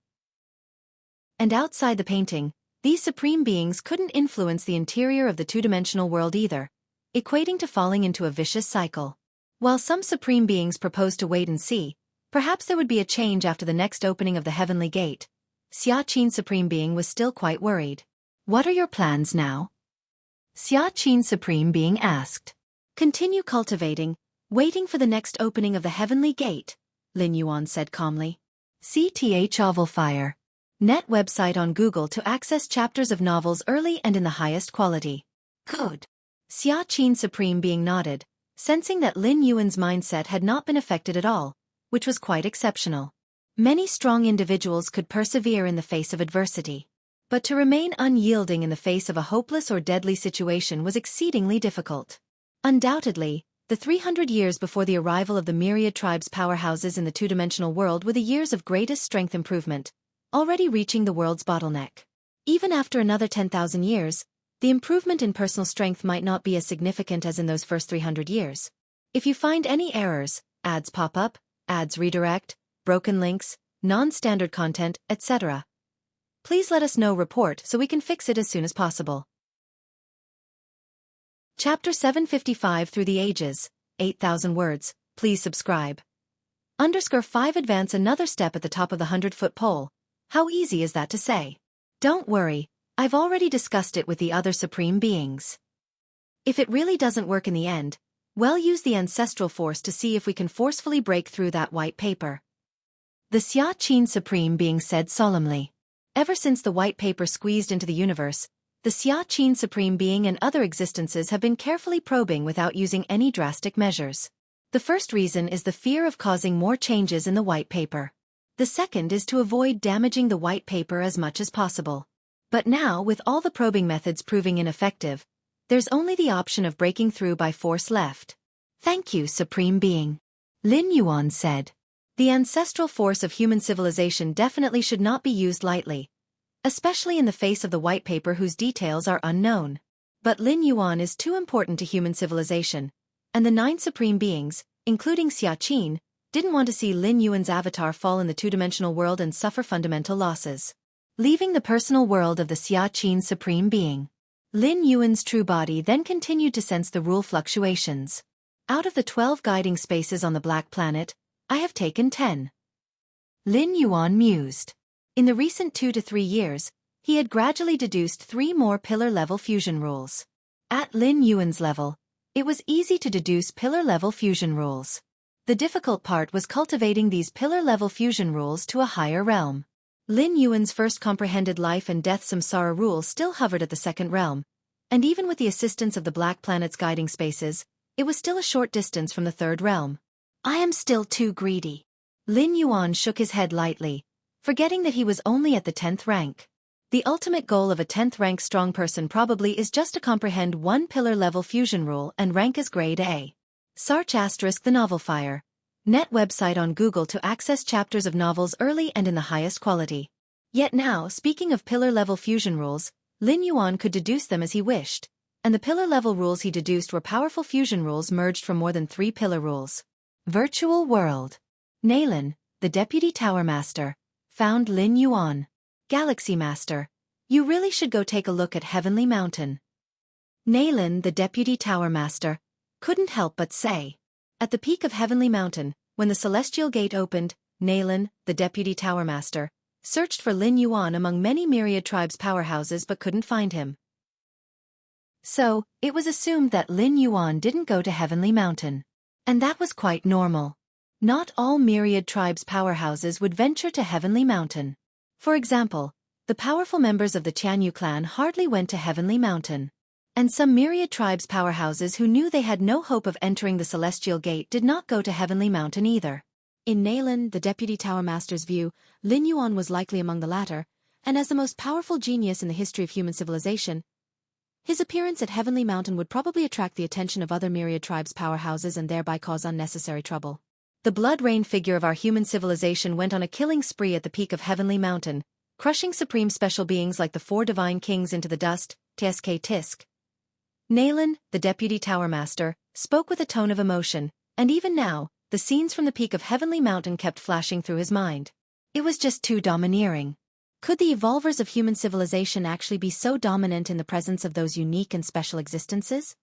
And outside the painting, these Supreme Beings couldn't influence the interior of the two-dimensional world either. equating to falling into a vicious cycle. While some supreme beings proposed to wait and see, perhaps there would be a change after the next opening of the heavenly gate, Xianxia Supreme Being was still quite worried. What are your plans now? Xianxia Supreme Being asked. Continue cultivating, waiting for the next opening of the heavenly gate, Lin Yuan said calmly. Cultivation. Net website on Google to access chapters of novels early and in the highest quality. Good. Xianxia Supreme Being nodded, sensing that Lin Yuan's mindset had not been affected at all, which was quite exceptional. Many strong individuals could persevere in the face of adversity. But to remain unyielding in the face of a hopeless or deadly situation was exceedingly difficult. Undoubtedly, the 300 years before the arrival of the myriad tribes' powerhouses in the two-dimensional world were the years of greatest strength improvement, already reaching the world's bottleneck. Even after another 10,000 years, the improvement in personal strength might not be as significant as in those first 300 years. If you find any errors, ads pop up, ads redirect, broken links, non-standard content, etc., please let us know report so we can fix it as soon as possible. Chapter 755 Through the Ages, 8,000 words, please subscribe. _5 Advance another step at the top of the 100-foot pole. How easy is that to say? Don't worry, I've already discussed it with the other supreme beings. If it really doesn't work in the end, well, use the ancestral force to see if we can forcefully break through that white paper. The Xianxia Supreme Being said solemnly. Ever since the white paper squeezed into the universe, the Xianxia Supreme Being and other existences have been carefully probing without using any drastic measures. The first reason is the fear of causing more changes in the white paper. The second is to avoid damaging the white paper as much as possible. But now, with all the probing methods proving ineffective, there's only the option of breaking through by force left. Thank you, Supreme Being. Lin Yuan said. The ancestral force of human civilization definitely should not be used lightly, especially in the face of the white paper whose details are unknown. But Lin Yuan is too important to human civilization, and the 9 supreme beings, including Xianxia, didn't want to see Lin Yuan's avatar fall in the two-dimensional world and suffer fundamental losses. Leaving the personal world of the Xianxia Supreme Being, Lin Yuan's true body then continued to sense the rule fluctuations. Out of the 12 guiding spaces on the Black Planet, I have taken 10. Lin Yuan mused. In the recent 2 to 3 years, he had gradually deduced 3 more pillar-level fusion rules. At Lin Yuan's level, it was easy to deduce pillar-level fusion rules. The difficult part was cultivating these pillar-level fusion rules to a higher realm. Lin Yuan's first comprehended life and death samsara rule still hovered at the second realm, and even with the assistance of the Black Planet's guiding spaces, it was still a short distance from the third realm. I am still too greedy. Lin Yuan shook his head lightly, forgetting that he was only at the 10th rank. The ultimate goal of a 10th rank strong person probably is just to comprehend 1 pillar-level fusion rule and rank as grade A. Sarch * the novel Fire. Net website on Google to access chapters of novels early and in the highest quality. Yet now, speaking of pillar-level fusion rules, Lin Yuan could deduce them as he wished, and the pillar-level rules he deduced were powerful fusion rules merged from more than 3 pillar rules. Virtual World. Nalan, the Deputy Tower Master, found Lin Yuan. Galaxy Master, you really should go take a look at Heavenly Mountain. Nalan, the Deputy Tower Master, couldn't help but say. At the peak of Heavenly Mountain, when the Celestial Gate opened, Nalan, the Deputy Tower Master, searched for Lin Yuan among many myriad tribes' powerhouses but couldn't find him. So, it was assumed that Lin Yuan didn't go to Heavenly Mountain. And that was quite normal. Not all myriad tribes' powerhouses would venture to Heavenly Mountain. For example, the powerful members of the Jianghu clan hardly went to Heavenly Mountain. And some myriad tribes' powerhouses who knew they had no hope of entering the Celestial Gate did not go to Heavenly Mountain either. In Nalan, the Deputy Tower Master's view, Lin Yuan was likely among the latter, and as the most powerful genius in the history of human civilization, his appearance at Heavenly Mountain would probably attract the attention of other myriad tribes' powerhouses and thereby cause unnecessary trouble. The blood rain figure of our human civilization went on a killing spree at the peak of Heavenly Mountain, crushing supreme special beings like the 4 divine kings into the dust, tisk. Nalan, the Deputy Tower Master, spoke with a tone of emotion, and even now, the scenes from the peak of Heavenly Mountain kept flashing through his mind. It was just too domineering. Could the evolvers of human civilization actually be so dominant in the presence of those unique and special existences?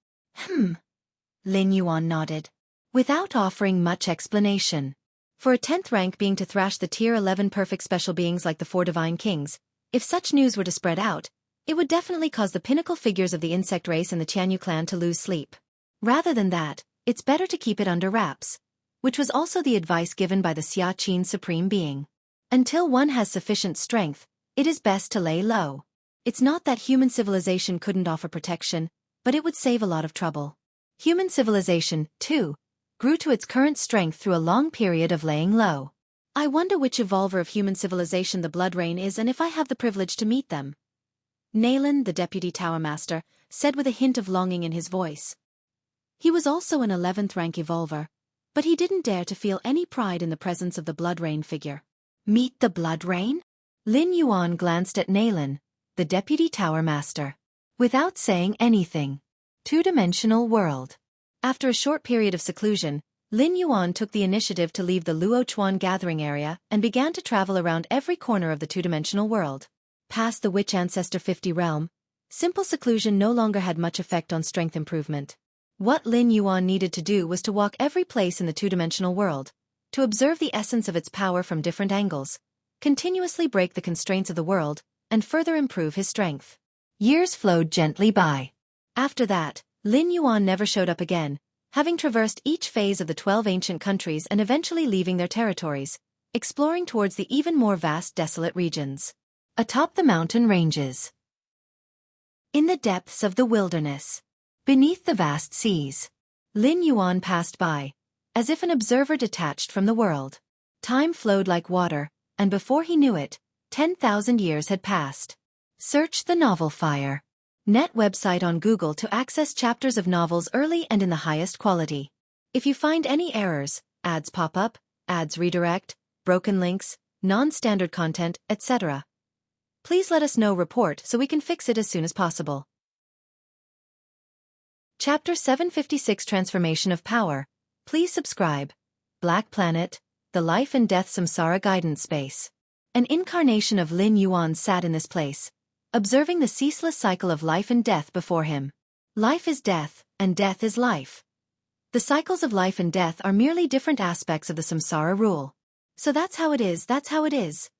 Lin Yuan nodded, without offering much explanation. For a 10th rank being to thrash the tier 11 perfect special beings like the 4 divine kings, if such news were to spread out, it would definitely cause the pinnacle figures of the insect race and the Jianghu clan to lose sleep. Rather than that, it's better to keep it under wraps, which was also the advice given by the Xianxia supreme being. Until one has sufficient strength, it is best to lay low. It's not that human civilization couldn't offer protection, but it would save a lot of trouble. Human civilization, too, grew to its current strength through a long period of laying low. I wonder which evolver of human civilization the Blood Rain is and if I have the privilege to meet them. Naylan, the deputy tower master, said with a hint of longing in his voice. He was also an 11th rank evolver, but he didn't dare to feel any pride in the presence of the Blood Rain figure. Meet the Blood Rain? Lin Yuan glanced at Naylan, the deputy tower master. Without saying anything. Two-dimensional world. After a short period of seclusion, Lin Yuan took the initiative to leave the Luochuan gathering area and began to travel around every corner of the two-dimensional world. Past the Witch Ancestor 50 realm, simple seclusion no longer had much effect on strength improvement. What Lin Yuan needed to do was to walk every place in the two-dimensional world, to observe the essence of its power from different angles, continuously break the constraints of the world, and further improve his strength. Years flowed gently by. After that, Lin Yuan never showed up again, having traversed each phase of the 12 ancient countries and eventually leaving their territories, exploring towards the even more vast desolate regions. Atop the mountain ranges. In the depths of the wilderness. Beneath the vast seas. Lin Yuan passed by, as if an observer detached from the world. Time flowed like water, and before he knew it, 10,000 years had passed. Search the novel Fire. Net website on Google to access chapters of novels early and in the highest quality. If you find any errors, ads pop up, ads redirect, broken links, non-standard content, etc., please let us know. Report so we can fix it as soon as possible. Chapter 756 Transformation of Power. Please subscribe. Black Planet, the Life and Death Samsara Guidance Space. An incarnation of Lin Yuan sat in this place, observing the ceaseless cycle of life and death before him. Life is death, and death is life. The cycles of life and death are merely different aspects of the samsara rule. So that's how it is.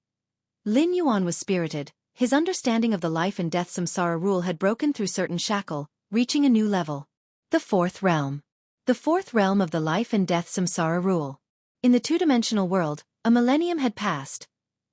Lin Yuan was spirited, his understanding of the life and death samsara rule had broken through certain shackle, reaching a new level. The fourth realm. The fourth realm of the life and death samsara rule. In the two-dimensional world, a millennium had passed,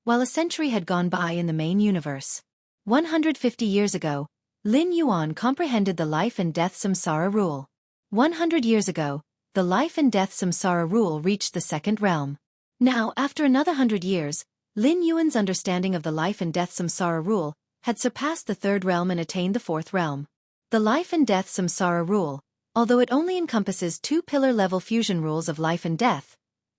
while a century had gone by in the main universe. 150 years ago, Lin Yuan comprehended the life and death samsara rule. 100 years ago, the life and death samsara rule reached the second realm. Now, after another 100 years, Lin Yuan's understanding of the life and death samsara rule had surpassed the third realm and attained the fourth realm. The life and death samsara rule, although it only encompasses two pillar-level fusion rules of life and death.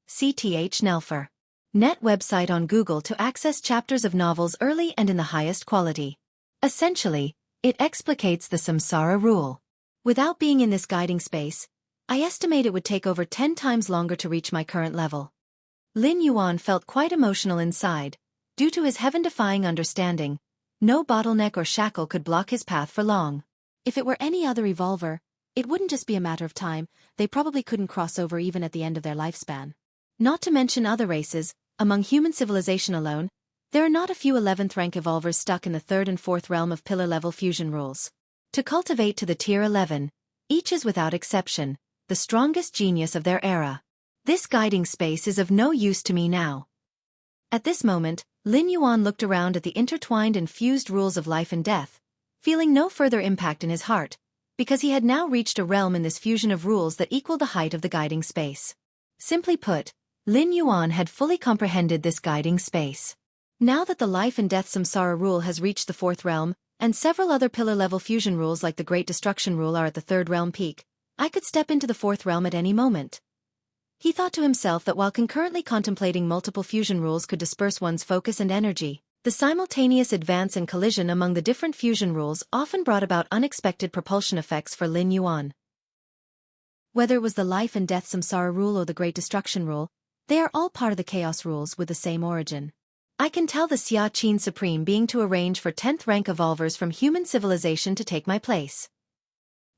CTH Nelfer. Net website on Google to access chapters of novels early and in the highest quality. Essentially, it explicates the samsara rule. Without being in this guiding space, I estimate it would take over 10 times longer to reach my current level. Lin Yuan felt quite emotional inside. Due to his heaven-defying understanding, no bottleneck or shackle could block his path for long. If it were any other evolver, it wouldn't just be a matter of time, they probably couldn't cross over even at the end of their lifespan. Not to mention other races, among human civilization alone, there are not a few 11th rank evolvers stuck in the third and fourth realm of pillar-level fusion rules. To cultivate to the tier 11, each is without exception, the strongest genius of their era. This guiding space is of no use to me now. At this moment, Lin Yuan looked around at the intertwined and fused rules of life and death, feeling no further impact in his heart, because he had now reached a realm in this fusion of rules that equaled the height of the guiding space. Simply put, Lin Yuan had fully comprehended this guiding space. Now that the life and death samsara rule has reached the fourth realm, and several other pillar-level fusion rules like the Great Destruction rule are at the third realm peak, I could step into the fourth realm at any moment. He thought to himself that while concurrently contemplating multiple fusion rules could disperse one's focus and energy, the simultaneous advance and collision among the different fusion rules often brought about unexpected propulsion effects for Lin Yuan. Whether it was the life and death samsara rule or the Great Destruction rule, they are all part of the chaos rules with the same origin. I can tell the Xianxia Supreme being to arrange for 10th rank evolvers from human civilization to take my place.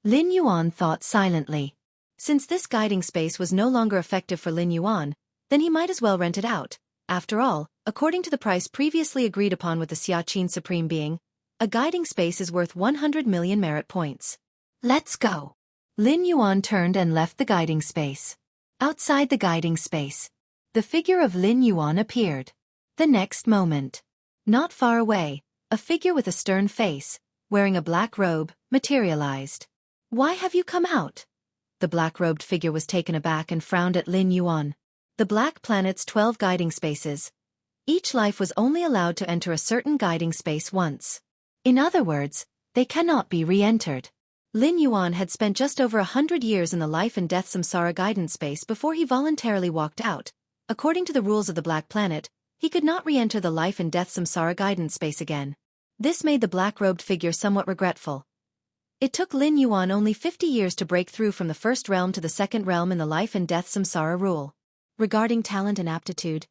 Lin Yuan thought silently. Since this guiding space was no longer effective for Lin Yuan, then he might as well rent it out. After all, according to the price previously agreed upon with the Xianxia Supreme Being, a guiding space is worth 100 million merit points. Let's go. Lin Yuan turned and left the guiding space. Outside the guiding space, the figure of Lin Yuan appeared. The next moment, not far away, a figure with a stern face, wearing a black robe, materialized. Why have you come out? The black-robed figure was taken aback and frowned at Lin Yuan. The Black Planet's 12 guiding spaces. Each life was only allowed to enter a certain guiding space once. In other words, they cannot be re-entered. Lin Yuan had spent just over 100 years in the life and death samsara guidance space before he voluntarily walked out. According to the rules of the Black Planet, he could not re-enter the life and death samsara guidance space again. This made the black-robed figure somewhat regretful. It took Lin Yuan only 50 years to break through from the first realm to the second realm in the life and death samsara rule. Regarding talent and aptitude,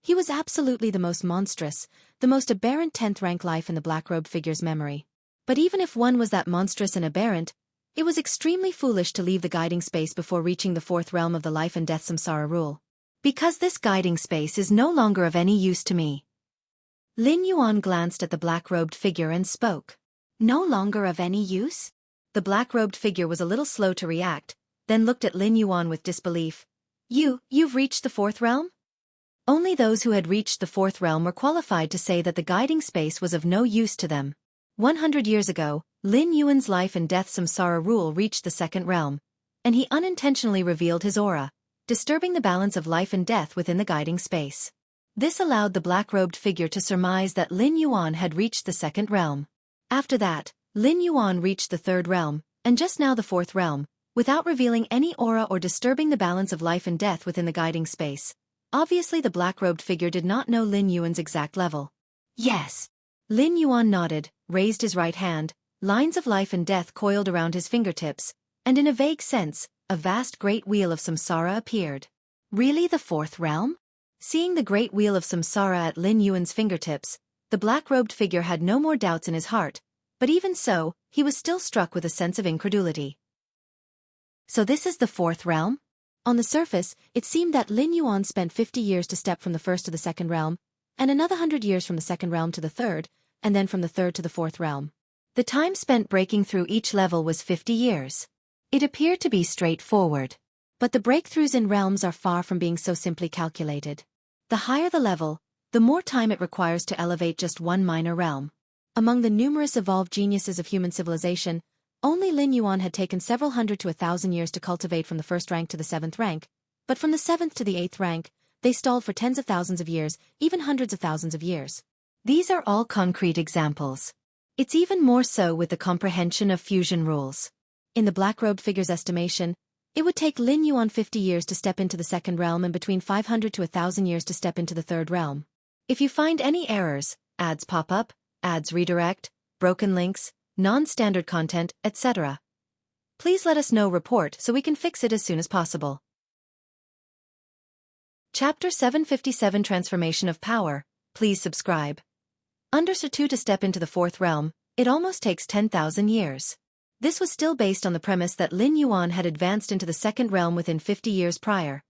he was absolutely the most monstrous, the most aberrant 10th rank life in the black-robed figure's memory. But even if one was that monstrous and aberrant, it was extremely foolish to leave the guiding space before reaching the fourth realm of the life and death samsara rule. Because this guiding space is no longer of any use to me. Lin Yuan glanced at the black-robed figure and spoke. No longer of any use? The black-robed figure was a little slow to react, then looked at Lin Yuan with disbelief. You've reached the fourth realm? Only those who had reached the fourth realm were qualified to say that the guiding space was of no use to them. 100 years ago, Lin Yuan's life and death samsara rule reached the second realm, and he unintentionally revealed his aura, disturbing the balance of life and death within the guiding space. This allowed the black-robed figure to surmise that Lin Yuan had reached the second realm. After that, Lin Yuan reached the third realm, and just now the fourth realm, without revealing any aura or disturbing the balance of life and death within the guiding space. Obviously the black-robed figure did not know Lin Yuan's exact level. Yes. Lin Yuan nodded, raised his right hand, lines of life and death coiled around his fingertips, and in a vague sense, a vast great wheel of samsara appeared. Really the fourth realm? Seeing the great wheel of samsara at Lin Yuan's fingertips, the black-robed figure had no more doubts in his heart, but even so, he was still struck with a sense of incredulity. So this is the fourth realm? On the surface, it seemed that Lin Yuan spent 50 years to step from the first to the second realm, and another 100 years from the second realm to the third, and then from the third to the fourth realm. The time spent breaking through each level was 50 years. It appeared to be straightforward. But the breakthroughs in realms are far from being so simply calculated. The higher the level, the more time it requires to elevate just one minor realm. Among the numerous evolved geniuses of human civilization, only Lin Yuan had taken several hundred to 1,000 years to cultivate from the first rank to the seventh rank, but from the seventh to the eighth rank, they stalled for tens of thousands of years, even hundreds of thousands of years. These are all concrete examples. It's even more so with the comprehension of fusion rules. In the black-robed figure's estimation, it would take Lin Yuan 50 years to step into the second realm and between 500 to 1,000 years to step into the third realm. If you find any errors, ads pop up, ads redirect, broken links, non-standard content, etc., please let us know report so we can fix it as soon as possible. Chapter 757 Transformation of Power. Please subscribe. Under Sir 2 to step into the fourth realm, it almost takes 10,000 years. This was still based on the premise that Lin Yuan had advanced into the second realm within 50 years prior,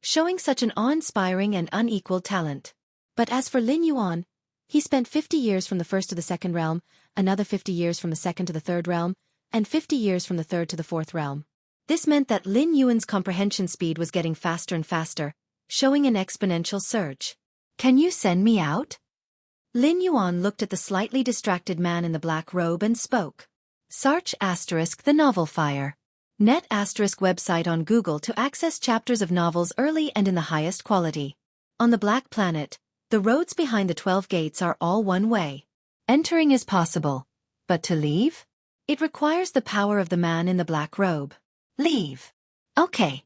showing such an awe-inspiring and unequaled talent. But as for Lin Yuan, he spent 50 years from the first to the second realm, another 50 years from the second to the third realm, and 50 years from the third to the fourth realm. This meant that Lin Yuan's comprehension speed was getting faster and faster, showing an exponential surge. Can you send me out? Lin Yuan looked at the slightly distracted man in the black robe and spoke. Search * the novel fire. Net * website on Google to access chapters of novels early and in the highest quality. On the Black Planet, the roads behind the 12 gates are all one way. Entering is possible, but to leave? It requires the power of the man in the black robe. Leave. Okay.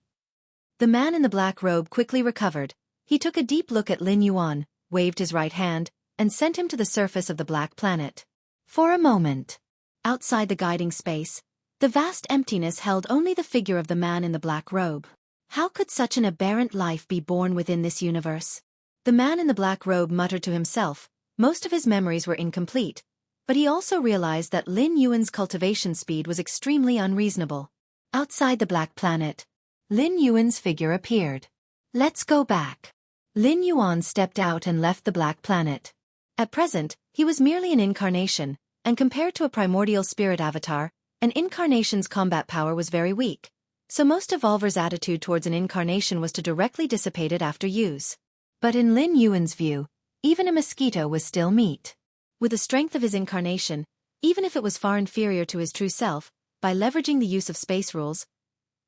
The man in the black robe quickly recovered. He took a deep look at Lin Yuan, waved his right hand, and sent him to the surface of the Black Planet. For a moment. Outside the guiding space, the vast emptiness held only the figure of the man in the black robe. How could such an aberrant life be born within this universe? The man in the black robe muttered to himself. Most of his memories were incomplete, But he also realized that Lin Yuan's cultivation speed was extremely unreasonable. Outside the Black Planet, Lin Yuan's figure appeared. Let's go back. Lin Yuan stepped out and left the Black Planet. At present, he was merely an incarnation, and compared to a primordial spirit avatar, an incarnation's combat power was very weak. So most evolvers' attitude towards an incarnation was to directly dissipate it after use. But in Lin Yuan's view, even a mosquito was still meat. With the strength of his incarnation, even if it was far inferior to his true self, by leveraging the use of space rules,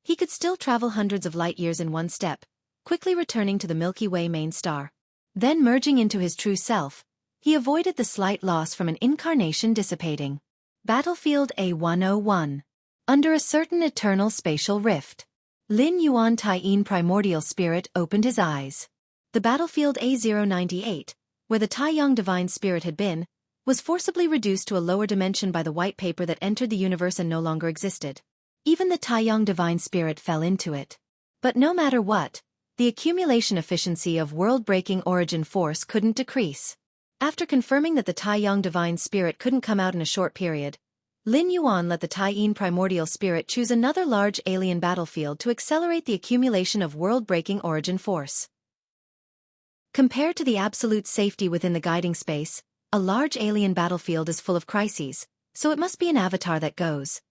he could still travel hundreds of light years in one step, quickly returning to the Milky Way main star. Then merging into his true self, he avoided the slight loss from an incarnation dissipating. Battlefield A101. Under a certain eternal spatial rift, Lin Yuan Taiyin primordial spirit opened his eyes. The battlefield A098, where the Taiyang divine spirit had been, was forcibly reduced to a lower dimension by the white paper that entered the universe and no longer existed. Even the Taiyang divine spirit fell into it. But no matter what, the accumulation efficiency of world-breaking origin force couldn't decrease. After confirming that the Taiyang divine spirit couldn't come out in a short period, Lin Yuan let the Taiyin primordial spirit choose another large alien battlefield to accelerate the accumulation of world-breaking origin force. Compared to the absolute safety within the guiding space, a large alien battlefield is full of crises, so it must be an avatar that goes.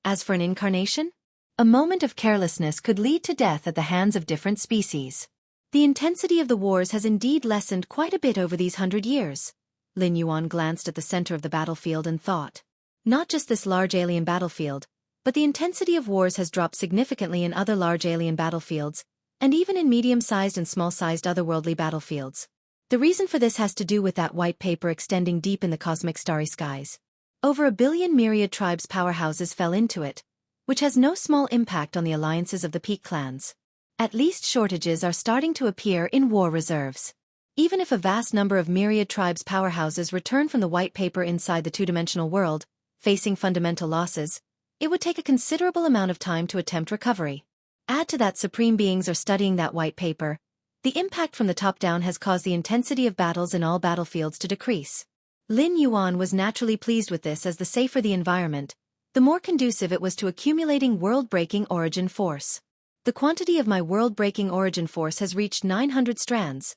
As for an incarnation, a moment of carelessness could lead to death at the hands of different species. The intensity of the wars has indeed lessened quite a bit over these 100 years. Lin Yuan glanced at the center of the battlefield and thought. Not just this large alien battlefield, but the intensity of wars has dropped significantly in other large alien battlefields, and even in medium-sized and small-sized otherworldly battlefields. The reason for this has to do with that white paper extending deep in the cosmic starry skies. Over 1 billion myriad tribes' powerhouses fell into it, which has no small impact on the alliances of the peak clans. At least shortages are starting to appear in war reserves. Even if a vast number of myriad tribes' powerhouses return from the white paper inside the two-dimensional world, facing fundamental losses, it would take a considerable amount of time to attempt recovery. Add to that supreme beings are studying that white paper. The impact from the top down has caused the intensity of battles in all battlefields to decrease. Lin Yuan was naturally pleased with this, as the safer the environment, the more conducive it was to accumulating world-breaking origin force. The quantity of my world-breaking origin force has reached 900 strands.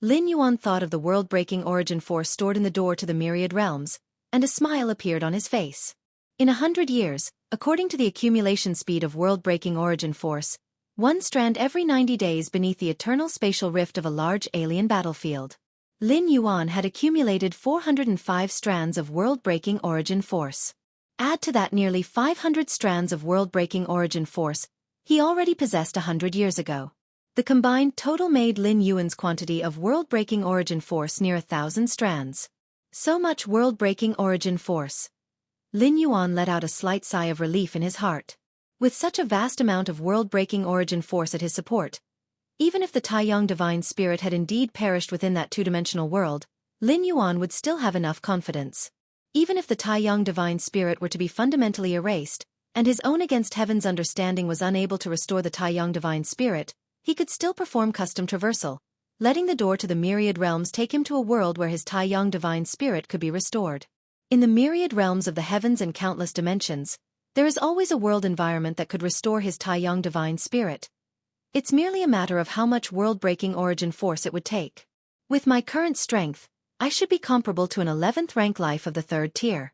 Lin Yuan thought of the world-breaking origin force stored in the door to the myriad realms, and a smile appeared on his face. In 100 years, according to the accumulation speed of world-breaking origin force, 1 strand every 90 days beneath the eternal spatial rift of a large alien battlefield. Lin Yuan had accumulated 405 strands of world-breaking origin force. Add to that nearly 500 strands of world-breaking origin force he already possessed 100 years ago. The combined total made Lin Yuan's quantity of world-breaking origin force near 1,000 strands. So much world-breaking origin force. Lin Yuan let out a slight sigh of relief in his heart. With such a vast amount of world-breaking origin force at his support, even if the Taiyang divine spirit had indeed perished within that two-dimensional world, Lin Yuan would still have enough confidence. Even if the Taiyang divine spirit were to be fundamentally erased, and his own against heaven's understanding was unable to restore the Taiyang divine spirit, he could still perform custom traversal, letting the door to the myriad realms take him to a world where his Taiyang divine spirit could be restored. In the myriad realms of the heavens and countless dimensions, there is always a world environment that could restore his Taiyang divine spirit. It's merely a matter of how much world-breaking origin force it would take. With my current strength, I should be comparable to an 11th rank life of the 3rd tier.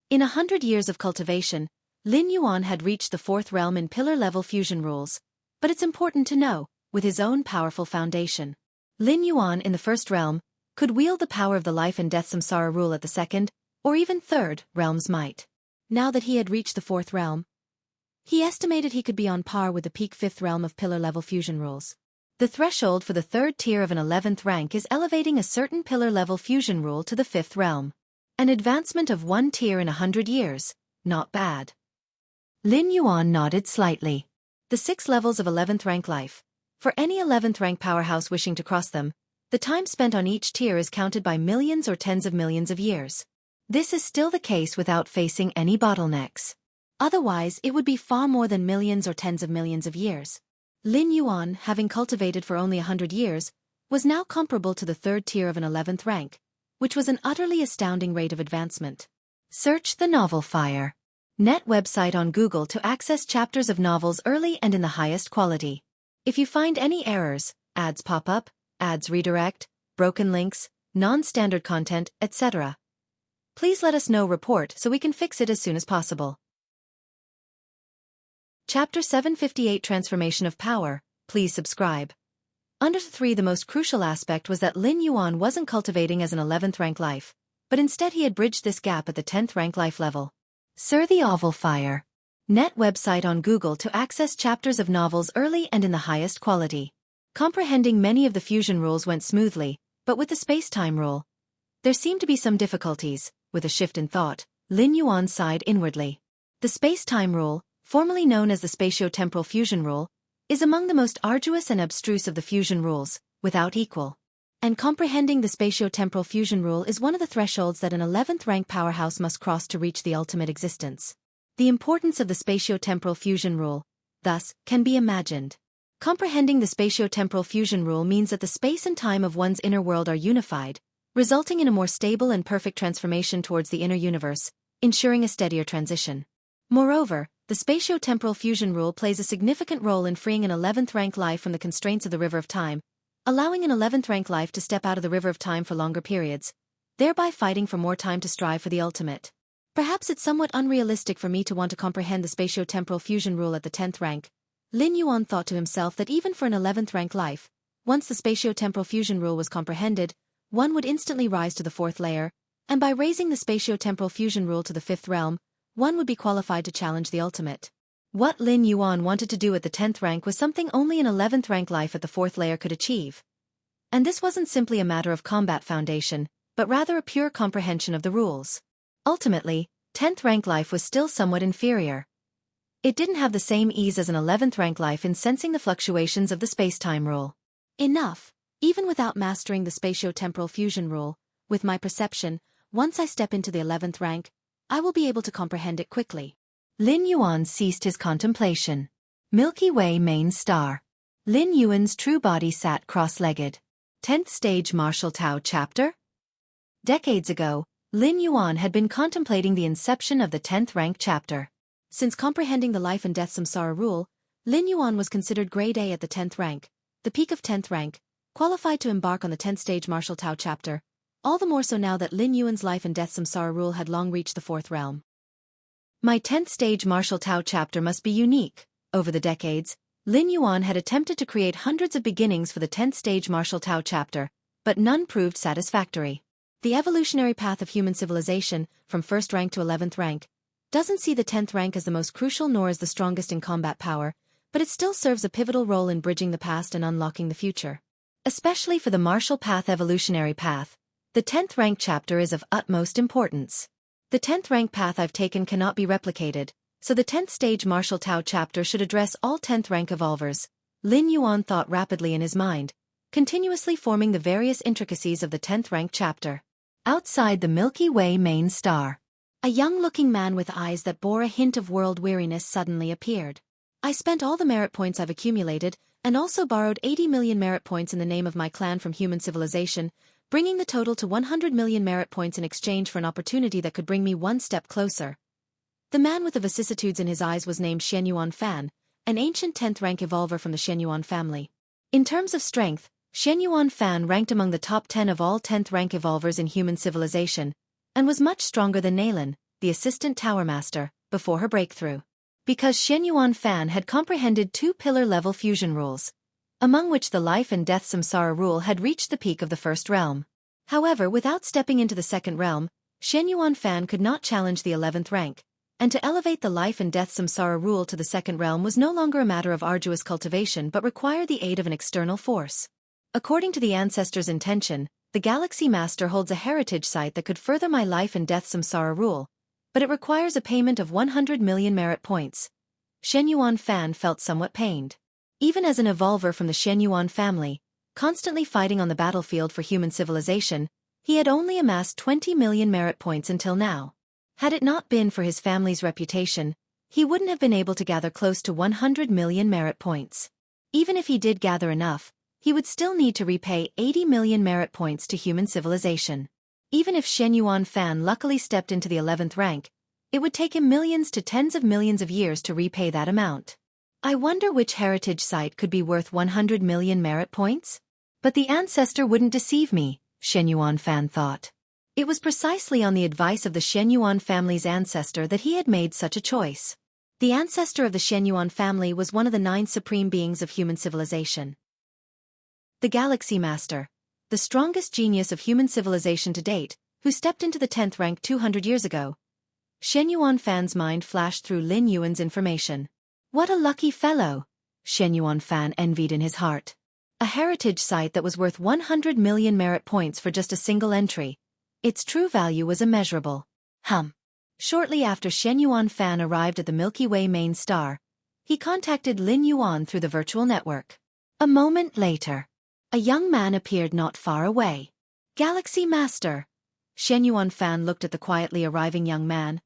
In 100 years of cultivation, Lin Yuan had reached the 4th realm in pillar-level fusion rules, but it's important to know, with his own powerful foundation. Lin Yuan in the 1st realm could wield the power of the life and death samsara rule at the 2nd, or even 3rd, realm's might. Now that he had reached the 4th realm, he estimated he could be on par with the peak 5th realm of pillar-level fusion rules. The threshold for the 3rd tier of an 11th rank is elevating a certain pillar-level fusion rule to the 5th realm. An advancement of 1 tier in 100 years, not bad. Lin Yuan nodded slightly. The 6 levels of 11th rank life. For any 11th rank powerhouse wishing to cross them, the time spent on each tier is counted by millions or tens of millions of years. This is still the case without facing any bottlenecks. Otherwise, it would be far more than millions or tens of millions of years. Lin Yuan, having cultivated for only 100 years, was now comparable to the 3rd tier of an 11th rank, which was an utterly astounding rate of advancement. Search the novel Fire. Net website on Google to access chapters of novels early and in the highest quality. If you find any errors, ads pop up, ads redirect, broken links, non-standard content, etc., please let us know. Report so we can fix it as soon as possible. Chapter 758 Transformation of Power. Please subscribe. Under 3, the most crucial aspect was that Lin Yuan wasn't cultivating as an 11th rank life, but instead he had bridged this gap at the 10th rank life level. Sir the Novel Fire. Net website on Google to access chapters of novels early and in the highest quality. Comprehending many of the fusion rules went smoothly, but with the space-time rule, there seemed to be some difficulties. With a shift in thought, Lin Yuan sighed inwardly. The space-time rule, formerly known as the spatio-temporal fusion rule, is among the most arduous and abstruse of the fusion rules, without equal. And comprehending the spatio-temporal fusion rule is one of the thresholds that an 11th rank powerhouse must cross to reach the ultimate existence. The importance of the spatio-temporal fusion rule, thus, can be imagined. Comprehending the spatio-temporal fusion rule means that the space and time of one's inner world are unified, resulting in a more stable and perfect transformation towards the inner universe, ensuring a steadier transition. Moreover, the spatio-temporal fusion rule plays a significant role in freeing an 11th rank life from the constraints of the river of time, allowing an 11th rank life to step out of the river of time for longer periods, thereby fighting for more time to strive for the ultimate. Perhaps it's somewhat unrealistic for me to want to comprehend the spatio-temporal fusion rule at the 10th rank. Lin Yuan thought to himself that even for an 11th rank life, once the spatio-temporal fusion rule was comprehended, one would instantly rise to the 4th layer, and by raising the spatio-temporal fusion rule to the 5th realm, one would be qualified to challenge the ultimate. What Lin Yuan wanted to do at the 10th rank was something only an 11th rank life at the 4th layer could achieve. And this wasn't simply a matter of combat foundation, but rather a pure comprehension of the rules. Ultimately, 10th rank life was still somewhat inferior. It didn't have the same ease as an 11th rank life in sensing the fluctuations of the space-time rule. Enough, even without mastering the spatio-temporal fusion rule, with my perception, once I step into the 11th rank, I will be able to comprehend it quickly. Lin Yuan ceased his contemplation. Milky Way main star. Lin Yuan's true body sat cross-legged. 10th stage martial Tao chapter? Decades ago, Lin Yuan had been contemplating the inception of the 10th rank chapter. Since comprehending the life and death samsara rule, Lin Yuan was considered grade A at the 10th rank, the peak of 10th rank, qualified to embark on the 10th stage martial Tao chapter, all the more so now that Lin Yuan's life and death samsara rule had long reached the 4th realm. My 10th stage martial Tao chapter must be unique. Over the decades, Lin Yuan had attempted to create hundreds of beginnings for the 10th stage martial Tao chapter, but none proved satisfactory. The evolutionary path of human civilization, from 1st rank to 11th rank, doesn't see the 10th rank as the most crucial nor as the strongest in combat power, but it still serves a pivotal role in bridging the past and unlocking the future. Especially for the martial path evolutionary path, the 10th rank chapter is of utmost importance. The 10th rank path I've taken cannot be replicated, so the 10th stage martial Tao chapter should address all 10th rank evolvers. Lin Yuan thought rapidly in his mind, continuously forming the various intricacies of the 10th rank chapter. Outside the Milky Way main star, a young-looking man with eyes that bore a hint of world weariness suddenly appeared. I spent all the merit points I've accumulated, and also borrowed 80 million merit points in the name of my clan from human civilization, bringing the total to 100 million merit points in exchange for an opportunity that could bring me one step closer. The man with the vicissitudes in his eyes was named Xianyuan Fan, an ancient 10th rank evolver from the Xianyuan family. In terms of strength, Xianyuan Fan ranked among the top 10 of all 10th rank evolvers in human civilization, and was much stronger than Nalan, the assistant tower master, before her breakthrough. Because Xianyuan Fan had comprehended 2 pillar-level fusion rules, among which the life and death samsara rule had reached the peak of the 1st realm. However, without stepping into the 2nd realm, Xianyuan Fan could not challenge the 11th rank, and to elevate the life and death samsara rule to the 2nd realm was no longer a matter of arduous cultivation but required the aid of an external force. According to the ancestors' intention, the Galaxy Master holds a heritage site that could further my life and death samsara rule, but it requires a payment of 100 million merit points. Xianyuan Fan felt somewhat pained. Even as an evolver from the Xianyuan family, constantly fighting on the battlefield for human civilization, he had only amassed 20 million merit points until now. Had it not been for his family's reputation, he wouldn't have been able to gather close to 100 million merit points. Even if he did gather enough, he would still need to repay 80 million merit points to human civilization. Even if Shen Yuanfan luckily stepped into the 11th rank, it would take him millions to tens of millions of years to repay that amount. I wonder which heritage site could be worth 100 million merit points? But the ancestor wouldn't deceive me, Shen Yuanfan thought. It was precisely on the advice of the Shen Yuan family's ancestor that he had made such a choice. The ancestor of the Shen Yuan family was one of the 9 supreme beings of human civilization. The Galaxy Master, the strongest genius of human civilization to date, who stepped into the 10th rank 200 years ago. Shen Yuanfan's mind flashed through Lin Yuan's information. What a lucky fellow, Shen Yuanfan envied in his heart. A heritage site that was worth 100 million merit points for just a single entry. Its true value was immeasurable. Shortly after Shen Yuanfan arrived at the Milky Way main star, he contacted Lin Yuan through the virtual network. A moment later, a young man appeared not far away. Galaxy Master. Shen Yuanfan looked at the quietly arriving young man,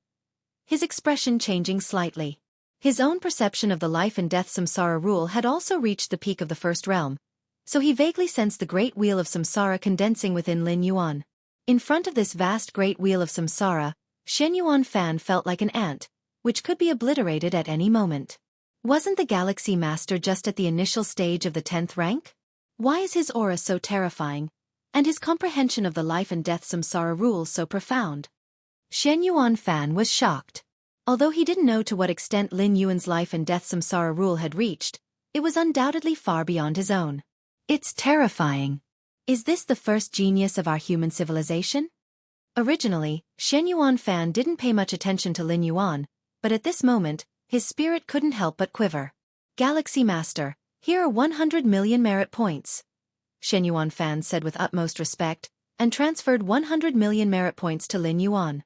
his expression changing slightly. His own perception of the life and death samsara rule had also reached the peak of the first realm, so he vaguely sensed the great wheel of samsara condensing within Lin Yuan. In front of this vast great wheel of samsara, Shen Yuanfan felt like an ant, which could be obliterated at any moment. Wasn't the Galaxy Master just at the initial stage of the 10th rank? Why is his aura so terrifying, and his comprehension of the life and death samsara rule so profound? Shen Yuanfan was shocked. Although he didn't know to what extent Lin Yuan's life and death samsara rule had reached, it was undoubtedly far beyond his own. It's terrifying. Is this the first genius of our human civilization? Originally, Shen Yuanfan didn't pay much attention to Lin Yuan, but at this moment, his spirit couldn't help but quiver. Galaxy Master, here are 100 million merit points, Shen Yuanfan said with utmost respect, and transferred 100 million merit points to Lin Yuan.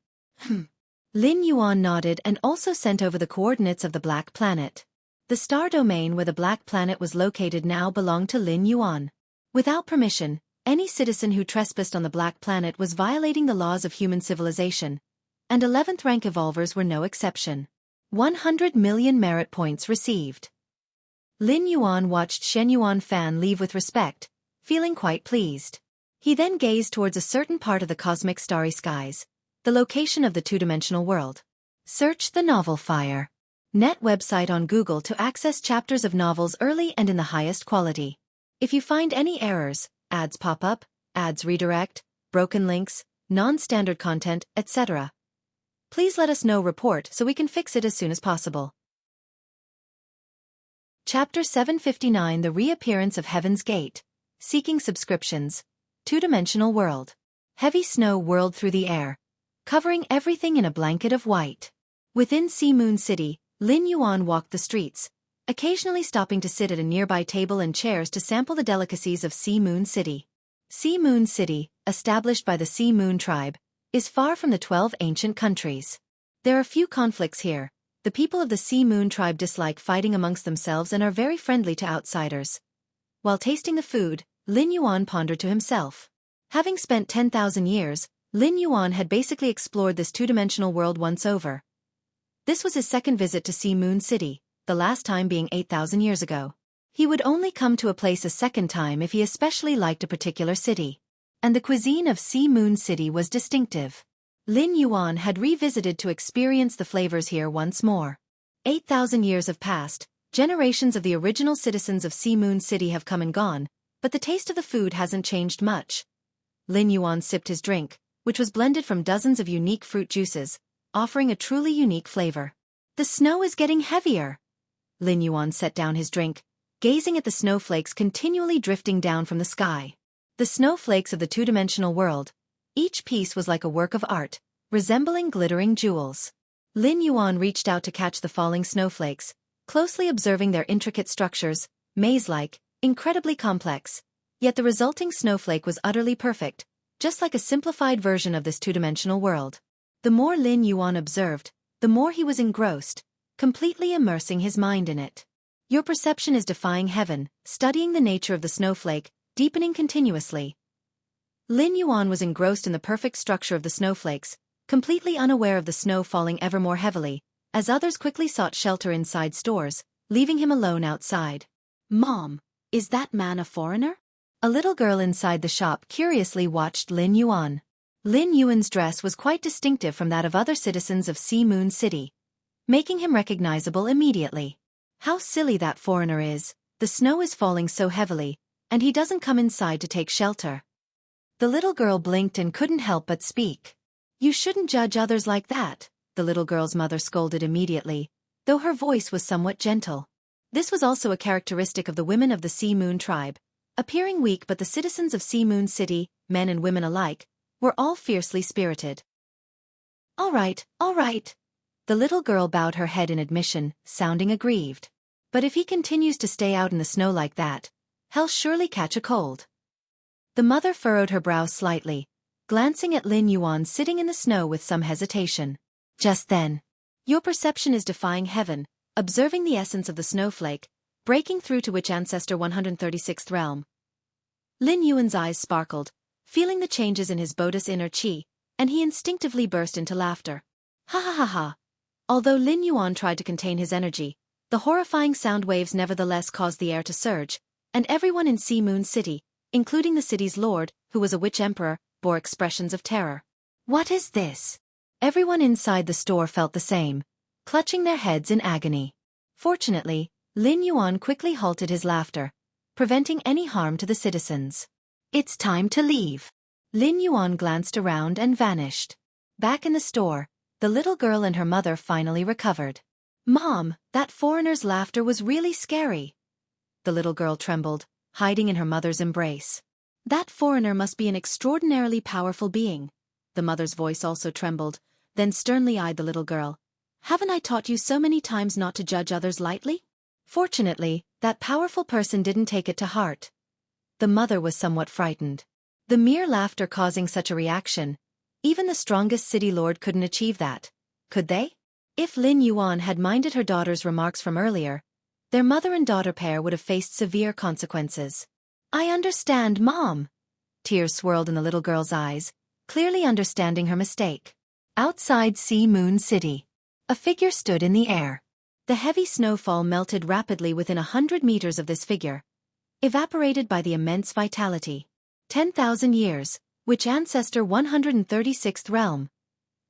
Lin Yuan nodded and also sent over the coordinates of the Black Planet. The star domain where the Black Planet was located now belonged to Lin Yuan. Without permission, any citizen who trespassed on the Black Planet was violating the laws of human civilization, and 11th rank evolvers were no exception. 100 million merit points received. Lin Yuan watched Shen Yuanfan leave with respect, feeling quite pleased. He then gazed towards a certain part of the cosmic starry skies, the location of the two-dimensional world. Search the novel Fire. Net website on Google to access chapters of novels early and in the highest quality. If you find any errors, ads pop up, ads redirect, broken links, non-standard content, etc., please let us know. Report so we can fix it as soon as possible. Chapter 759 The Reappearance of Heaven's Gate. Seeking subscriptions. Two-dimensional world. Heavy snow whirled through the air, covering everything in a blanket of white. Within Sea Moon City, Lin Yuan walked the streets, occasionally stopping to sit at a nearby table and chairs to sample the delicacies of Sea Moon City. Sea Moon City, established by the Sea Moon tribe, is far from the 12 ancient countries. There are few conflicts here. The people of the Sea Moon tribe dislike fighting amongst themselves and are very friendly to outsiders. While tasting the food, Lin Yuan pondered to himself. Having spent 10,000 years, Lin Yuan had basically explored this two-dimensional world once over. This was his second visit to Sea Moon City, the last time being 8,000 years ago. He would only come to a place a second time if he especially liked a particular city. And the cuisine of Sea Moon City was distinctive. Lin Yuan had revisited to experience the flavors here once more. 8,000 years have passed, generations of the original citizens of Sea Moon City have come and gone, but the taste of the food hasn't changed much. Lin Yuan sipped his drink, which was blended from dozens of unique fruit juices, offering a truly unique flavor. The snow is getting heavier. Lin Yuan set down his drink, gazing at the snowflakes continually drifting down from the sky. The snowflakes of the two-dimensional world. Each piece was like a work of art, resembling glittering jewels. Lin Yuan reached out to catch the falling snowflakes, closely observing their intricate structures, maze-like, incredibly complex. Yet the resulting snowflake was utterly perfect, just like a simplified version of this two-dimensional world. The more Lin Yuan observed, the more he was engrossed, completely immersing his mind in it. Your perception is defying heaven, studying the nature of the snowflake, deepening continuously. Lin Yuan was engrossed in the perfect structure of the snowflakes, completely unaware of the snow falling ever more heavily, as others quickly sought shelter inside stores, leaving him alone outside. Mom, is that man a foreigner? A little girl inside the shop curiously watched Lin Yuan. Lin Yuan's dress was quite distinctive from that of other citizens of Sea Moon City, making him recognizable immediately. How silly that foreigner is, the snow is falling so heavily, and he doesn't come inside to take shelter. The little girl blinked and couldn't help but speak. You shouldn't judge others like that, the little girl's mother scolded immediately, though her voice was somewhat gentle. This was also a characteristic of the women of the Sea Moon tribe, appearing weak, but the citizens of Sea Moon City, men and women alike, were all fiercely spirited. All right, all right. The little girl bowed her head in admission, sounding aggrieved. But if he continues to stay out in the snow like that, he'll surely catch a cold. The mother furrowed her brow slightly, glancing at Lin Yuan sitting in the snow with some hesitation. Just then, your perception is defying heaven, observing the essence of the snowflake, breaking through to which ancestor 136th realm. Lin Yuan's eyes sparkled, feeling the changes in his Bodhi's inner chi, and he instinctively burst into laughter. Ha ha ha ha. Although Lin Yuan tried to contain his energy, the horrifying sound waves nevertheless caused the air to surge, and everyone in Sea Moon City, including the city's lord, who was a witch emperor, bore expressions of terror. What is this? Everyone inside the store felt the same, clutching their heads in agony. Fortunately, Lin Yuan quickly halted his laughter, preventing any harm to the citizens. It's time to leave. Lin Yuan glanced around and vanished. Back in the store, the little girl and her mother finally recovered. Mom, that foreigner's laughter was really scary. The little girl trembled, hiding in her mother's embrace. That foreigner must be an extraordinarily powerful being. The mother's voice also trembled, then sternly eyed the little girl. Haven't I taught you so many times not to judge others lightly? Fortunately, that powerful person didn't take it to heart. The mother was somewhat frightened. The mere laughter causing such a reaction, even the strongest city lord couldn't achieve that, could they? If Lin Yuan had minded her daughter's remarks from earlier, their mother and daughter pair would have faced severe consequences. I understand, Mom. Tears swirled in the little girl's eyes, clearly understanding her mistake. Outside Sea Moon City, a figure stood in the air. The heavy snowfall melted rapidly within 100 meters of this figure, evaporated by the immense vitality. 10,000 years, which ancestor 136th realm?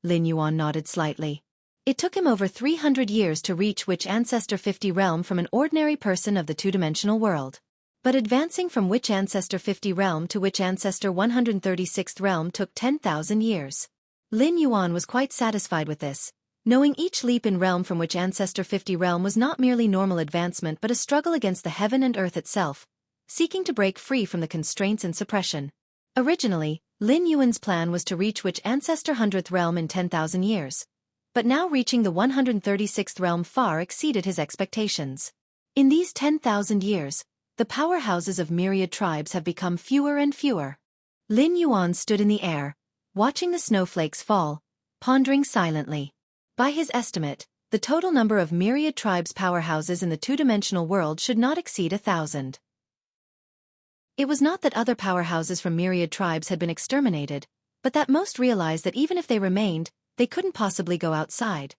Lin Yuan nodded slightly. It took him over 300 years to reach which ancestor 50 realm from an ordinary person of the two-dimensional world. But advancing from which ancestor 50 realm to which ancestor 136th realm took 10,000 years. Lin Yuan was quite satisfied with this, knowing each leap in realm from which ancestor 50 realm was not merely normal advancement but a struggle against the heaven and earth itself, seeking to break free from the constraints and suppression. Originally, Lin Yuan's plan was to reach which ancestor 100th realm in 10,000 years, but now reaching the 136th realm far exceeded his expectations. In these 10,000 years, the powerhouses of myriad tribes have become fewer and fewer. Lin Yuan stood in the air, watching the snowflakes fall, pondering silently. By his estimate, the total number of myriad tribes' powerhouses in the two-dimensional world should not exceed 1,000. It was not that other powerhouses from myriad tribes had been exterminated, but that most realized that even if they remained, they couldn't possibly go outside.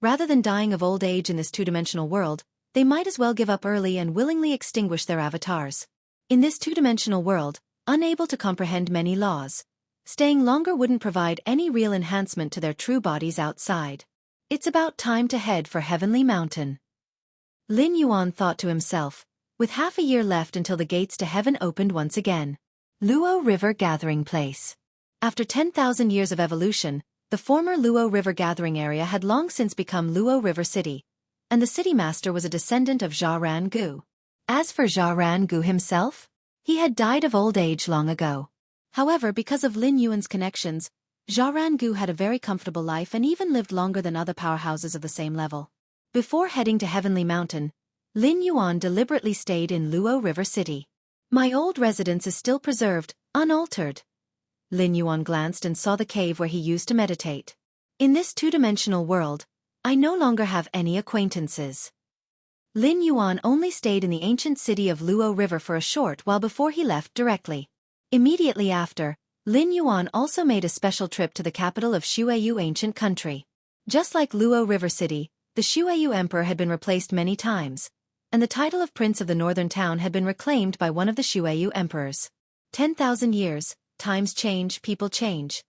Rather than dying of old age in this two-dimensional world, they might as well give up early and willingly extinguish their avatars. In this two-dimensional world, unable to comprehend many laws, staying longer wouldn't provide any real enhancement to their true bodies outside. It's about time to head for Heavenly Mountain. Lin Yuan thought to himself, with half a year left until the gates to heaven opened once again. Luo River Gathering Place. After 10,000 years of evolution, the former Luo River Gathering area had long since become Luo River City, and the city master was a descendant of Xianxia Gu. As for Xianxia Gu himself, he had died of old age long ago. However, because of Lin Yuan's connections, Xianxia Gu had a very comfortable life and even lived longer than other powerhouses of the same level. Before heading to Heavenly Mountain, Lin Yuan deliberately stayed in Luo River City. My old residence is still preserved, unaltered. Lin Yuan glanced and saw the cave where he used to meditate. In this two-dimensional world, I no longer have any acquaintances. Lin Yuan only stayed in the ancient city of Luo River for a short while before he left directly. Immediately after, Lin Yuan also made a special trip to the capital of Shuiyu ancient country. Just like Luo River City, the Shuiyu emperor had been replaced many times, and the title of prince of the northern town had been reclaimed by one of the Shuiyu emperors. 10,000 years, times change, people change.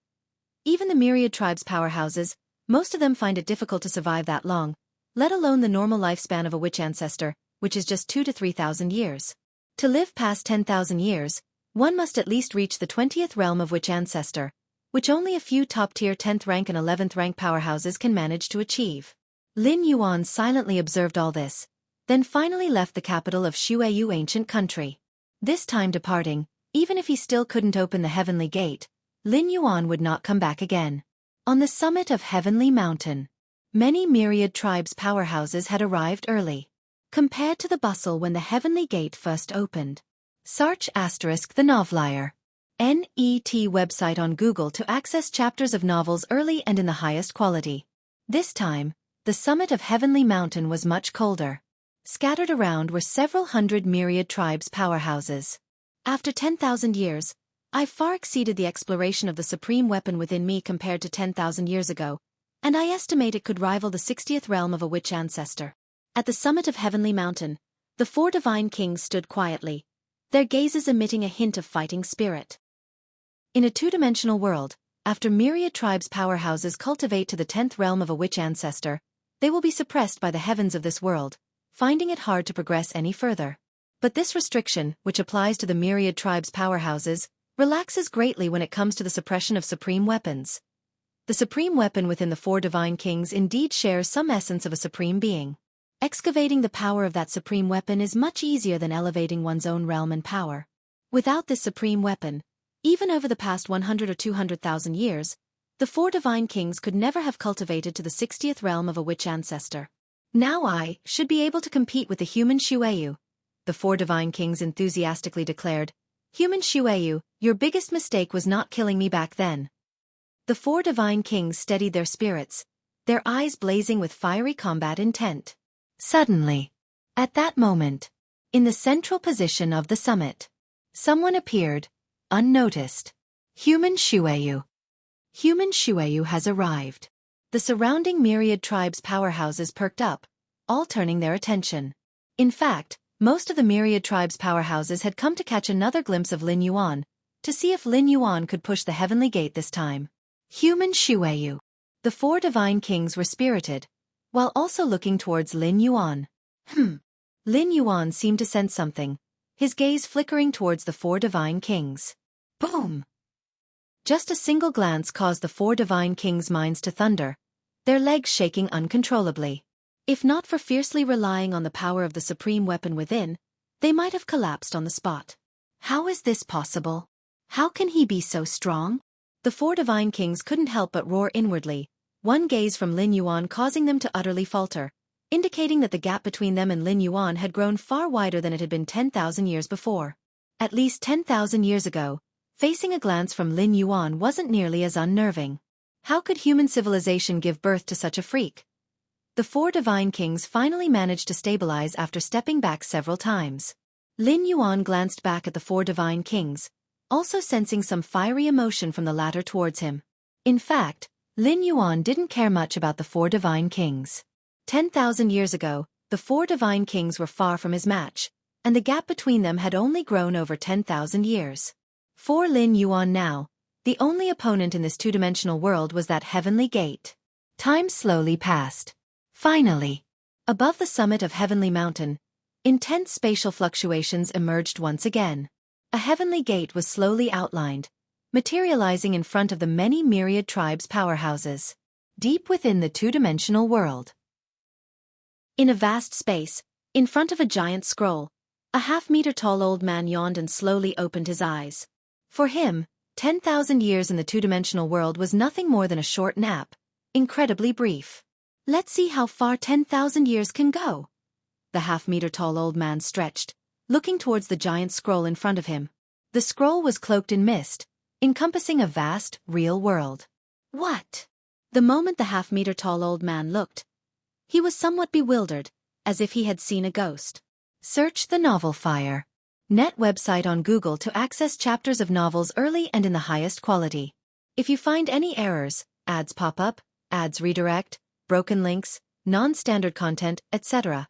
Even the myriad tribes powerhouses, most of them find it difficult to survive that long, let alone the normal lifespan of a witch ancestor, which is just 2 to 3,000 years. To live past 10,000 years, one must at least reach the 20th realm of witch ancestor, which only a few top-tier 10th rank and 11th rank powerhouses can manage to achieve. Lin Yuan silently observed all this, then finally left the capital of Shuiyu ancient country. This time departing, even if he still couldn't open the heavenly gate, Lin Yuan would not come back again. On the summit of Heavenly Mountain, many myriad tribes powerhouses had arrived early, compared to the bustle when the heavenly gate first opened. Search *the Novelier. NET website on Google to access chapters of novels early and in the highest quality. This time, the summit of Heavenly Mountain was much colder. Scattered around were several hundred myriad tribes powerhouses. After 10,000 years, I far exceeded the exploration of the supreme weapon within me compared to 10,000 years ago, and I estimate it could rival the 60th realm of a witch ancestor. At the summit of Heavenly Mountain, the 4 divine kings stood quietly, their gazes emitting a hint of fighting spirit. In a two-dimensional world, after myriad tribes powerhouses cultivate to the 10th realm of a witch ancestor, they will be suppressed by the heavens of this world, finding it hard to progress any further. But this restriction, which applies to the myriad tribes powerhouses, relaxes greatly when it comes to the suppression of supreme weapons. The supreme weapon within the 4 divine kings indeed shares some essence of a supreme being. Excavating the power of that supreme weapon is much easier than elevating one's own realm and power. Without this supreme weapon, even over the past 100 or 200,000 years, the 4 divine kings could never have cultivated to the 60th realm of a witch ancestor. Now I should be able to compete with the human Shuiyu, the 4 divine kings enthusiastically declared. Human Shuiyu, your biggest mistake was not killing me back then. The 4 divine kings steadied their spirits, their eyes blazing with fiery combat intent. Suddenly, at that moment, in the central position of the summit, someone appeared, unnoticed. Human Shuiyu. Human Shuiyu has arrived. The surrounding myriad tribes powerhouses perked up, all turning their attention. In fact, most of the myriad tribes powerhouses had come to catch another glimpse of Lin Yuan, to see if Lin Yuan could push the heavenly gate this time. Human Shuiyu. The 4 divine kings were spirited, while also looking towards Lin Yuan. Lin Yuan seemed to sense something, his gaze flickering towards the 4 divine kings. Boom! Just a single glance caused the 4 divine kings' minds to thunder, their legs shaking uncontrollably. If not for fiercely relying on the power of the supreme weapon within, they might have collapsed on the spot. How is this possible? How can he be so strong? The 4 divine kings couldn't help but roar inwardly, one gaze from Lin Yuan causing them to utterly falter, indicating that the gap between them and Lin Yuan had grown far wider than it had been 10,000 years before. At least 10,000 years ago, facing a glance from Lin Yuan wasn't nearly as unnerving. How could human civilization give birth to such a freak? The 4 divine kings finally managed to stabilize after stepping back several times. Lin Yuan glanced back at the 4 divine kings, also sensing some fiery emotion from the latter towards him. In fact, Lin Yuan didn't care much about the 4 divine kings. 10,000 years ago, the 4 divine kings were far from his match, and the gap between them had only grown over 10,000 years. For Lin Yuan now, the only opponent in this two-dimensional world was that heavenly gate. Time slowly passed. Finally, above the summit of Heavenly Mountain, intense spatial fluctuations emerged once again. A heavenly gate was slowly outlined, materializing in front of the many myriad tribes powerhouses, deep within the two-dimensional world. In a vast space, in front of a giant scroll, a half-meter-tall old man yawned and slowly opened his eyes. For him, 10,000 years in the two-dimensional world was nothing more than a short nap, incredibly brief. Let's see how far 10,000 years can go. The half-meter-tall old man stretched, looking towards the giant scroll in front of him. The scroll was cloaked in mist, encompassing a vast, real world. What? The moment the half-meter-tall old man looked, he was somewhat bewildered, as if he had seen a ghost. Search the Novel Fire. Net website on Google to access chapters of novels early and in the highest quality. If you find any errors, ads pop up, ads redirect, broken links, non-standard content, etc.,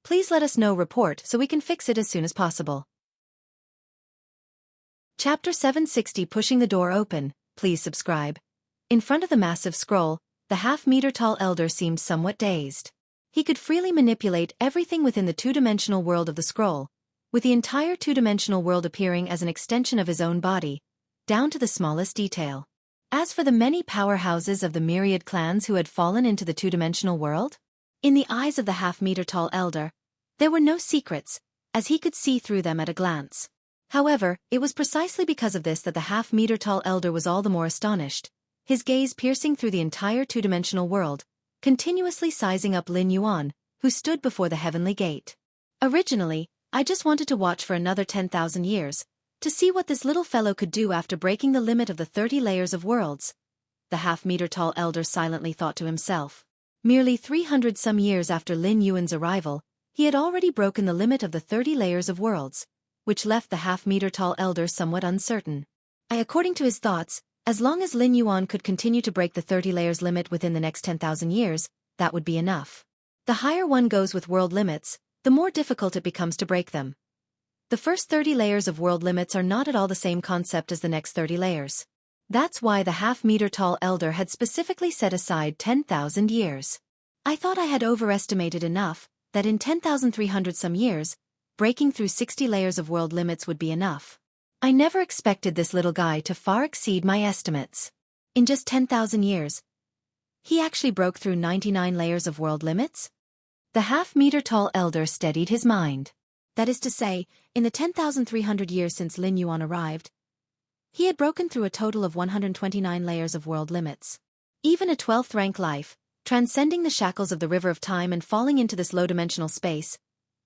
please let us know report so we can fix it as soon as possible. Chapter 760 Pushing the Door Open. Please subscribe. In front of the massive scroll, the half-meter-tall elder seemed somewhat dazed. He could freely manipulate everything within the two-dimensional world of the scroll, with the entire two-dimensional world appearing as an extension of his own body, down to the smallest detail. As for the many powerhouses of the myriad clans who had fallen into the two-dimensional world, in the eyes of the half-meter-tall elder, there were no secrets, as he could see through them at a glance. However, it was precisely because of this that the half-meter-tall elder was all the more astonished, his gaze piercing through the entire two-dimensional world, continuously sizing up Lin Yuan, who stood before the heavenly gate. Originally, I just wanted to watch for another 10,000 years, to see what this little fellow could do after breaking the limit of the 30 layers of worlds, the half-meter-tall elder silently thought to himself. Merely 300-some years after Lin Yuan's arrival, he had already broken the limit of the 30 layers of worlds, which left the half-meter-tall elder somewhat uncertain. According to his thoughts, as long as Lin Yuan could continue to break the 30 layers limit within the next 10,000 years, that would be enough. The higher one goes with world limits, the more difficult it becomes to break them. The first 30 layers of world limits are not at all the same concept as the next 30 layers. That's why the half-meter-tall elder had specifically set aside 10,000 years. I thought I had overestimated enough, that in 10,300-some years, breaking through 60 layers of world limits would be enough. I never expected this little guy to far exceed my estimates. In just 10,000 years, he actually broke through 99 layers of world limits? The half-meter-tall elder steadied his mind. That is to say, in the 10,300 years since Lin Yuan arrived, he had broken through a total of 129 layers of world limits. Even a 12th rank life, transcending the shackles of the river of time and falling into this low-dimensional space,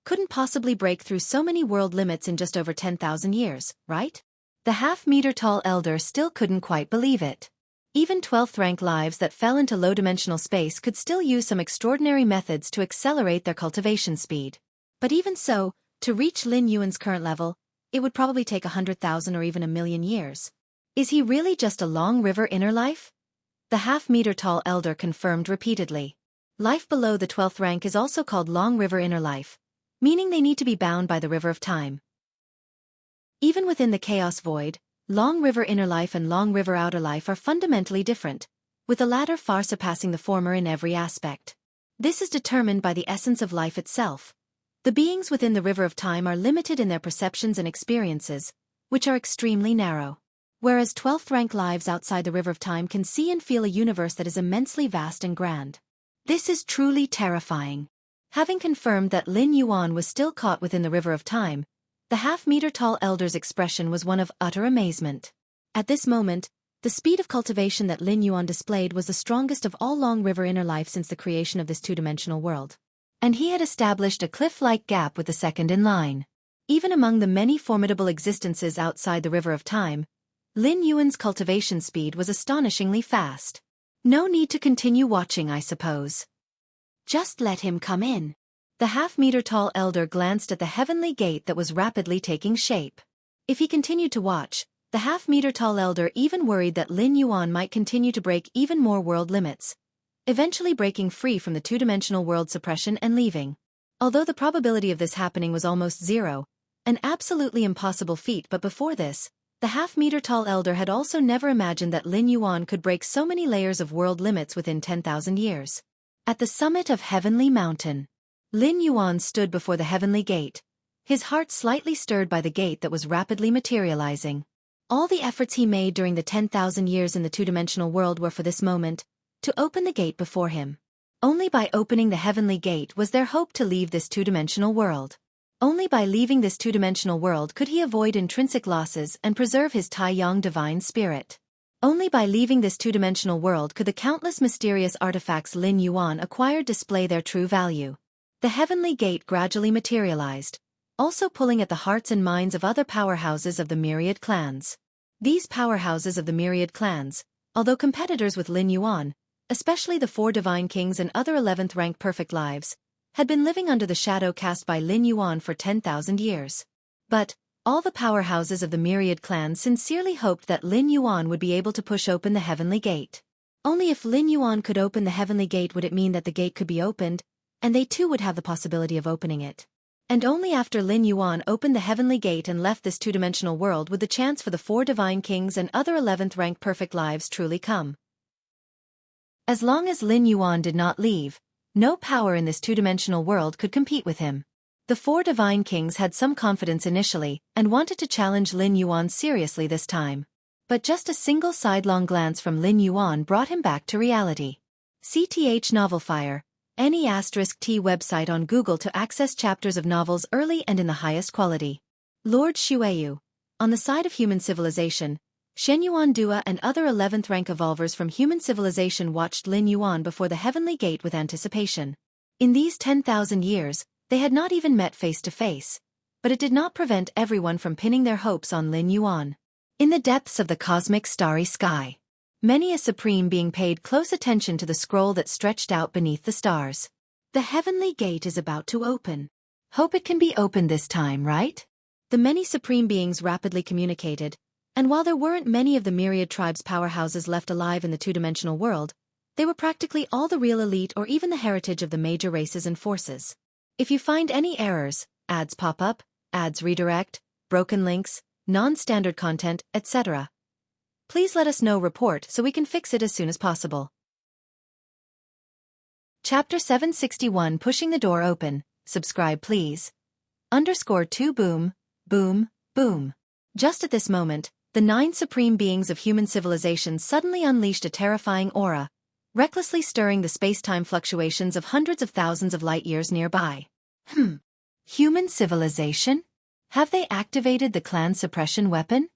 couldn't possibly break through so many world limits in just over 10,000 years, right? The half-meter-tall elder still couldn't quite believe it. Even 12th rank lives that fell into low-dimensional space could still use some extraordinary methods to accelerate their cultivation speed. But even so, to reach Lin Yuan's current level, it would probably take 100,000 or even a million years. Is he really just a long river inner life? The half-meter-tall elder confirmed repeatedly. Life below the 12th rank is also called long river inner life, meaning they need to be bound by the river of time. Even within the chaos void, long river inner life and long river outer life are fundamentally different, with the latter far surpassing the former in every aspect. This is determined by the essence of life itself. The beings within the river of time are limited in their perceptions and experiences, which are extremely narrow. Whereas 12th rank lives outside the river of time can see and feel a universe that is immensely vast and grand. This is truly terrifying. Having confirmed that Lin Yuan was still caught within the river of time, the half-meter-tall elder's expression was one of utter amazement. At this moment, the speed of cultivation that Lin Yuan displayed was the strongest of all long river inner life since the creation of this two-dimensional world. And he had established a cliff-like gap with the second in line. Even among the many formidable existences outside the river of time, Lin Yuan's cultivation speed was astonishingly fast. No need to continue watching, I suppose. Just let him come in. The half-meter-tall elder glanced at the heavenly gate that was rapidly taking shape. If he continued to watch, the half-meter-tall elder even worried that Lin Yuan might continue to break even more world limits, eventually breaking free from the two-dimensional world suppression and leaving. Although the probability of this happening was almost zero, an absolutely impossible feat, but before this, the half-meter-tall elder had also never imagined that Lin Yuan could break so many layers of world limits within 10,000 years. At the summit of Heavenly Mountain, Lin Yuan stood before the heavenly gate, his heart slightly stirred by the gate that was rapidly materializing. All the efforts he made during the 10,000 years in the two-dimensional world were for this moment, to open the gate before him. Only by opening the heavenly gate was there hope to leave this two-dimensional world. Only by leaving this two-dimensional world could he avoid intrinsic losses and preserve his Tai-Yang divine spirit. Only by leaving this two-dimensional world could the countless mysterious artifacts Lin Yuan acquired display their true value. The heavenly gate gradually materialized, also pulling at the hearts and minds of other powerhouses of the myriad clans. These powerhouses of the myriad clans, although competitors with Lin Yuan, especially the 4 divine kings and other 11th rank perfect lives, had been living under the shadow cast by Lin Yuan for 10,000 years. But all the powerhouses of the myriad clans sincerely hoped that Lin Yuan would be able to push open the heavenly gate. Only if Lin Yuan could open the heavenly gate would it mean that the gate could be opened, and they too would have the possibility of opening it. And only after Lin Yuan opened the heavenly gate and left this two-dimensional world would the chance for the 4 divine kings and other 11th rank perfect lives truly come. As long as Lin Yuan did not leave, no power in this two-dimensional world could compete with him. The four divine kings had some confidence initially and wanted to challenge Lin Yuan seriously this time. But just a single sidelong glance from Lin Yuan brought him back to reality. CTH Novelfire, any *T website on Google to access chapters of novels early and in the highest quality. Lord Shuiyu. On the side of human civilization, Shen Yuan Dua and other 11th rank evolvers from human civilization watched Lin Yuan before the heavenly gate with anticipation. In these 10,000 years, they had not even met face to face, but it did not prevent everyone from pinning their hopes on Lin Yuan. In the depths of the cosmic starry sky, many a supreme being paid close attention to the scroll that stretched out beneath the stars. The heavenly gate is about to open. Hope it can be opened this time, right? The many supreme beings rapidly communicated, and while there weren't many of the myriad tribes' powerhouses left alive in the two-dimensional world, they were practically all the real elite or even the heritage of the major races and forces. If you find any errors, ads pop up, ads redirect, broken links, non-standard content, etc., please let us know report so we can fix it as soon as possible. Chapter 761 Pushing the Door Open, subscribe please. _2 boom, boom, boom. Just at this moment, the 9 supreme beings of human civilization suddenly unleashed a terrifying aura, recklessly stirring the space-time fluctuations of hundreds of thousands of light-years nearby. Human civilization? Have they activated the clan suppression weapon?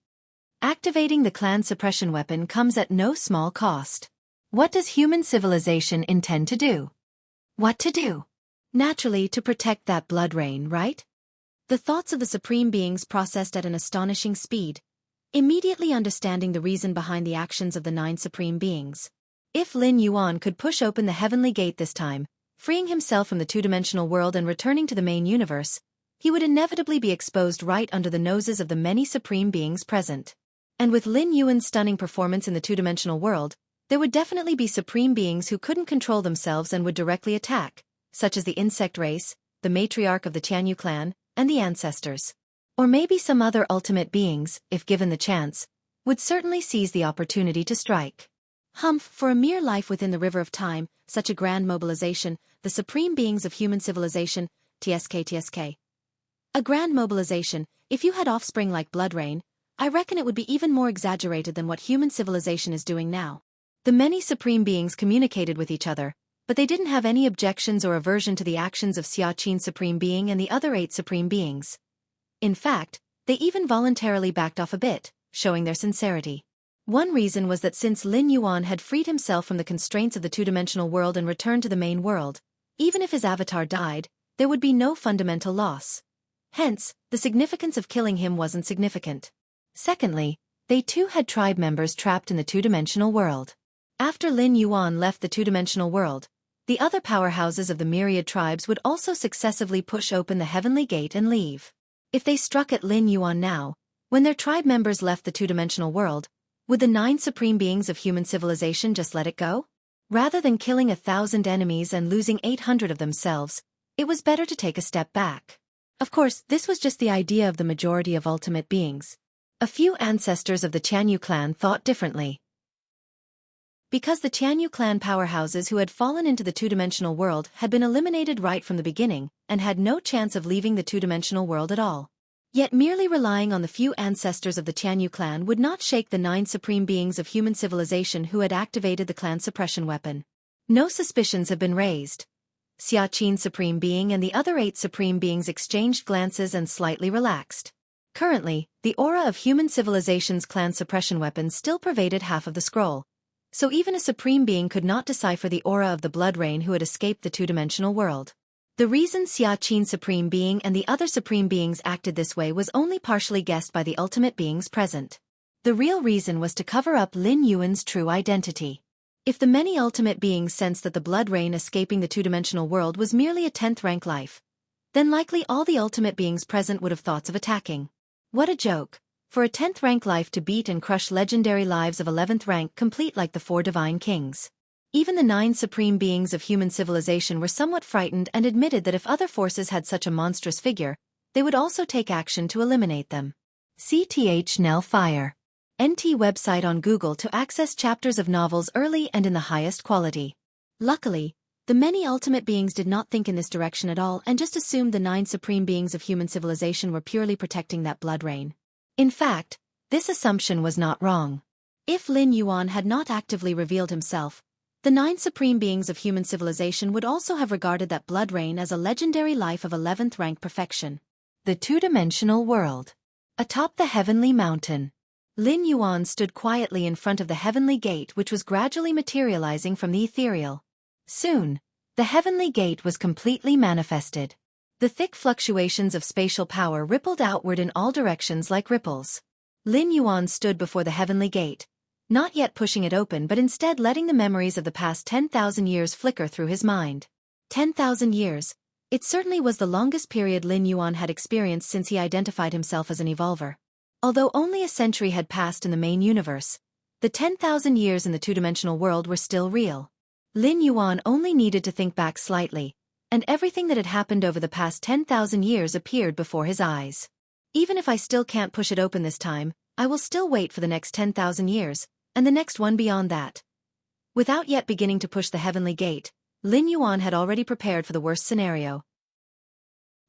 Activating the clan suppression weapon comes at no small cost. What does human civilization intend to do? What to do? Naturally, to protect that blood rain, right? The thoughts of the supreme beings processed at an astonishing speed, immediately understanding the reason behind the actions of the 9 supreme beings. If Lin Yuan could push open the heavenly gate this time, freeing himself from the two-dimensional world and returning to the main universe, he would inevitably be exposed right under the noses of the many supreme beings present. And with Lin Yuan's stunning performance in the two-dimensional world, there would definitely be supreme beings who couldn't control themselves and would directly attack, such as the insect race, the matriarch of the Jianghu clan, and the ancestors. Or maybe some other ultimate beings, if given the chance, would certainly seize the opportunity to strike. For a mere life within the river of time, such a grand mobilization, the supreme beings of human civilization, TSK. A grand mobilization, if you had offspring like blood rain, I reckon it would be even more exaggerated than what human civilization is doing now. The many supreme beings communicated with each other, but they didn't have any objections or aversion to the actions of Xianxia Supreme Being and the other 8 supreme beings. In fact, they even voluntarily backed off a bit, showing their sincerity. One reason was that since Lin Yuan had freed himself from the constraints of the two-dimensional world and returned to the main world, even if his avatar died, there would be no fundamental loss. Hence, the significance of killing him wasn't significant. Secondly, they too had tribe members trapped in the two-dimensional world. After Lin Yuan left the two-dimensional world, the other powerhouses of the myriad tribes would also successively push open the heavenly gate and leave. If they struck at Lin Yuan now, when their tribe members left the two-dimensional world, would the 9 supreme beings of human civilization just let it go? Rather than killing 1,000 enemies and losing 800 of themselves, it was better to take a step back. Of course, this was just the idea of the majority of ultimate beings. A few ancestors of the Jianghu clan thought differently. Because the Jianghu clan powerhouses who had fallen into the two-dimensional world had been eliminated right from the beginning and had no chance of leaving the two-dimensional world at all. Yet merely relying on the few ancestors of the Jianghu clan would not shake the 9 supreme beings of human civilization who had activated the clan suppression weapon. No suspicions have been raised. Xianxia Supreme Being and the other 8 supreme beings exchanged glances and slightly relaxed. Currently, the aura of human civilization's clan suppression weapon still pervaded half of the scroll. So even a supreme being could not decipher the aura of the blood rain who had escaped the two-dimensional world. The reason Xianxia Supreme Being and the other supreme beings acted this way was only partially guessed by the ultimate beings present. The real reason was to cover up Lin Yuan's true identity. If the many ultimate beings sensed that the blood rain escaping the two-dimensional world was merely a 10th rank life, then likely all the ultimate beings present would have thoughts of attacking. What a joke! For a 10th rank life to beat and crush legendary lives of 11th rank complete like the 4 divine kings. Even the 9 supreme beings of human civilization were somewhat frightened and admitted that if other forces had such a monstrous figure, they would also take action to eliminate them. CTH Nell Fire. NT website on Google to access chapters of novels early and in the highest quality. Luckily, the many ultimate beings did not think in this direction at all and just assumed the 9 supreme beings of human civilization were purely protecting that blood rain. In fact, this assumption was not wrong. If Lin Yuan had not actively revealed himself, the 9 supreme beings of human civilization would also have regarded that blood rain as a legendary life of 11th rank perfection. The two-dimensional world. Atop the heavenly mountain, Lin Yuan stood quietly in front of the heavenly gate which was gradually materializing from the ethereal. Soon, the heavenly gate was completely manifested. The thick fluctuations of spatial power rippled outward in all directions like ripples. Lin Yuan stood before the heavenly gate, not yet pushing it open but instead letting the memories of the past 10,000 years flicker through his mind. 10,000 years. It certainly was the longest period Lin Yuan had experienced since he identified himself as an evolver. Although only a century had passed in the main universe, the 10,000 years in the two-dimensional world were still real. Lin Yuan only needed to think back slightly, and everything that had happened over the past 10,000 years appeared before his eyes. Even if I still can't push it open this time, I will still wait for the next 10,000 years, and the next one beyond that. Without yet beginning to push the heavenly gate, Lin Yuan had already prepared for the worst scenario.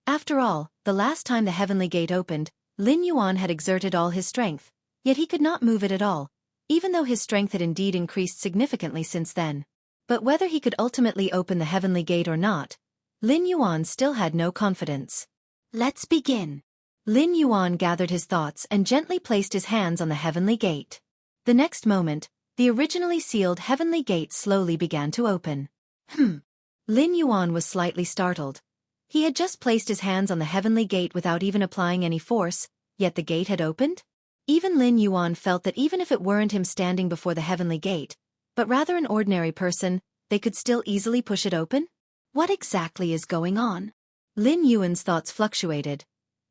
After all, the last time the heavenly gate opened, Lin Yuan had exerted all his strength, yet he could not move it at all, even though his strength had indeed increased significantly since then. But whether he could ultimately open the heavenly gate or not, Lin Yuan still had no confidence. Let's begin. Lin Yuan gathered his thoughts and gently placed his hands on the heavenly gate. The next moment, the originally sealed heavenly gate slowly began to open. Lin Yuan was slightly startled. He had just placed his hands on the heavenly gate without even applying any force, yet the gate had opened? Even Lin Yuan felt that even if it weren't him standing before the heavenly gate, but rather an ordinary person, they could still easily push it open? What exactly is going on? Lin Yuan's thoughts fluctuated.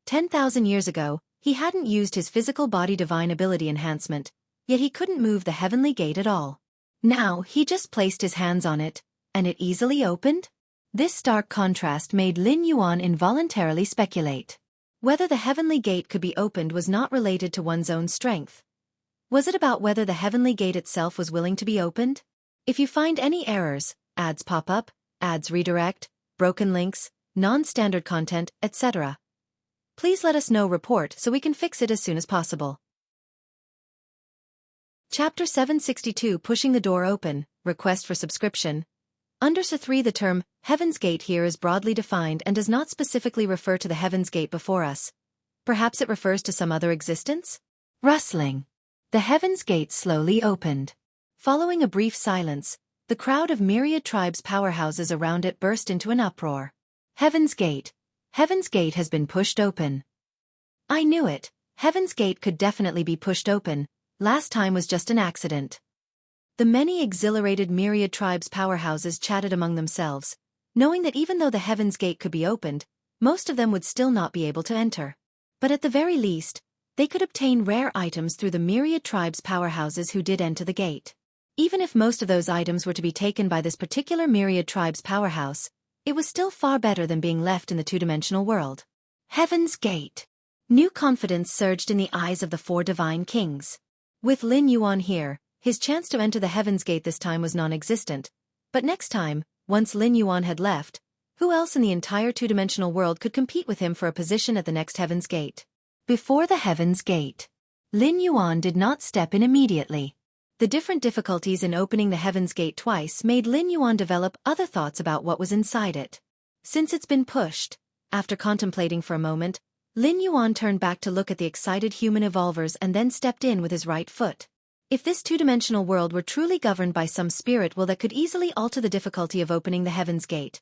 10,000 years ago, he hadn't used his physical body divine ability enhancement, yet he couldn't move the heavenly gate at all. Now, he just placed his hands on it, and it easily opened? This stark contrast made Lin Yuan involuntarily speculate. Whether the heavenly gate could be opened was not related to one's own strength. Was it about whether the heavenly gate itself was willing to be opened? If you find any errors, ads pop up, ads redirect, broken links, non-standard content, etc., please let us know. Report so we can fix it as soon as possible. Chapter 762 Pushing the Door Open, Request for Subscription. Under 3 the term, Heaven's Gate here is broadly defined and does not specifically refer to the Heaven's Gate before us. Perhaps it refers to some other existence? Rustling. The Heaven's Gate slowly opened. Following a brief silence, the crowd of myriad tribes' powerhouses around it burst into an uproar. Heaven's Gate. Heaven's Gate has been pushed open. I knew it. Heaven's Gate could definitely be pushed open. Last time was just an accident. The many exhilarated myriad tribes' powerhouses chatted among themselves, knowing that even though the Heaven's Gate could be opened, most of them would still not be able to enter. But at the very least, they could obtain rare items through the myriad tribes' powerhouses who did enter the gate. Even if most of those items were to be taken by this particular myriad tribes' powerhouse, it was still far better than being left in the two-dimensional world. Heaven's Gate. New confidence surged in the eyes of the 4 divine kings. With Lin Yuan here, his chance to enter the Heaven's Gate this time was non-existent. But next time, once Lin Yuan had left, who else in the entire two-dimensional world could compete with him for a position at the next Heaven's Gate? Before the Heaven's Gate, Lin Yuan did not step in immediately. The different difficulties in opening the Heaven's Gate twice made Lin Yuan develop other thoughts about what was inside it. Since it's been pushed, after contemplating for a moment, Lin Yuan turned back to look at the excited human evolvers and then stepped in with his right foot. If this two-dimensional world were truly governed by some spirit will that could easily alter the difficulty of opening the Heaven's Gate,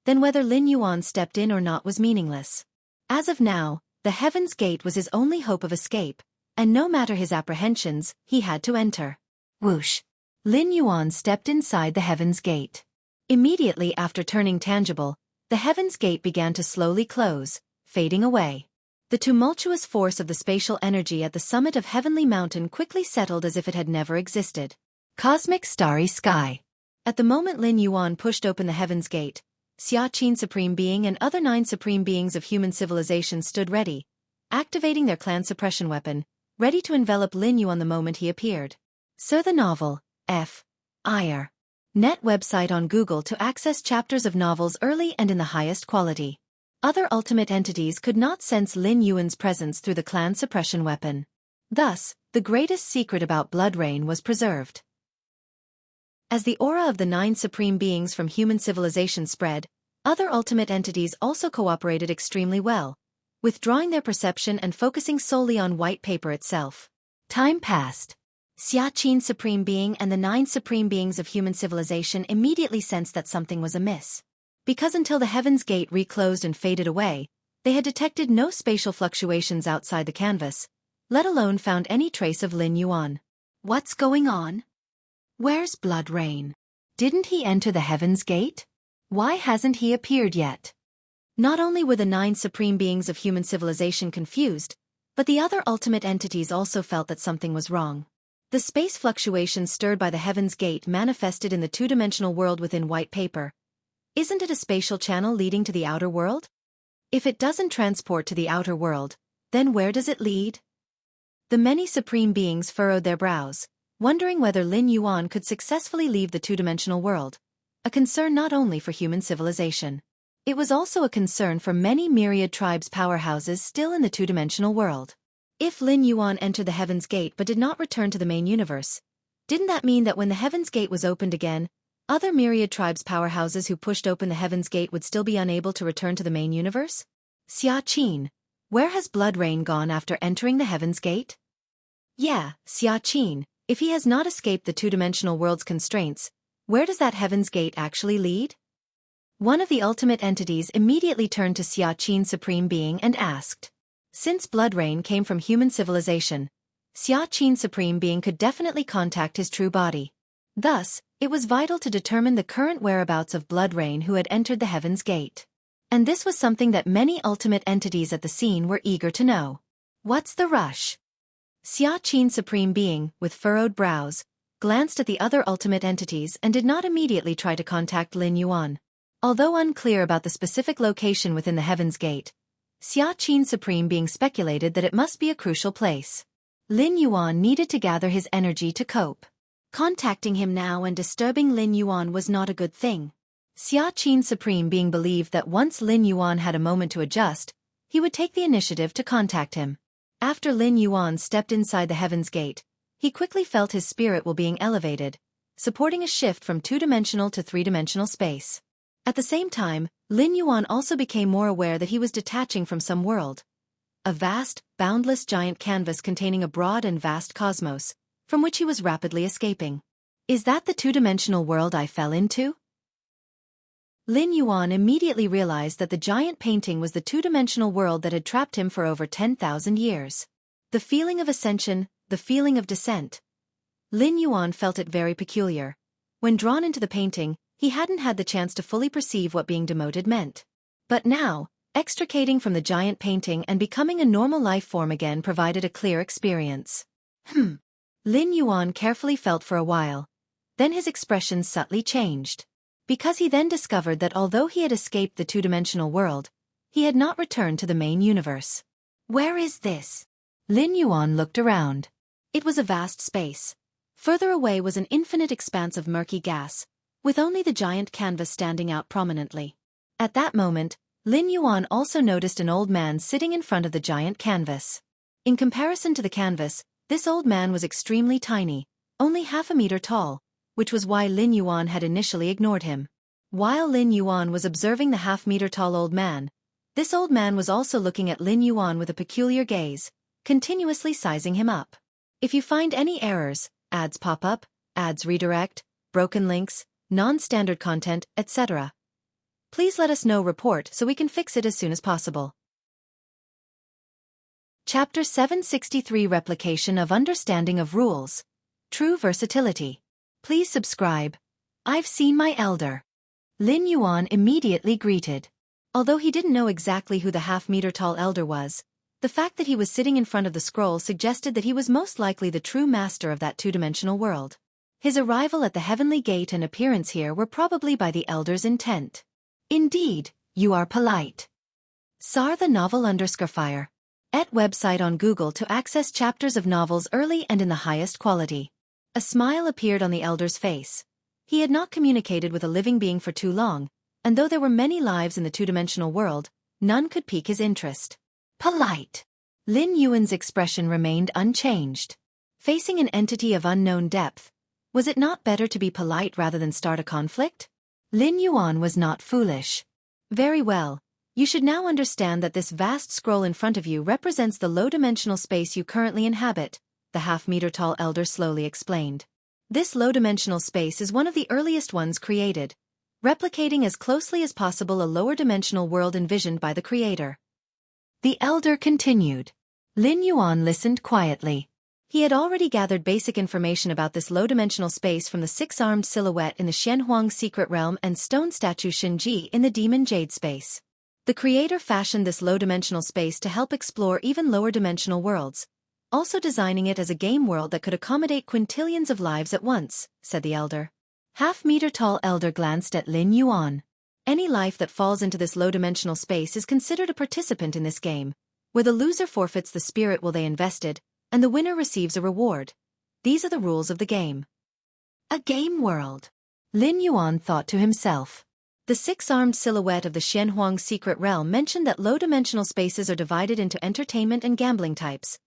then whether Lin Yuan stepped in or not was meaningless. As of now, the Heaven's Gate was his only hope of escape, and no matter his apprehensions, he had to enter. Whoosh! Lin Yuan stepped inside the Heaven's Gate. Immediately after turning tangible, the Heaven's Gate began to slowly close, fading away. The tumultuous force of the spatial energy at the summit of Heavenly Mountain quickly settled as if it had never existed. Cosmic Starry Sky. At the moment Lin Yuan pushed open the Heaven's Gate, Xianxia Supreme Being and other 9 Supreme Beings of human civilization stood ready, activating their clan suppression weapon, ready to envelop Lin Yuan the moment he appeared. So the novel, F.I.R. Net website on Google to access chapters of novels early and in the highest quality. Other ultimate entities could not sense Lin Yuan's presence through the clan suppression weapon. Thus, the greatest secret about Blood Rain was preserved. As the aura of the 9 supreme beings from human civilization spread, other ultimate entities also cooperated extremely well, withdrawing their perception and focusing solely on white paper itself. Time passed. Xianxia Supreme Being and the 9 supreme beings of human civilization immediately sensed that something was amiss. Because until the Heaven's Gate reclosed and faded away, they had detected no spatial fluctuations outside the canvas, let alone found any trace of Lin Yuan. What's going on? Where's Blood Rain? Didn't he enter the Heaven's Gate? Why hasn't he appeared yet? Not only were the 9 supreme beings of human civilization confused, but the other ultimate entities also felt that something was wrong. The space fluctuations stirred by the Heaven's Gate manifested in the two-dimensional world within white paper. Isn't it a spatial channel leading to the outer world? If it doesn't transport to the outer world, then where does it lead? The many supreme beings furrowed their brows, wondering whether Lin Yuan could successfully leave the two-dimensional world, a concern not only for human civilization. It was also a concern for many myriad tribes' powerhouses still in the two-dimensional world. If Lin Yuan entered the Heaven's Gate but did not return to the main universe, didn't that mean that when the Heaven's Gate was opened again, other myriad tribes' powerhouses who pushed open the Heaven's Gate would still be unable to return to the main universe? Xianxia, where has Blood Rain gone after entering the Heaven's Gate? Yeah, Xianxia, if he has not escaped the two-dimensional world's constraints, where does that Heaven's Gate actually lead? One of the ultimate entities immediately turned to Xianxia Supreme Being and asked. Since Blood Rain came from human civilization, Xianxia Supreme Being could definitely contact his true body. Thus, it was vital to determine the current whereabouts of Blood Rain who had entered the Heaven's Gate. And this was something that many ultimate entities at the scene were eager to know. What's the rush? Xianxia Supreme Being, with furrowed brows, glanced at the other ultimate entities and did not immediately try to contact Lin Yuan. Although unclear about the specific location within the Heaven's Gate, Xianxia Supreme Being speculated that it must be a crucial place. Lin Yuan needed to gather his energy to cope. Contacting him now and disturbing Lin Yuan was not a good thing. Xianxia Supreme Being believed that once Lin Yuan had a moment to adjust, he would take the initiative to contact him. After Lin Yuan stepped inside the Heaven's Gate, he quickly felt his spirit will being elevated, supporting a shift from two-dimensional to three-dimensional space. At the same time, Lin Yuan also became more aware that he was detaching from some world. A vast, boundless giant canvas containing a broad and vast cosmos, from which he was rapidly escaping. Is that the two-dimensional world I fell into? Lin Yuan immediately realized that the giant painting was the two-dimensional world that had trapped him for over 10,000 years. The feeling of ascension, the feeling of descent. Lin Yuan felt it very peculiar. When drawn into the painting, he hadn't had the chance to fully perceive what being demoted meant. But now, extricating from the giant painting and becoming a normal life form again provided a clear experience. Lin Yuan carefully felt for a while. Then his expression subtly changed. Because he then discovered that although he had escaped the two-dimensional world, he had not returned to the main universe. Where is this? Lin Yuan looked around. It was a vast space. Further away was an infinite expanse of murky gas, with only the giant canvas standing out prominently. At that moment, Lin Yuan also noticed an old man sitting in front of the giant canvas. In comparison to the canvas, this old man was extremely tiny, only half a meter tall, which was why Lin Yuan had initially ignored him. While Lin Yuan was observing the half-meter-tall old man, this old man was also looking at Lin Yuan with a peculiar gaze, continuously sizing him up. If you find any errors, ads pop up, ads redirect, broken links, non-standard content, etc., please let us know report so we can fix it as soon as possible. Chapter 763 Replication of Understanding of Rules. True Versatility. Please subscribe. I've seen my elder. Lin Yuan immediately greeted. Although he didn't know exactly who the half-meter-tall elder was, the fact that he was sitting in front of the scroll suggested that he was most likely the true master of that two-dimensional world. His arrival at the Heavenly Gate and appearance here were probably by the elder's intent. Indeed, you are polite. Sar the novel _fire. At website on Google to access chapters of novels early and in the highest quality. A smile appeared on the elder's face. He had not communicated with a living being for too long, and though there were many lives in the two-dimensional world, none could pique his interest. Polite. Lin Yuan's expression remained unchanged. Facing an entity of unknown depth, was it not better to be polite rather than start a conflict? Lin Yuan was not foolish. Very well. You should now understand that this vast scroll in front of you represents the low-dimensional space you currently inhabit, the half-meter-tall elder slowly explained. This low-dimensional space is one of the earliest ones created, replicating as closely as possible a lower-dimensional world envisioned by the creator. The elder continued. Lin Yuan listened quietly. He had already gathered basic information about this low-dimensional space from the six-armed silhouette in the Xianxia secret realm and stone statue Xinji in the demon jade space. The creator fashioned this low-dimensional space to help explore even lower-dimensional worlds, also designing it as a game world that could accommodate quintillions of lives at once, said the elder. Half-meter-tall elder glanced at Lin Yuan. Any life that falls into this low-dimensional space is considered a participant in this game, where the loser forfeits the spirit will they invested, and the winner receives a reward. These are the rules of the game. A game world. Lin Yuan thought to himself. The six-armed silhouette of the Xianxia secret realm mentioned that low-dimensional spaces are divided into entertainment and gambling types,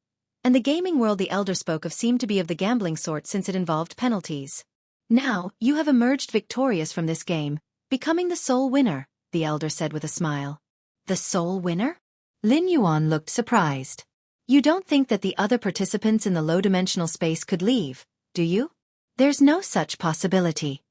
and the gaming world the elder spoke of seemed to be of the gambling sort since it involved penalties. Now, you have emerged victorious from this game, becoming the sole winner, the elder said with a smile. The sole winner? Lin Yuan looked surprised. You don't think that the other participants in the low-dimensional space could leave, do you? There's no such possibility.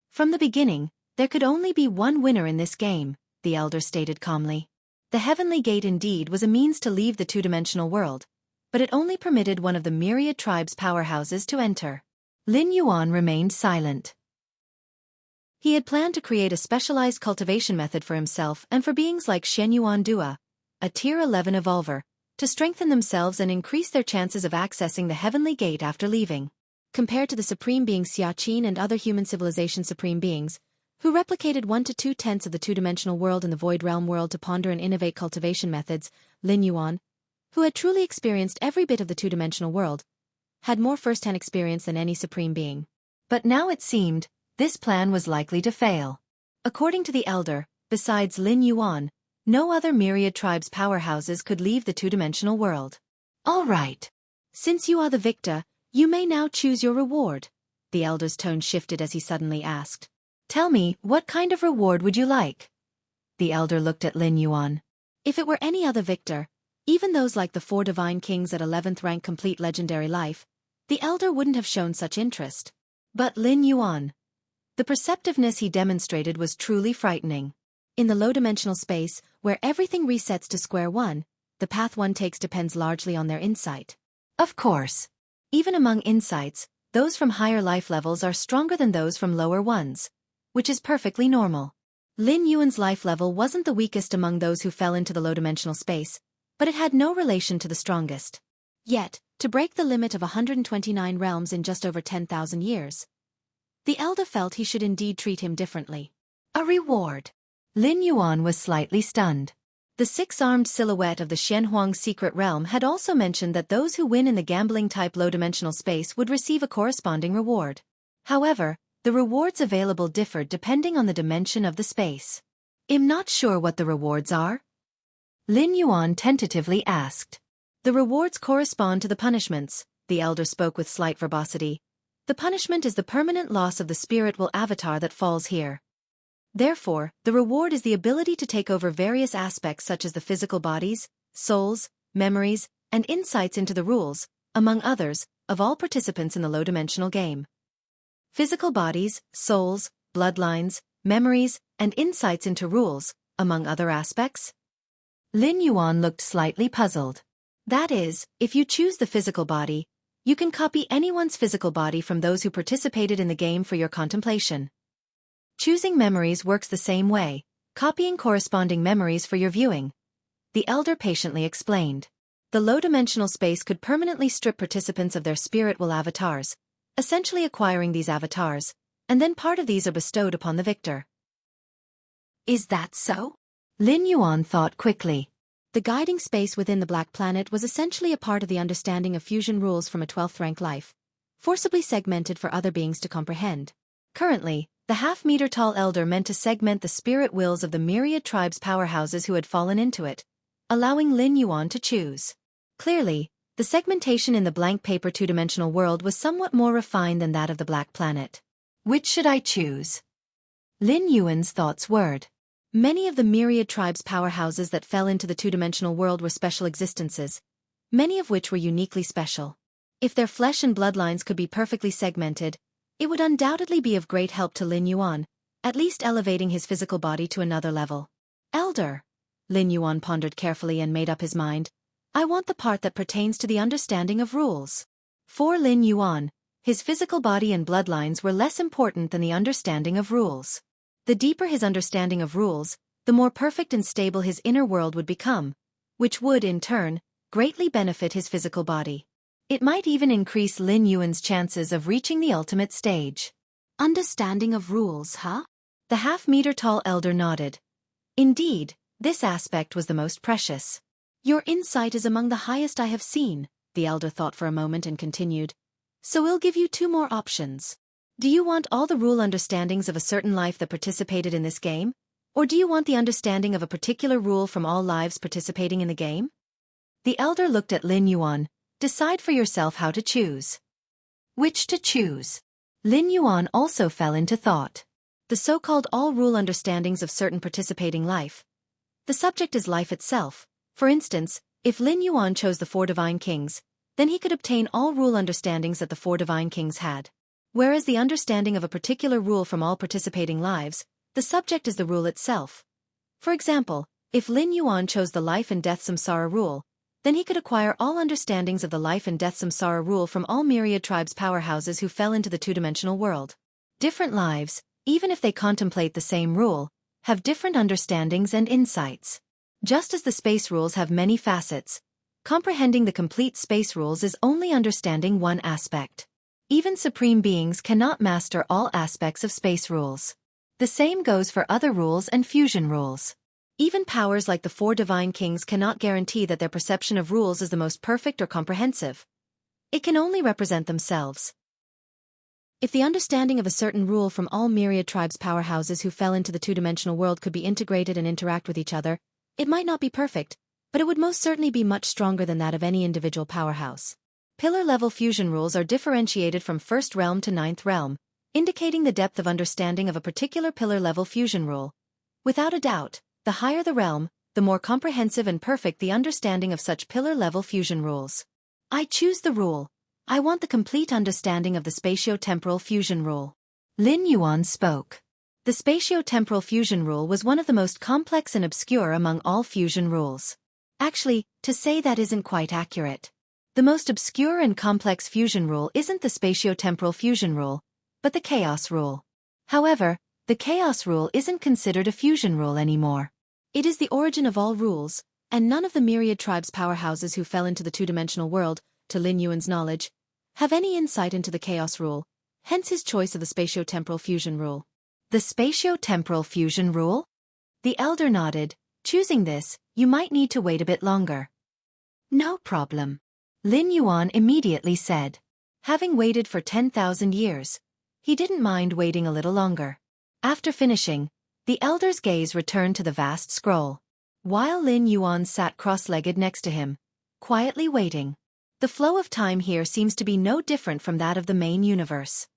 From the beginning, there could only be one winner in this game, the elder stated calmly. The Heavenly Gate indeed was a means to leave the two-dimensional world, but it only permitted one of the myriad tribes' powerhouses to enter. Lin Yuan remained silent. He had planned to create a specialized cultivation method for himself and for beings like Shen Yuan Dua, a Tier 11 evolver, to strengthen themselves and increase their chances of accessing the Heavenly Gate after leaving. Compared to the supreme being Xiaqin and other human civilization supreme beings, who replicated 1 to 2/10 of the two-dimensional world in the void realm world to ponder and innovate cultivation methods, Lin Yuan, who had truly experienced every bit of the two-dimensional world, had more first-hand experience than any supreme being. But now it seemed, this plan was likely to fail. According to the elder, besides Lin Yuan, no other myriad tribes' powerhouses could leave the two-dimensional world. All right. Since you are the victor, you may now choose your reward. The elder's tone shifted as he suddenly asked. Tell me, what kind of reward would you like? The elder looked at Lin Yuan. If it were any other victor, even those like the 4 divine kings at 11th rank complete legendary life, the elder wouldn't have shown such interest. But Lin Yuan. The perceptiveness he demonstrated was truly frightening. In the low-dimensional space, where everything resets to square one, the path one takes depends largely on their insight. Of course. Even among insights, those from higher life levels are stronger than those from lower ones, which is perfectly normal. Lin Yuan's life level wasn't the weakest among those who fell into the low-dimensional space, but it had no relation to the strongest. Yet, to break the limit of 129 realms in just over 10,000 years, the elder felt he should indeed treat him differently. A reward. Lin Yuan was slightly stunned. The six-armed silhouette of the Xianxia secret realm had also mentioned that those who win in the gambling-type low-dimensional space would receive a corresponding reward. However, the rewards available differed depending on the dimension of the space. I'm not sure what the rewards are? Lin Yuan tentatively asked. The rewards correspond to the punishments, the elder spoke with slight verbosity. The punishment is the permanent loss of the spiritual avatar that falls here. Therefore, the reward is the ability to take over various aspects such as the physical bodies, souls, memories, and insights into the rules, among others, of all participants in the low-dimensional game. Physical bodies, souls, bloodlines, memories, and insights into rules, among other aspects? Lin Yuan looked slightly puzzled. That is, if you choose the physical body, you can copy anyone's physical body from those who participated in the game for your contemplation. Choosing memories works the same way, copying corresponding memories for your viewing. The elder patiently explained. The low-dimensional space could permanently strip participants of their spiritual avatars, essentially acquiring these avatars, and then part of these are bestowed upon the victor. Is that so? Lin Yuan thought quickly. The guiding space within the Black Planet was essentially a part of the understanding of fusion rules from a 12th rank life, forcibly segmented for other beings to comprehend. Currently, the half-meter-tall elder meant to segment the spirit wills of the myriad tribes' powerhouses who had fallen into it, allowing Lin Yuan to choose. Clearly, the segmentation in the blank paper two-dimensional world was somewhat more refined than that of the Black Planet. Which should I choose? Lin Yuan's thoughts whirred. Many of the myriad tribes' powerhouses that fell into the two-dimensional world were special existences, many of which were uniquely special. If their flesh and bloodlines could be perfectly segmented, it would undoubtedly be of great help to Lin Yuan, at least elevating his physical body to another level. Elder, Lin Yuan pondered carefully and made up his mind. I want the part that pertains to the understanding of rules. For Lin Yuan, his physical body and bloodlines were less important than the understanding of rules. The deeper his understanding of rules, the more perfect and stable his inner world would become, which would, in turn, greatly benefit his physical body. It might even increase Lin Yuan's chances of reaching the ultimate stage. Understanding of rules, huh? The half-meter-tall elder nodded. Indeed, this aspect was the most precious. Your insight is among the highest I have seen, the elder thought for a moment and continued. So we'll give you 2 more options. Do you want all the rule understandings of a certain life that participated in this game? Or do you want the understanding of a particular rule from all lives participating in the game? The elder looked at Lin Yuan. Decide for yourself how to choose. Which to choose? Lin Yuan also fell into thought. The so-called all-rule understandings of certain participating life. The subject is life itself. For instance, if Lin Yuan chose the 4 divine kings, then he could obtain all rule understandings that the 4 divine kings had. Whereas the understanding of a particular rule from all participating lives, the subject is the rule itself. For example, if Lin Yuan chose the life and death samsara rule, then he could acquire all understandings of the life and death samsara rule from all myriad tribes' powerhouses who fell into the two-dimensional world. Different lives, even if they contemplate the same rule, have different understandings and insights. Just as the space rules have many facets, comprehending the complete space rules is only understanding one aspect. Even supreme beings cannot master all aspects of space rules. The same goes for other rules and fusion rules. Even powers like the 4 divine kings cannot guarantee that their perception of rules is the most perfect or comprehensive. It can only represent themselves. If the understanding of a certain rule from all myriad tribes' powerhouses who fell into the two-dimensional world could be integrated and interact with each other, it might not be perfect, but it would most certainly be much stronger than that of any individual powerhouse. Pillar-level fusion rules are differentiated from 1st realm to 9th realm, indicating the depth of understanding of a particular pillar-level fusion rule. Without a doubt, the higher the realm, the more comprehensive and perfect the understanding of such pillar-level fusion rules. I choose the rule. I want the complete understanding of the spatio-temporal fusion rule. Lin Yuan spoke. The spatio-temporal fusion rule was one of the most complex and obscure among all fusion rules. Actually, to say that isn't quite accurate. The most obscure and complex fusion rule isn't the spatio-temporal fusion rule, but the chaos rule. However, the chaos rule isn't considered a fusion rule anymore. It is the origin of all rules, and none of the myriad tribes' powerhouses who fell into the two-dimensional world, to Lin Yuan's knowledge, have any insight into the chaos rule, hence his choice of the spatio-temporal fusion rule. The spatio-temporal fusion rule? The elder nodded. Choosing this, you might need to wait a bit longer. No problem. Lin Yuan immediately said. Having waited for 10,000 years, he didn't mind waiting a little longer. After finishing, the elder's gaze returned to the vast scroll. While Lin Yuan sat cross-legged next to him, quietly waiting. The flow of time here seems to be no different from that of the main universe.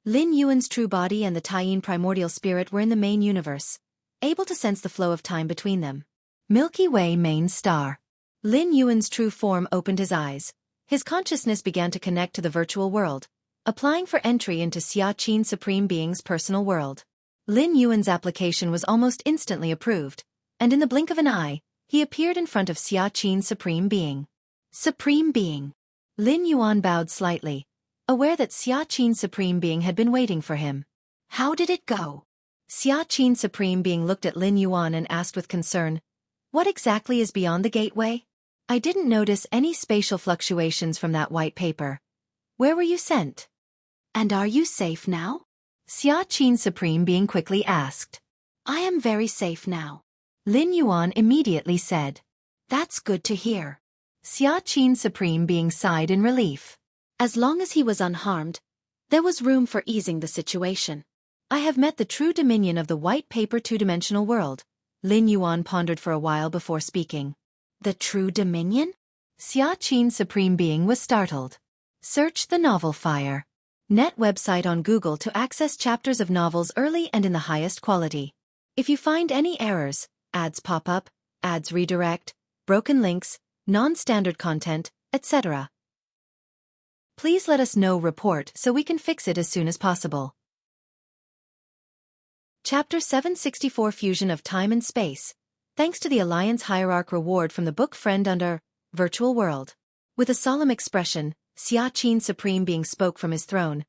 Lin Yuan's true body and the Taiyin primordial spirit were in the main universe, able to sense the flow of time between them. Milky Way main star. Lin Yuan's true form opened his eyes. His consciousness began to connect to the virtual world, applying for entry into Xianxia Supreme Being's personal world. Lin Yuan's application was almost instantly approved, and in the blink of an eye, he appeared in front of Xianxia Supreme Being. Supreme Being. Lin Yuan bowed slightly, aware that Xianxia Supreme Being had been waiting for him. How did it go? Xianxia Supreme Being looked at Lin Yuan and asked with concern, what exactly is beyond the gateway? I didn't notice any spatial fluctuations from that white paper. Where were you sent? And are you safe now? Xianxia Supreme Being quickly asked. I am very safe now. Lin Yuan immediately said. That's good to hear. Xianxia Supreme Being sighed in relief. As long as he was unharmed, there was room for easing the situation. I have met the true dominion of the white paper two-dimensional world. Lin Yuan pondered for a while before speaking. The true dominion? Xianxia Supreme Being was startled. Search the novel Fire. Net website on Google to access chapters of novels early and in the highest quality. If you find any errors, ads pop up, ads redirect, broken links, non-standard content, etc., please let us know. Report so we can fix it as soon as possible. Chapter 764 Fusion of Time and Space. Thanks to the Alliance Hierarch reward from the book friend under Virtual World. With a solemn expression, Xianxia Supreme Being spoke from his throne.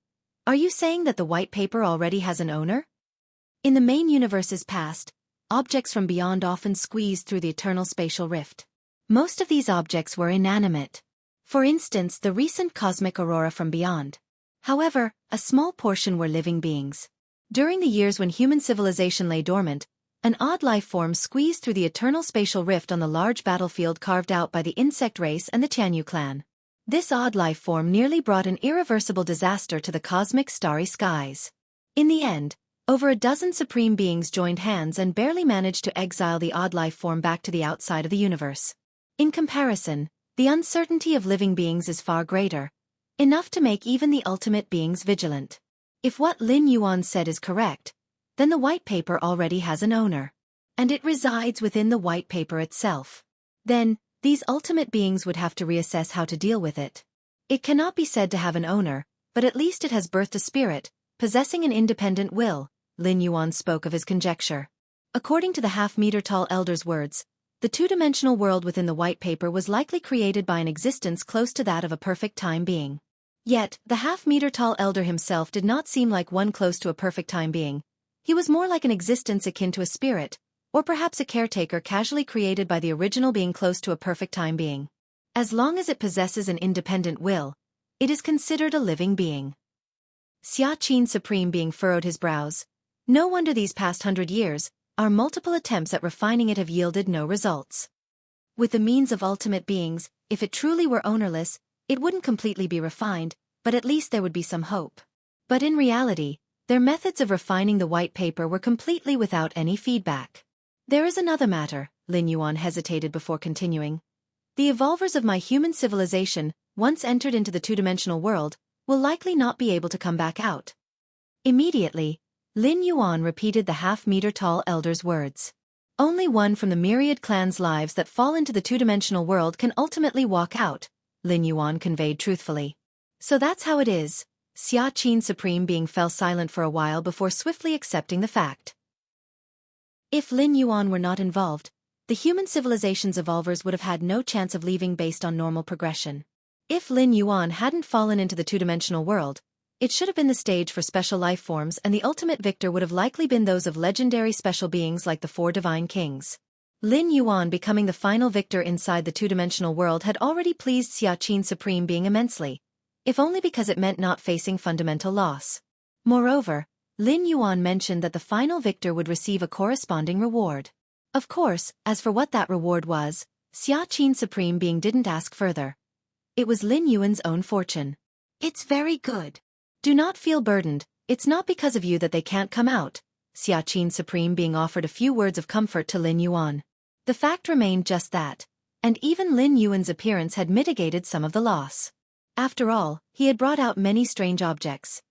Are you saying that the white paper already has an owner? In the main universe's past, objects from beyond often squeezed through the eternal spatial rift. Most of these objects were inanimate. For instance, the recent cosmic aurora from beyond. However, a small portion were living beings. During the years when human civilization lay dormant, an odd life form squeezed through the eternal spatial rift on the large battlefield carved out by the insect race and the Jianghu clan. This odd life form nearly brought an irreversible disaster to the cosmic starry skies. In the end, over a dozen supreme beings joined hands and barely managed to exile the odd life form back to the outside of the universe. In comparison, the uncertainty of living beings is far greater, enough to make even the ultimate beings vigilant. If what Lin Yuan said is correct, then the white paper already has an owner. And it resides within the white paper itself. Then, these ultimate beings would have to reassess how to deal with it. It cannot be said to have an owner, but at least it has birthed a spirit, possessing an independent will. Lin Yuan spoke of his conjecture. According to the half-meter-tall elder's words, the two-dimensional world within the white paper was likely created by an existence close to that of a perfect time being. Yet, the half-meter-tall elder himself did not seem like one close to a perfect time being. He was more like an existence akin to a spirit, or perhaps a caretaker casually created by the original being close to a perfect time being. As long as it possesses an independent will, it is considered a living being. Xianxia Supreme Being furrowed his brows. No wonder these past 100 years, our multiple attempts at refining it have yielded no results. With the means of ultimate beings, if it truly were ownerless, it wouldn't completely be refined, but at least there would be some hope. But in reality, their methods of refining the white paper were completely without any feedback. There is another matter, Lin Yuan hesitated before continuing. The evolvers of my human civilization, once entered into the two-dimensional world, will likely not be able to come back out. Immediately, Lin Yuan repeated the half-meter-tall elder's words. Only one from the myriad clans' lives that fall into the two-dimensional world can ultimately walk out, Lin Yuan conveyed truthfully. So that's how it is. Xianxia Supreme Being fell silent for a while before swiftly accepting the fact. If Lin Yuan were not involved, the human civilization's evolvers would have had no chance of leaving based on normal progression. If Lin Yuan hadn't fallen into the two-dimensional world, it should have been the stage for special life forms, and the ultimate victor would have likely been those of legendary special beings like the four divine kings. Lin Yuan becoming the final victor inside the two-dimensional world had already pleased Xianxia Supreme Being immensely, if only because it meant not facing fundamental loss. Moreover, Lin Yuan mentioned that the final victor would receive a corresponding reward. Of course, as for what that reward was, Xianxia Supreme Being didn't ask further. It was Lin Yuan's own fortune. It's very good. Do not feel burdened, it's not because of you that they can't come out. Xianxia Supreme Being offered a few words of comfort to Lin Yuan. The fact remained just that, and even Lin Yuan's appearance had mitigated some of the loss. After all, he had brought out many strange objects.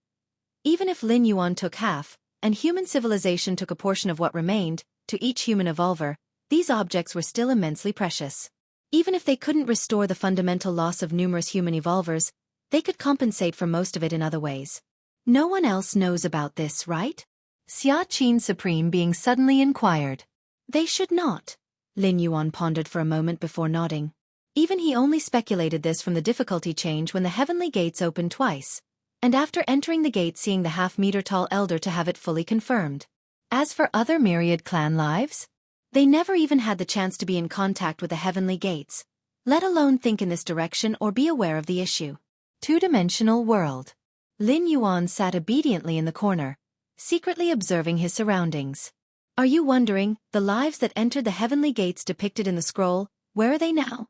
Even if Lin Yuan took half, and human civilization took a portion of what remained, to each human evolver, these objects were still immensely precious. Even if they couldn't restore the fundamental loss of numerous human evolvers, they could compensate for most of it in other ways. No one else knows about this, right? Xianxia Supreme Being suddenly inquired. They should not. Lin Yuan pondered for a moment before nodding. Even he only speculated this from the difficulty change when the heavenly gates opened twice, and after entering the gate seeing the half-meter-tall elder to have it fully confirmed. As for other myriad clan lives, they never even had the chance to be in contact with the heavenly gates, let alone think in this direction or be aware of the issue. Two-dimensional world. Lin Yuan sat obediently in the corner, secretly observing his surroundings. Are you wondering, the lives that entered the heavenly gates depicted in the scroll, Where are they now?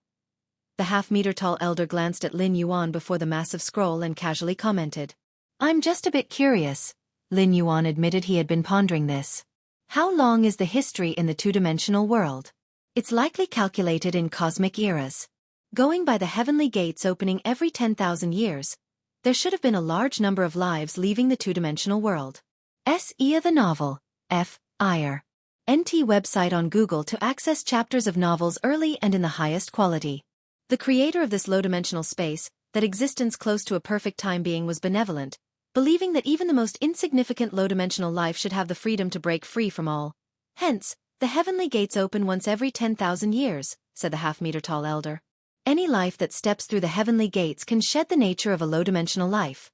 The half-meter-tall elder glanced at Lin Yuan before the massive scroll and casually commented. I'm just a bit curious. Lin Yuan admitted he had been pondering this. How long is the history in the two-dimensional world? It's likely calculated in cosmic eras. Going by the heavenly gates opening every 10,000 years, there should have been a large number of lives leaving the two-dimensional world. S.E. the novel, F. Iyer. NT website on Google to access chapters of novels early and in the highest quality. The creator of this low-dimensional space, that existence close to a perfect time being was benevolent, believing that even the most insignificant low-dimensional life should have the freedom to break free from all. Hence, the heavenly gates open once every 10,000 years, said the half-meter-tall elder. Any life that steps through the heavenly gates can shed the nature of a low-dimensional life.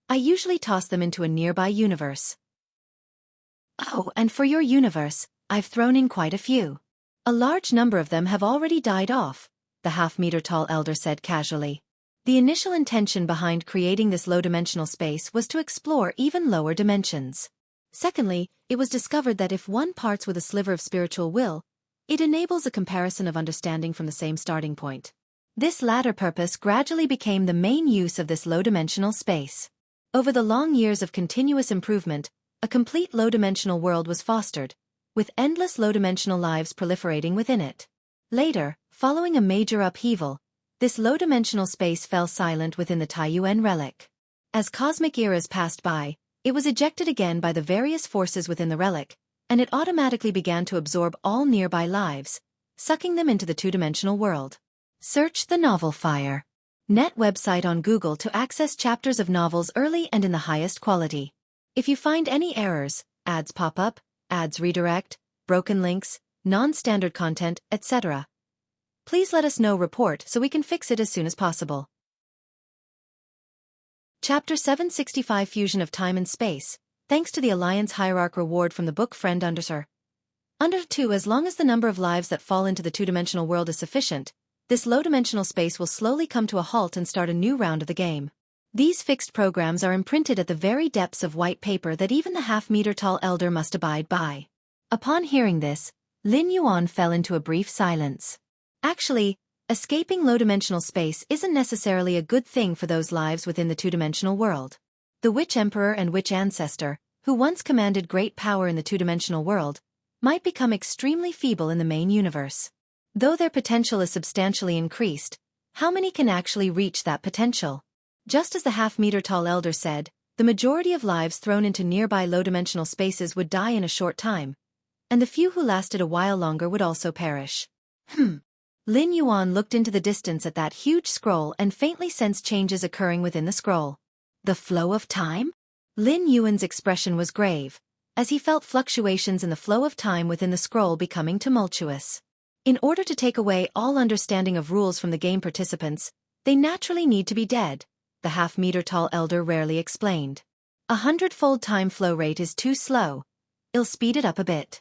I usually toss them into a nearby universe. Oh, and for your universe, I've thrown in quite a few. A large number of them have already died off, the half-meter-tall elder said casually. The initial intention behind creating this low-dimensional space was to explore even lower dimensions. Secondly, it was discovered that if one parts with a sliver of spiritual will, it enables a comparison of understanding from the same starting point. This latter purpose gradually became the main use of this low-dimensional space. Over the long years of continuous improvement, a complete low-dimensional world was fostered, with endless low-dimensional lives proliferating within it. Later, following a major upheaval, this low-dimensional space fell silent within the Taiyuan relic. As cosmic eras passed by, it was ejected again by the various forces within the relic, and it automatically began to absorb all nearby lives, sucking them into the two-dimensional world. Search the novel Fire. Net website on Google to access chapters of novels early and in the highest quality. If you find any errors, ads pop up, ads redirect, broken links, non-standard content, etc., please let us know. Report so we can fix it as soon as possible. Chapter 765 Fusion of Time and Space. Thanks to the Alliance Hierarch reward from the book friend Under 2. As long as the number of lives that fall into the two-dimensional world is sufficient, this low-dimensional space will slowly come to a halt and start a new round of the game. These fixed programs are imprinted at the very depths of white paper that even the half-meter-tall elder must abide by. Upon hearing this, Lin Yuan fell into a brief silence. Actually, escaping low-dimensional space isn't necessarily a good thing for those lives within the two-dimensional world. The Witch Emperor and Witch Ancestor, who once commanded great power in the two-dimensional world, might become extremely feeble in the main universe. Though their potential is substantially increased, how many can actually reach that potential? Just as the half-meter-tall elder said, the majority of lives thrown into nearby low-dimensional spaces would die in a short time, and the few who lasted a while longer would also perish. Lin Yuan looked into the distance at that huge scroll and faintly sensed changes occurring within the scroll. The flow of time? Lin Yuan's expression was grave, as he felt fluctuations in the flow of time within the scroll becoming tumultuous. In order to take away all understanding of rules from the game participants, they naturally need to be dead, the half-meter-tall elder rarely explained. 100-fold time flow rate is too slow. I'll speed it up a bit.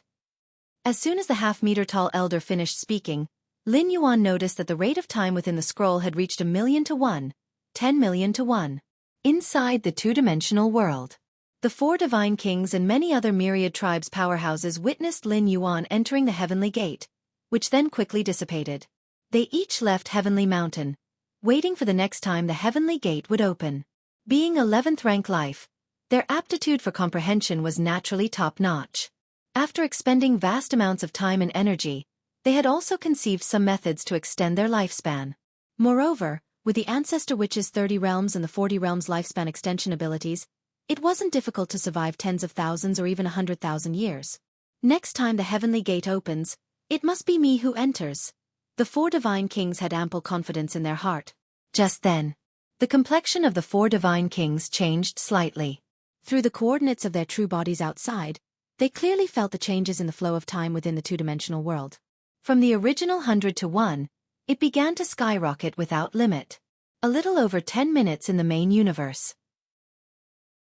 As soon as the half-meter-tall elder finished speaking, Lin Yuan noticed that the rate of time within the scroll had reached 1,000,000 to 1, 10,000,000 to 1. Inside the two-dimensional world, the 4 divine kings and many other myriad tribes' powerhouses witnessed Lin Yuan entering the heavenly gate, which then quickly dissipated. They each left Heavenly Mountain, waiting for the next time the heavenly gate would open. Being 11th rank life, their aptitude for comprehension was naturally top-notch. After expending vast amounts of time and energy, they had also conceived some methods to extend their lifespan. Moreover, with the Ancestor Witch's 30 realms and the 40 realms lifespan extension abilities, it wasn't difficult to survive tens of thousands or even 100,000 years. Next time the heavenly gate opens, it must be me who enters. The 4 divine kings had ample confidence in their heart. Just then, the complexion of the 4 divine kings changed slightly. Through the coordinates of their true bodies outside, they clearly felt the changes in the flow of time within the two-dimensional world. From the original 100 to 1, it began to skyrocket without limit. A little over 10 minutes in the main universe.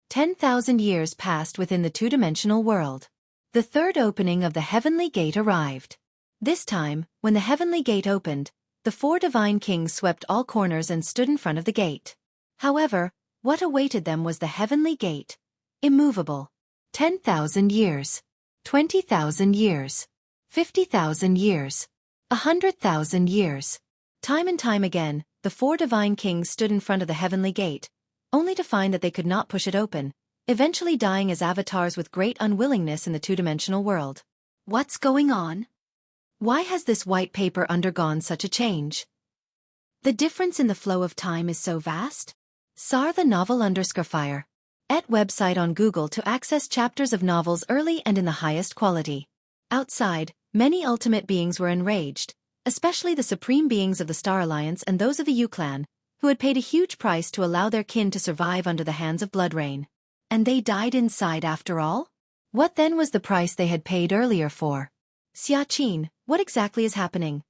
10,000 years passed within the two-dimensional world. The third opening of the heavenly gate arrived. This time, when the heavenly gate opened, the 4 divine kings swept all corners and stood in front of the gate. However, what awaited them was the heavenly gate, immovable. 10,000 years, 20,000 years, 50,000 years. 100,000 years. Time and time again, the four divine kings stood in front of the heavenly gate, only to find that they could not push it open, eventually dying as avatars with great unwillingness in the two-dimensional world. What's going on? Why has this white paper undergone such a change? The difference in the flow of time is so vast? Sar the novel _fire. At website on Google to access chapters of novels early and in the highest quality. Outside, many ultimate beings were enraged, especially the supreme beings of the Star Alliance and those of the Yu clan, who had paid a huge price to allow their kin to survive under the hands of blood rain. And they died inside after all? What then was the price they had paid earlier for? Xianxia, what exactly is happening?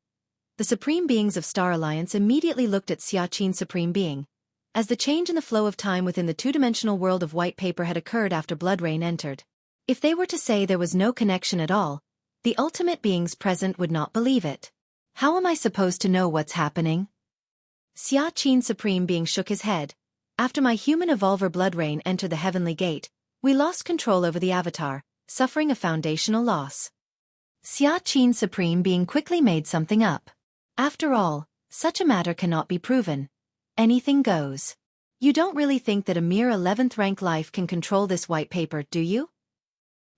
The supreme beings of Star Alliance immediately looked at Xianxia's supreme being, as the change in the flow of time within the two-dimensional world of white paper had occurred after blood rain entered. If they were to say there was no connection at all, the ultimate beings present would not believe it. How am I supposed to know what's happening? Xianxia's supreme being shook his head. After my human evolver blood rain entered the heavenly gate, we lost control over the avatar, suffering a foundational loss. Xianxia's supreme being quickly made something up. After all, such a matter cannot be proven. Anything goes. You don't really think that a mere 11th rank life can control this white paper, do you?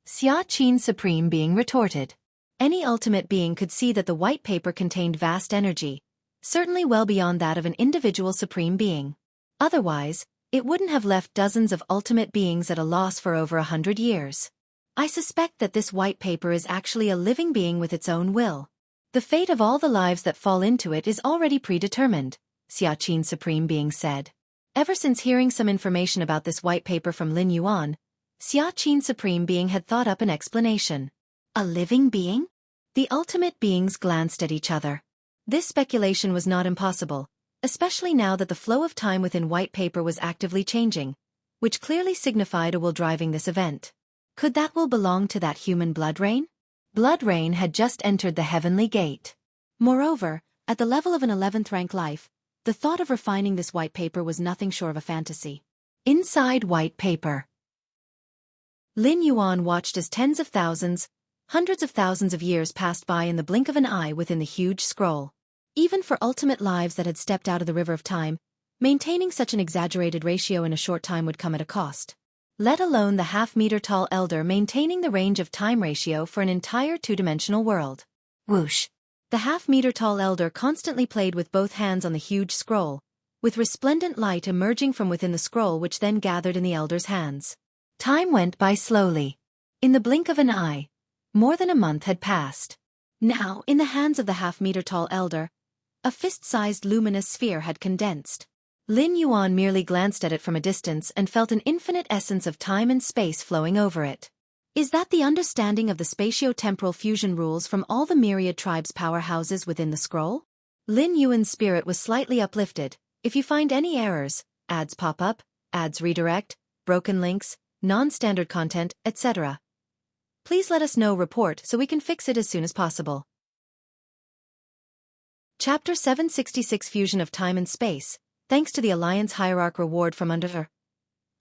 Xianxia's supreme being retorted. Any ultimate being could see that the white paper contained vast energy, certainly well beyond that of an individual supreme being. Otherwise, it wouldn't have left dozens of ultimate beings at a loss for over 100 years. I suspect that this white paper is actually a living being with its own will. The fate of all the lives that fall into it is already predetermined, Xianxia's supreme being said. Ever since hearing some information about this white paper from Lin Yuan, Xianxia's supreme being had thought up an explanation. A living being? The ultimate beings glanced at each other. This speculation was not impossible, especially now that the flow of time within white paper was actively changing, which clearly signified a will driving this event. Could that will belong to that human blood rain? Blood rain had just entered the heavenly gate. Moreover, at the level of an 11th rank life, the thought of refining this white paper was nothing short of a fantasy. Inside white paper. Lin Yuan watched as tens of thousands, hundreds of thousands of years passed by in the blink of an eye within the huge scroll. Even for ultimate lives that had stepped out of the river of time, maintaining such an exaggerated ratio in a short time would come at a cost. Let alone the half-meter-tall elder maintaining the range of time ratio for an entire two-dimensional world. Whoosh! The half-meter-tall elder constantly played with both hands on the huge scroll, with resplendent light emerging from within the scroll which then gathered in the elder's hands. Time went by slowly. In the blink of an eye, more than a month had passed. Now, in the hands of the half-meter-tall elder, a fist-sized luminous sphere had condensed. Lin Yuan merely glanced at it from a distance and felt an infinite essence of time and space flowing over it. Is that the understanding of the spatio-temporal fusion rules from all the myriad tribes' powerhouses within the scroll? Lin Yuan's spirit was slightly uplifted. If you find any errors, ads pop up, ads redirect, broken links, non-standard content, etc., please let us know. Report so we can fix it as soon as possible. Chapter 766 Fusion of Time and Space. Thanks to the Alliance Hierarch reward from Under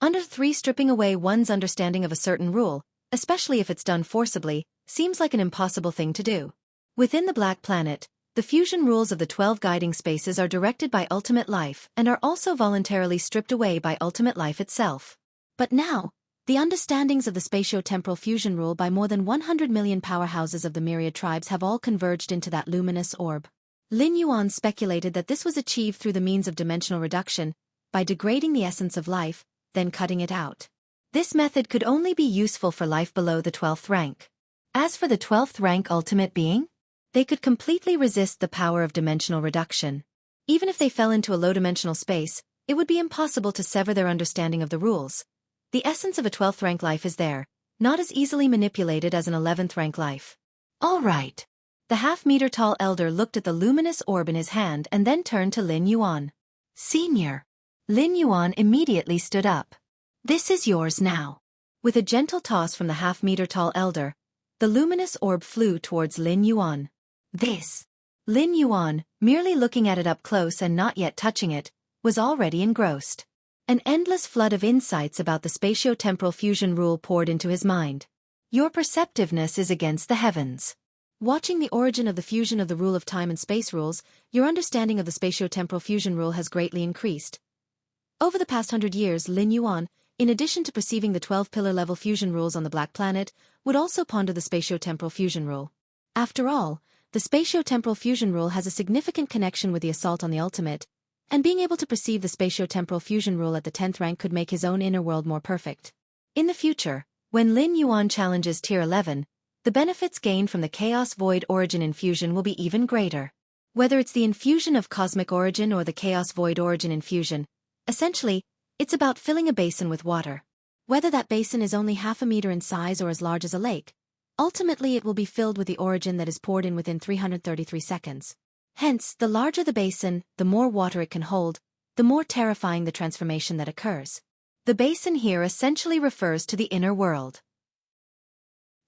3, stripping away one's understanding of a certain rule, especially if it's done forcibly, seems like an impossible thing to do. Within the Black Planet, the fusion rules of the 12 guiding spaces are directed by Ultimate Life and are also voluntarily stripped away by Ultimate Life itself. But now, the understandings of the spatio-temporal fusion rule by more than 100 million powerhouses of the myriad tribes have all converged into that luminous orb. Lin Yuan speculated that this was achieved through the means of dimensional reduction, by degrading the essence of life, then cutting it out. This method could only be useful for life below the 12th rank. As for the 12th rank ultimate being, they could completely resist the power of dimensional reduction. Even if they fell into a low-dimensional space, it would be impossible to sever their understanding of the rules. The essence of a 12th rank life is there, not as easily manipulated as an 11th rank life. All right. The half-meter-tall elder looked at the luminous orb in his hand and then turned to Lin Yuan. Senior. Lin Yuan immediately stood up. This is yours now. With a gentle toss from the half-meter-tall elder, the luminous orb flew towards Lin Yuan. This. Lin Yuan, merely looking at it up close and not yet touching it, was already engrossed. An endless flood of insights about the spatio-temporal fusion rule poured into his mind. Your perceptiveness is against the heavens. Watching the origin of the fusion of the rule of time and space rules, your understanding of the spatio-temporal fusion rule has greatly increased. Over the past 100 years, Lin Yuan, in addition to perceiving the 12-pillar level fusion rules on the Black Planet, would also ponder the spatio-temporal fusion rule. After all, the spatio-temporal fusion rule has a significant connection with the assault on the ultimate, and being able to perceive the spatio-temporal fusion rule at the 10th rank could make his own inner world more perfect. In the future, when Lin Yuan challenges Tier 11, the benefits gained from the Chaos Void Origin infusion will be even greater. Whether it's the infusion of Cosmic Origin or the Chaos Void Origin infusion, essentially, it's about filling a basin with water. Whether that basin is only half a meter in size or as large as a lake, ultimately it will be filled with the origin that is poured in within 333 seconds. Hence, the larger the basin, the more water it can hold, the more terrifying the transformation that occurs. The basin here essentially refers to the inner world.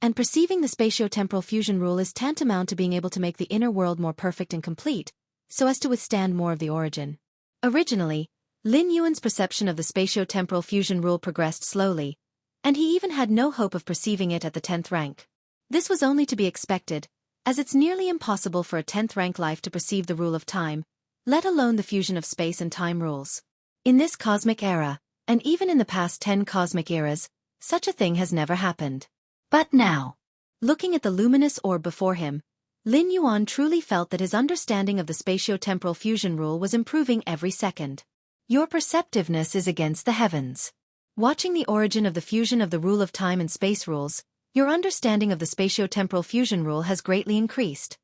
And perceiving the spatio-temporal fusion rule is tantamount to being able to make the inner world more perfect and complete, so as to withstand more of the origin. Originally, Lin Yuan's perception of the spatio-temporal fusion rule progressed slowly, and he even had no hope of perceiving it at the 10th rank. This was only to be expected, as it's nearly impossible for a 10th rank life to perceive the rule of time, let alone the fusion of space and time rules. In this cosmic era, and even in the past 10 cosmic eras, such a thing has never happened. But now, looking at the luminous orb before him, Lin Yuan truly felt that his understanding of the spatio-temporal fusion rule was improving every second. Your perceptiveness is against the heavens. Watching the origin of the fusion of the rule of time and space rules, your understanding of the spatio-temporal fusion rule has greatly increased.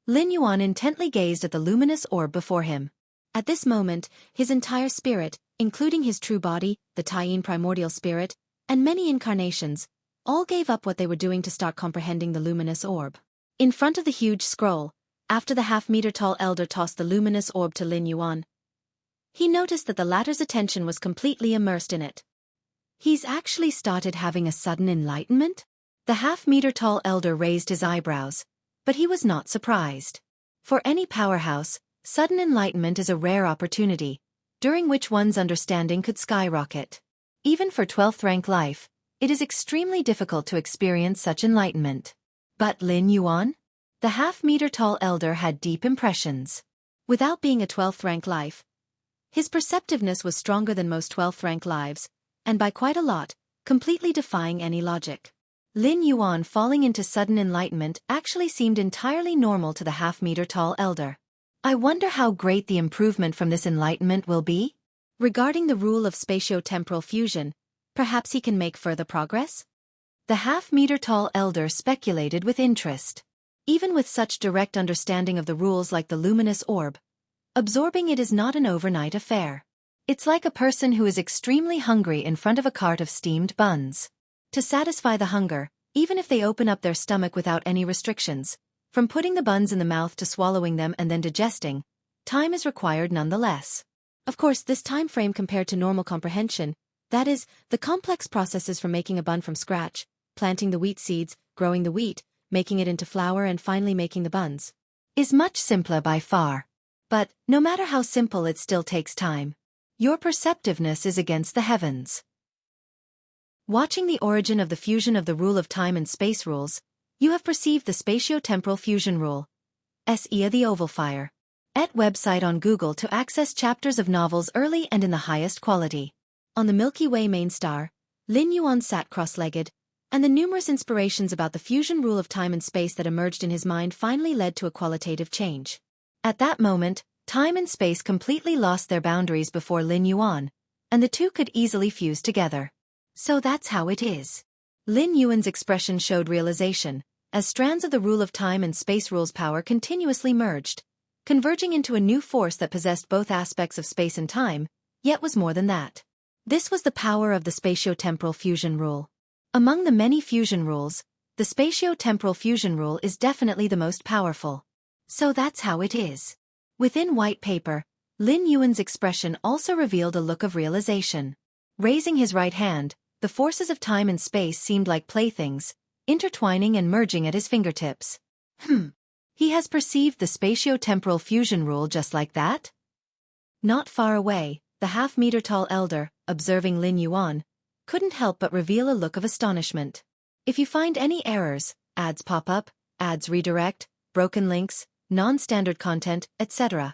Lin Yuan intently gazed at the luminous orb before him. At this moment, his entire spirit, including his true body, the Taiyin primordial spirit, and many incarnations, all gave up what they were doing to start comprehending the luminous orb. In front of the huge scroll, after the half-meter-tall elder tossed the luminous orb to Lin Yuan, he noticed that the latter's attention was completely immersed in it. He's actually started having a sudden enlightenment? The half-meter-tall elder raised his eyebrows, but he was not surprised. For any powerhouse, sudden enlightenment is a rare opportunity, during which one's understanding could skyrocket. Even for 12th rank life, it is extremely difficult to experience such enlightenment. But Lin Yuan? The half-meter-tall elder had deep impressions. Without being a 12th rank life, his perceptiveness was stronger than most 12th rank lives, and by quite a lot, completely defying any logic. Lin Yuan falling into sudden enlightenment actually seemed entirely normal to the half-meter-tall elder. I wonder how great the improvement from this enlightenment will be? Regarding the rule of spatio-temporal fusion, perhaps he can make further progress? The half-meter-tall elder speculated with interest. Even with such direct understanding of the rules like the luminous orb, absorbing it is not an overnight affair. It's like a person who is extremely hungry in front of a cart of steamed buns. To satisfy the hunger, even if they open up their stomach without any restrictions, from putting the buns in the mouth to swallowing them and then digesting, time is required nonetheless. Of course, this time frame compared to normal comprehension, that is, the complex processes from making a bun from scratch, planting the wheat seeds, growing the wheat, making it into flour and finally making the buns, is much simpler by far. But, no matter how simple, it still takes time. Your perceptiveness is against the heavens. Watching the origin of the fusion of the rule of time and space rules, you have perceived the spatio-temporal fusion rule. Xianxia the Oval Fire. At website on Google to access chapters of novels early and in the highest quality. On the Milky Way main star, Lin Yuan sat cross-legged, and the numerous inspirations about the fusion rule of time and space that emerged in his mind finally led to a qualitative change. At that moment, time and space completely lost their boundaries before Lin Yuan, and the two could easily fuse together. So that's how it is. Lin Yuan's expression showed realization, as strands of the rule of time and space rules power continuously merged, converging into a new force that possessed both aspects of space and time, yet was more than that. This was the power of the spatio-temporal fusion rule. Among the many fusion rules, the spatio-temporal fusion rule is definitely the most powerful. So that's how it is. Within white paper, Lin Yuan's expression also revealed a look of realization. Raising his right hand, the forces of time and space seemed like playthings, intertwining and merging at his fingertips. He has perceived the spatio-temporal fusion rule just like that? Not far away, the half-meter-tall elder, observing Lin Yuan, couldn't help but reveal a look of astonishment. If you find any errors, ads pop up, ads redirect, broken links, non-standard content, etc.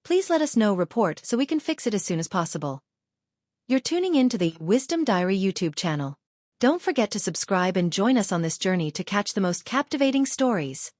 Please let us know report so we can fix it as soon as possible. You're tuning in to the Wisdom Diary YouTube channel. Don't forget to subscribe and join us on this journey to catch the most captivating stories.